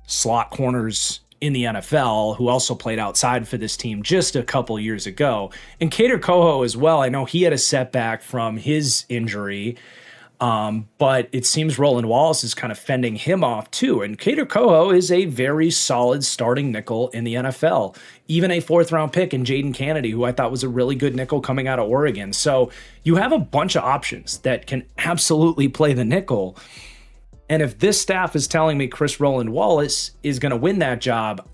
slot corners in the NFL, who also played outside for this team just a couple years ago. And Kader Coho as well. I know he had a setback from his injury, but it seems Roland Wallace is kind of fending him off too. And Kader Coho is a very solid starting nickel in the NFL, even a 4th-round pick in Jaden Kennedy, who I thought was a really good nickel coming out of Oregon. So you have a bunch of options that can absolutely play the nickel. And if this staff is telling me Chris Roland Wallace is going to win that job,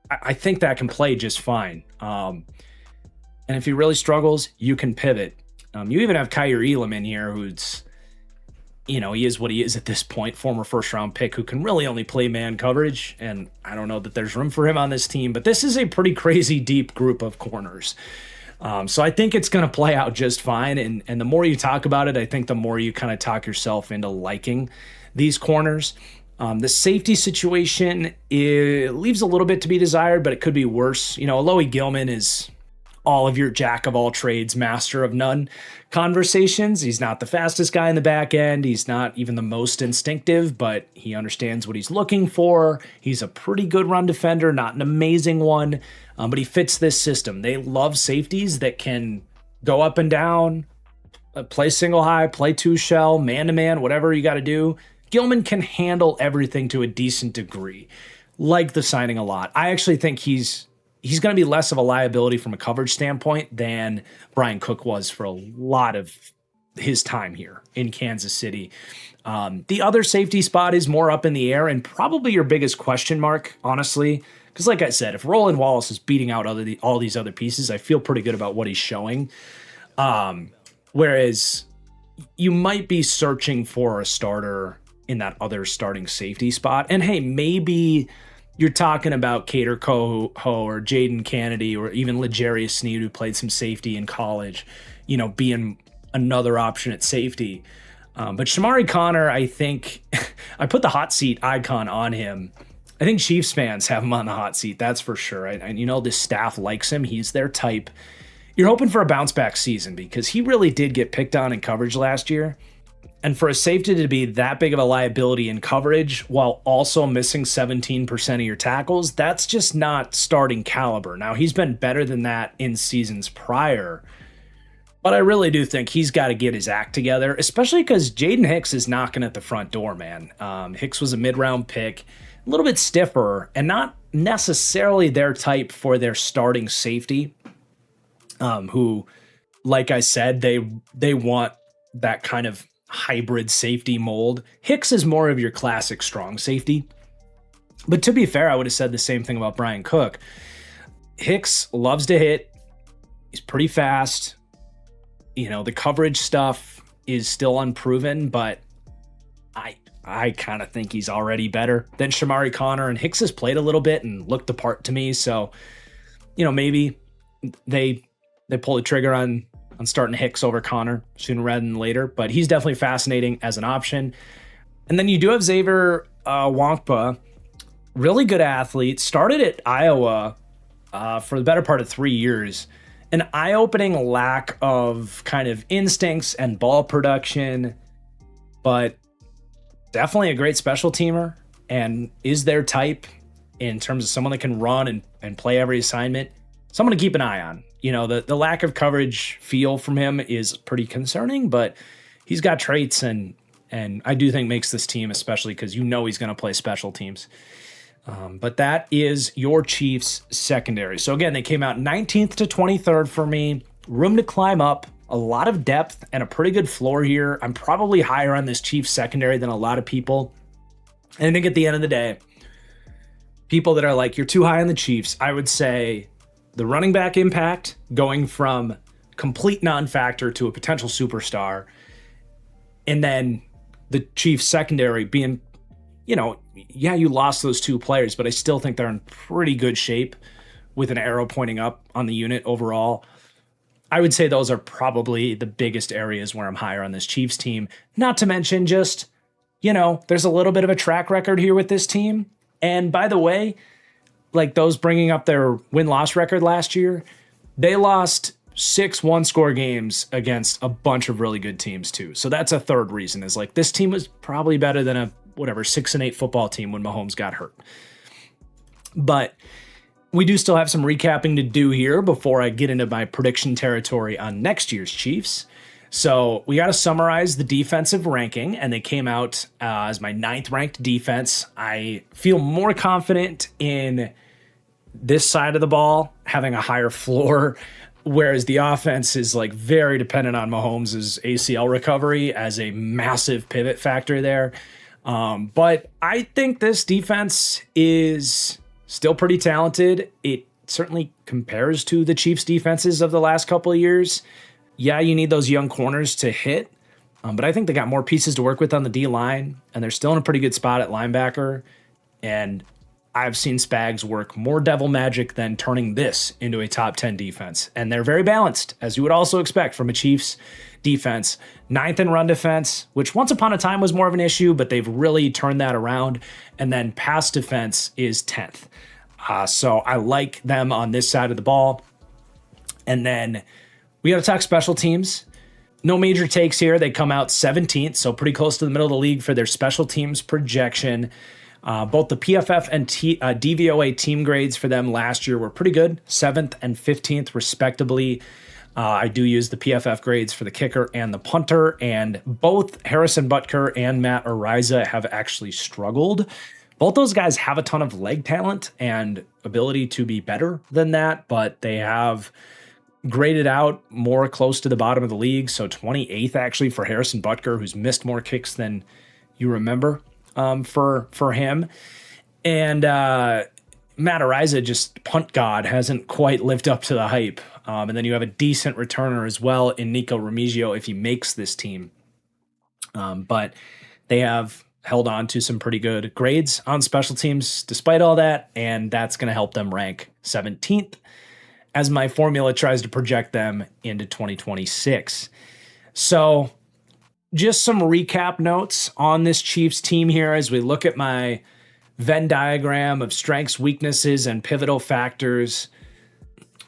I think that can play just fine. And if he really struggles, you can pivot. You even have Kyer Elam in here, who's, he is what he is at this point, former 1st-round pick who can really only play man coverage. And I don't know that there's room for him on this team, but this is a pretty crazy deep group of corners. So I think it's going to play out just fine. And the more you talk about it, I think the more you kind of talk yourself into liking these corners. The safety situation, it leaves a little bit to be desired, but it could be worse. Alohi Gilman is all of your jack of all trades, master of none conversations. He's not the fastest guy in the back end. He's not even the most instinctive, but he understands what he's looking for. He's a pretty good run defender, not an amazing one, but he fits this system. They love safeties that can go up and down, play single high, play 2 shell, man-to-man, whatever you got to do. Gilman can handle everything to a decent degree. Like the signing a lot. I actually think he's going to be less of a liability from a coverage standpoint than Brian Cook was for a lot of his time here in Kansas City. The other safety spot is more up in the air and probably your biggest question mark, honestly. Because like I said, if Roland Wallace is beating out all these other pieces, I feel pretty good about what he's showing. Whereas you might be searching for a starter in that other starting safety spot. And hey, maybe you're talking about Cater Coho or Jaden Kennedy or even L'Jarius Sneed, who played some safety in college, being another option at safety. But Shamari Connor, I think I put the hot seat icon on him. I think Chiefs fans have him on the hot seat. That's for sure. And this staff likes him. He's their type. You're hoping for a bounce back season because he really did get picked on in coverage last year. And for a safety to be that big of a liability in coverage while also missing 17% of your tackles, that's just not starting caliber. Now, he's been better than that in seasons prior, but I really do think he's got to get his act together, especially because Jaden Hicks is knocking at the front door, man. Hicks was a mid-round pick, a little bit stiffer, and not necessarily their type for their starting safety, who, like I said, they want that kind of hybrid safety mold. Hicks is more of your classic strong safety. But to be fair, I would have said the same thing about Brian Cook. Hicks loves to hit. He's pretty fast. The coverage stuff is still unproven, but I kind of think he's already better than Shamari Connor, and Hicks has played a little bit and looked the part to me. So, maybe they pull the trigger on starting Hicks over Connor sooner rather than later, but he's definitely fascinating as an option. And then you do have Xavier Wankpa, really good athlete, started at Iowa for the better part of 3 years. An eye-opening lack of kind of instincts and ball production, but definitely a great special teamer and is their type in terms of someone that can run and play every assignment. Someone to keep an eye on. The lack of coverage feel from him is pretty concerning, but he's got traits and I do think makes this team, especially because he's going to play special teams. But that is your Chiefs secondary. So again, they came out 19th to 23rd for me. Room to climb up, a lot of depth and a pretty good floor here. I'm probably higher on this Chiefs secondary than a lot of people. And I think at the end of the day, people that are like, you're too high on the Chiefs, I would say the running back impact going from complete non-factor to a potential superstar. And then the Chiefs secondary being, you lost those two players, but I still think they're in pretty good shape with an arrow pointing up on the unit overall. I would say those are probably the biggest areas where I'm higher on this Chiefs team. Not to mention just, there's a little bit of a track record here with this team. And by the way, like those bringing up their win-loss record last year, they lost 6 one-score games against a bunch of really good teams too. So that's a third reason is like this team was probably better than a 6-8 football team when Mahomes got hurt. But we do still have some recapping to do here before I get into my prediction territory on next year's Chiefs. So we got to summarize the defensive ranking, and they came out as my 9th ranked defense. I feel more confident in this side of the ball having a higher floor, whereas the offense is like very dependent on Mahomes' ACL recovery as a massive pivot factor there. But I think this defense is still pretty talented. It certainly compares to the Chiefs' defenses of the last couple of years. Yeah, you need those young corners to hit, but I think they got more pieces to work with on the D-line, and they're still in a pretty good spot at linebacker. And I've seen Spags work more devil magic than turning this into a top 10 defense. And they're very balanced, as you would also expect from a Chiefs defense. 9th in run defense, which once upon a time was more of an issue, but they've really turned that around. And then pass defense is 10th. So I like them on this side of the ball. And then we got to talk special teams. No major takes here. They come out 17th, so pretty close to the middle of the league for their special teams projection. Both the PFF and DVOA team grades for them last year were pretty good, 7th and 15th respectively. I do use the PFF grades for the kicker and the punter, and both Harrison Butker and Matt Ariza have actually struggled. Both those guys have a ton of leg talent and ability to be better than that, but they have graded out more close to the bottom of the league. So 28th actually for Harrison Butker, who's missed more kicks than you remember for him. And Matt Araiza, just punt god, hasn't quite lived up to the hype. And then you have a decent returner as well in Nico Remigio if he makes this team. But they have held on to some pretty good grades on special teams despite all that, and that's going to help them rank 17th as my formula tries to project them into 2026. So just some recap notes on this Chiefs team here as we look at my Venn diagram of strengths, weaknesses, and pivotal factors.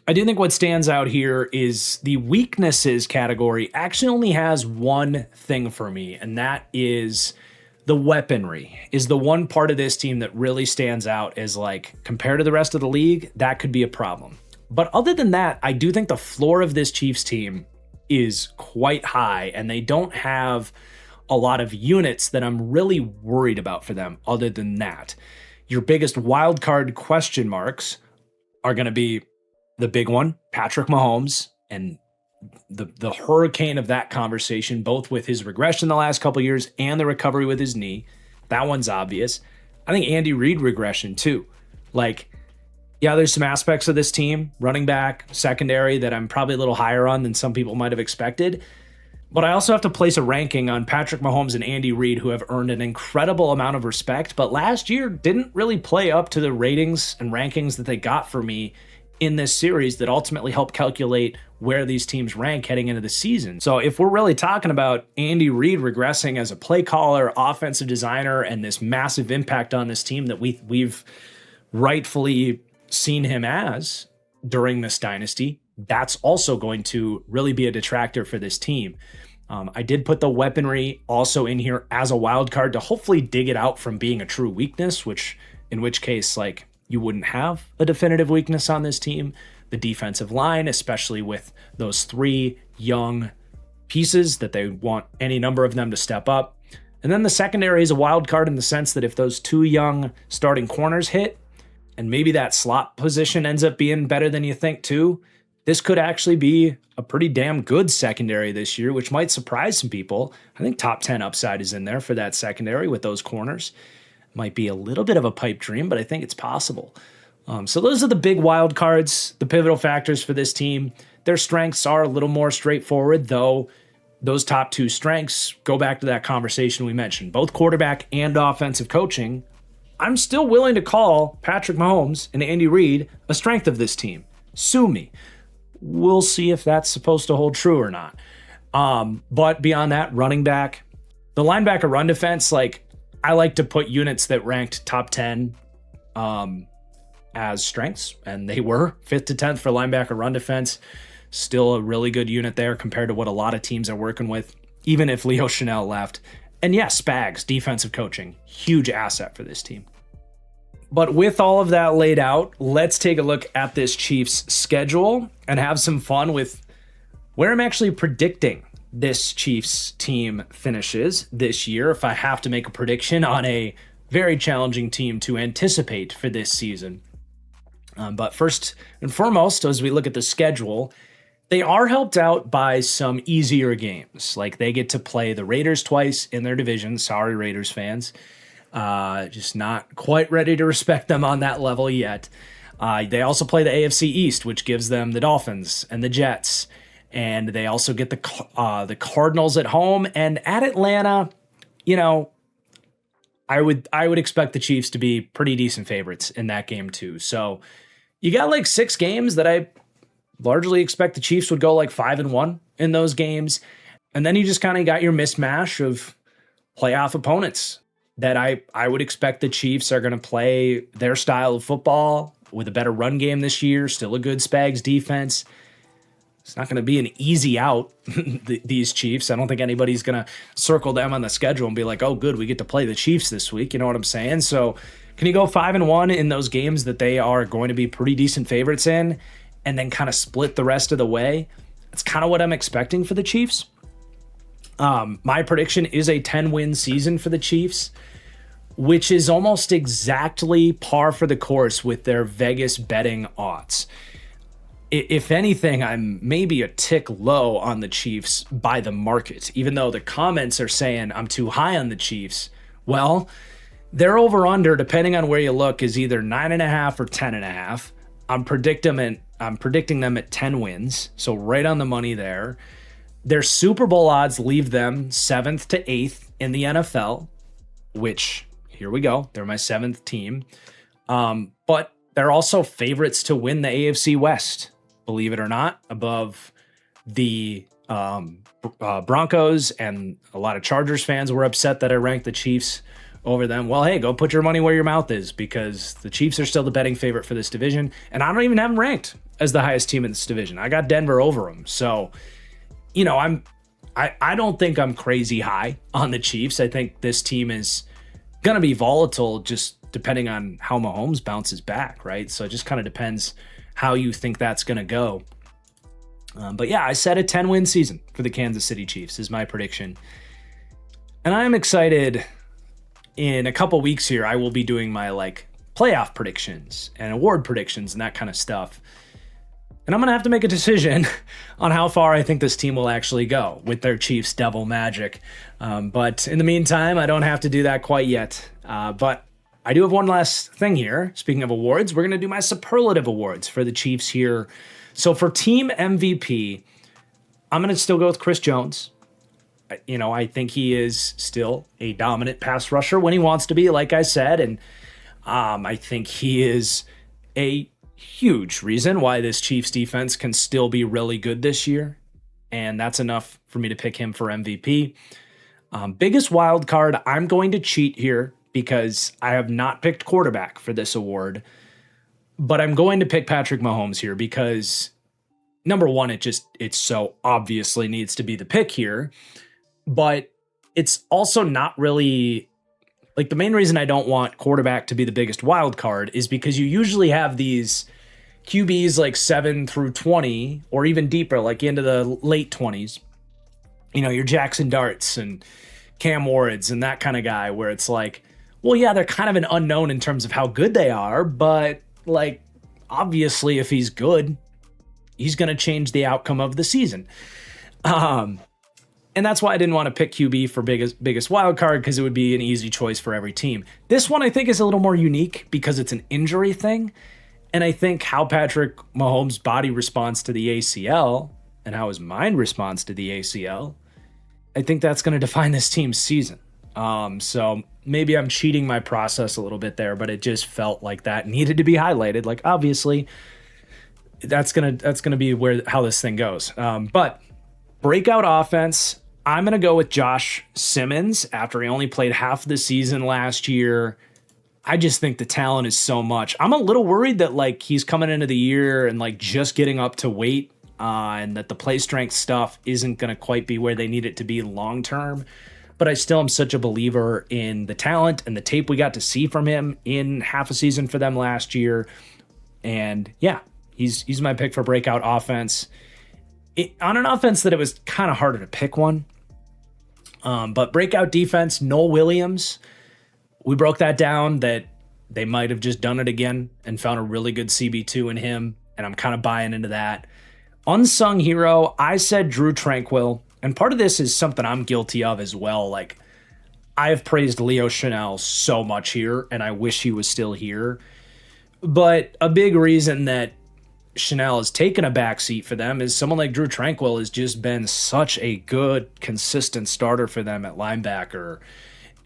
I do think what stands out here is the weaknesses category actually only has one thing for me, and that is the weaponry is the one part of this team that really stands out as, like, compared to the rest of the league, that could be a problem. But other than that, I do think the floor of this Chiefs team is quite high, and they don't have a lot of units that I'm really worried about for them other than that. Your biggest wild card question marks are going to be the big one, Patrick Mahomes, and the hurricane of that conversation, both with his regression the last couple of years and the recovery with his knee. That one's obvious. I think Andy Reid regression too. Like, yeah, there's some aspects of this team, running back, secondary, that I'm probably a little higher on than some people might have expected. But I also have to place a ranking on Patrick Mahomes and Andy Reid, who have earned an incredible amount of respect, but last year didn't really play up to the ratings and rankings that they got for me in this series that ultimately helped calculate where these teams rank heading into the season. So if we're really talking about Andy Reid regressing as a play caller, offensive designer, and this massive impact on this team that we've rightfully seen him as during this dynasty, that's also going to really be a detractor for this team. I did put the weaponry also in here as a wild card to hopefully dig it out from being a true weakness, in which case, like, you wouldn't have a definitive weakness on this team. The defensive line, especially with those three young pieces that they want any number of them to step up. And then the secondary is a wild card in the sense that if those two young starting corners hit, and maybe that slot position ends up being better than you think too, this could actually be a pretty damn good secondary this year, which might surprise some people. I think top 10 upside is in there for that secondary with those corners. Might be a little bit of a pipe dream, but I think it's possible. So those are the big wild cards, the pivotal factors for this team. Their strengths are a little more straightforward, though those top two strengths go back to that conversation we mentioned, both quarterback and offensive coaching. I'm still willing to call Patrick Mahomes and Andy Reid a strength of this team. Sue me. We'll see if that's supposed to hold true or not. But beyond that, running back, the linebacker run defense, like, I like to put units that ranked top 10 as strengths, and they were 5th to 10th for linebacker run defense. Still a really good unit there compared to what a lot of teams are working with, even if Leo Chanel left. And yes, Spags, defensive coaching, huge asset for this team. But with all of that laid out, let's take a look at this Chiefs schedule and have some fun with where I'm actually predicting this Chiefs team finishes this year, if I have to make a prediction on a very challenging team to anticipate for this season. But first and foremost, as we look at the schedule, they are helped out by some easier games. Like, they get to play the Raiders twice in their division. Sorry, Raiders fans. Just not quite ready to respect them on that level yet. They also play the AFC East, which gives them the Dolphins and the Jets. And they also get the Cardinals at home, and at Atlanta. You know, I would expect the Chiefs to be pretty decent favorites in that game too. So you got like 6 games that I largely expect the Chiefs would go like 5-1 in those games, and then you just kind of got your mismatch of playoff opponents that I would expect the Chiefs are going to play their style of football with a better run game this year. Still a good Spags defense. It's not going to be an easy out, these Chiefs. I don't think anybody's going to circle them on the schedule and be like, oh, good, we get to play the Chiefs this week. You know what I'm saying? So can you go 5-1 in those games that they are going to be pretty decent favorites in, and then kind of split the rest of the way? That's kind of what I'm expecting for the Chiefs. My prediction is a 10-win season for the Chiefs, which is almost exactly par for the course with their Vegas betting odds. If anything, I'm maybe a tick low on the Chiefs by the market, even though the comments are saying I'm too high on the Chiefs. Well, their over under, depending on where you look, is either 9.5 or 10.5. I'm predicting them at 10 wins, so right on the money there. Their Super Bowl odds leave them 7th to 8th in the NFL, which, here we go, they're my 7th team. But they're also favorites to win the AFC West, believe it or not, above the Broncos, and a lot of Chargers fans were upset that I ranked the Chiefs over them. Well, hey, go put your money where your mouth is, because the Chiefs are still the betting favorite for this division, and I don't even have them ranked as the highest team in this division. I got Denver over them. So, I don't think I'm crazy high on the Chiefs. I think this team is going to be volatile just depending on how Mahomes bounces back, right? So it just kind of depends how you think that's going to go. But yeah, I said a 10-win season for the Kansas City Chiefs is my prediction. And I'm excited. In a couple weeks here, I will be doing my playoff predictions and award predictions and that kind of stuff. And I'm going to have to make a decision on how far I think this team will actually go with their Chiefs devil magic. But in the meantime, I don't have to do that quite yet. But I do have one last thing here. Speaking of awards, we're going to do my superlative awards for the Chiefs here. So for team MVP, I'm going to still go with Chris Jones. I think he is still a dominant pass rusher when he wants to be, like I said. And I think he is a huge reason why this Chiefs defense can still be really good this year. And that's enough for me to pick him for MVP. Biggest wild card, I'm going to cheat here because I have not picked quarterback for this award. But I'm going to pick Patrick Mahomes here because, number one, it so obviously needs to be the pick here. But it's also not really, the main reason I don't want quarterback to be the biggest wild card is because you usually have these QBs 7 through 20 or even deeper, into the late 20s. Your Jackson Darts and Cam Wards and that kind of guy where it's well, yeah, they're kind of an unknown in terms of how good they are, but obviously if he's good, he's going to change the outcome of the season. And that's why I didn't want to pick QB for biggest wild card, because it would be an easy choice for every team. This one I think is a little more unique because it's an injury thing. And I think how Patrick Mahomes' body responds to the ACL and how his mind responds to the ACL, I think that's going to define this team's season. So maybe I'm cheating my process a little bit there, but it just felt like that needed to be highlighted. Obviously, that's gonna be how this thing goes. But breakout offense, I'm going to go with Josh Simmons after he only played half the season last year. I just think the talent is so much. I'm a little worried that he's coming into the year and just getting up to weight and that the play strength stuff isn't going to quite be where they need it to be long term. But I still am such a believer in the talent and the tape we got to see from him in half a season for them last year. And yeah, he's my pick for breakout offense. On an offense that it was kind of harder to pick one. But breakout defense, Noel Williams, we broke that down that they might have just done it again and found a really good CB2 in him, and I'm kind of buying into that. Unsung hero, I said Drew Tranquill, and part of this is something I'm guilty of as well. I've praised Leo Chenal so much here, and I wish he was still here. But a big reason that Chenal has taken a backseat for them is someone like Drew Tranquill has just been such a good, consistent starter for them at linebacker.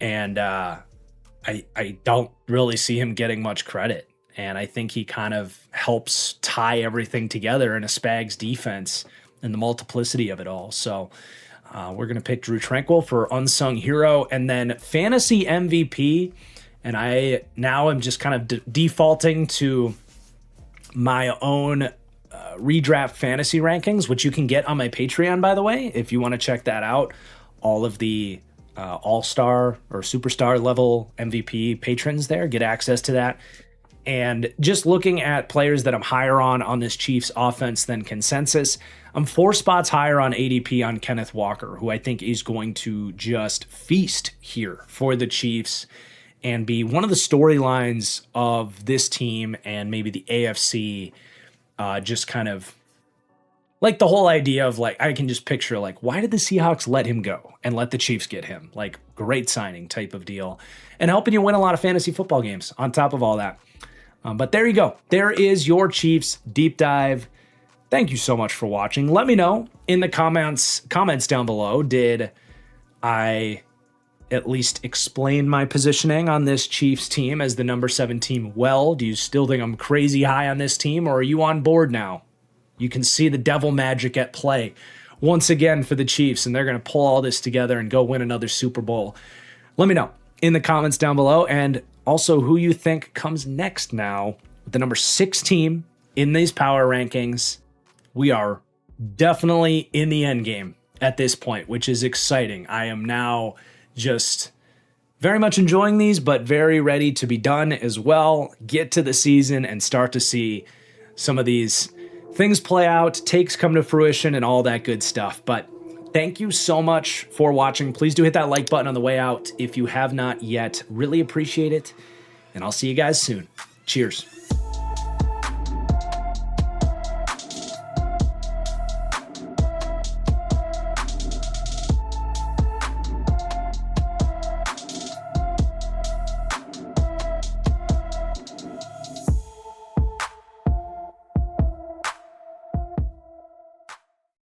And I don't really see him getting much credit. And I think he kind of helps tie everything together in a Spags defense and the multiplicity of it all. So we're going to pick Drew Tranquill for unsung hero. And then fantasy MVP. And I now am just kind of defaulting to my own redraft fantasy rankings, which you can get on my Patreon, by the way, if you want to check that out. All of the all-star or superstar level MVP patrons there get access to that. And just looking at players that I'm higher on this Chiefs offense than consensus, I'm 4 spots higher on ADP on Kenneth Walker, who I think is going to just feast here for the Chiefs and be one of the storylines of this team and maybe the AFC just kind of like the whole idea of like, I can just picture like, why did the Seahawks let him go and let the Chiefs get him? Like, great signing type of deal and helping you win a lot of fantasy football games on top of all that. But there you go. There is your Chiefs deep dive. Thank you so much for watching. Let me know in the comments down below. Did I at least explain my positioning on this Chiefs team as the number 7 team well? Do you still think I'm crazy high on this team, or are you on board now? You can see the devil magic at play once again for the Chiefs, and they're going to pull all this together and go win another Super Bowl. Let me know in the comments down below, and also who you think comes next now with the number 6 team in these power rankings. We are definitely in the end game at this point, which is exciting. I am now just very much enjoying these, but very ready to be done as well. Get to the season and start to see some of these things play out, takes come to fruition, and all that good stuff. But thank you so much for watching. Please do hit that like button on the way out if you have not yet. Really appreciate it. And I'll see you guys soon. Cheers.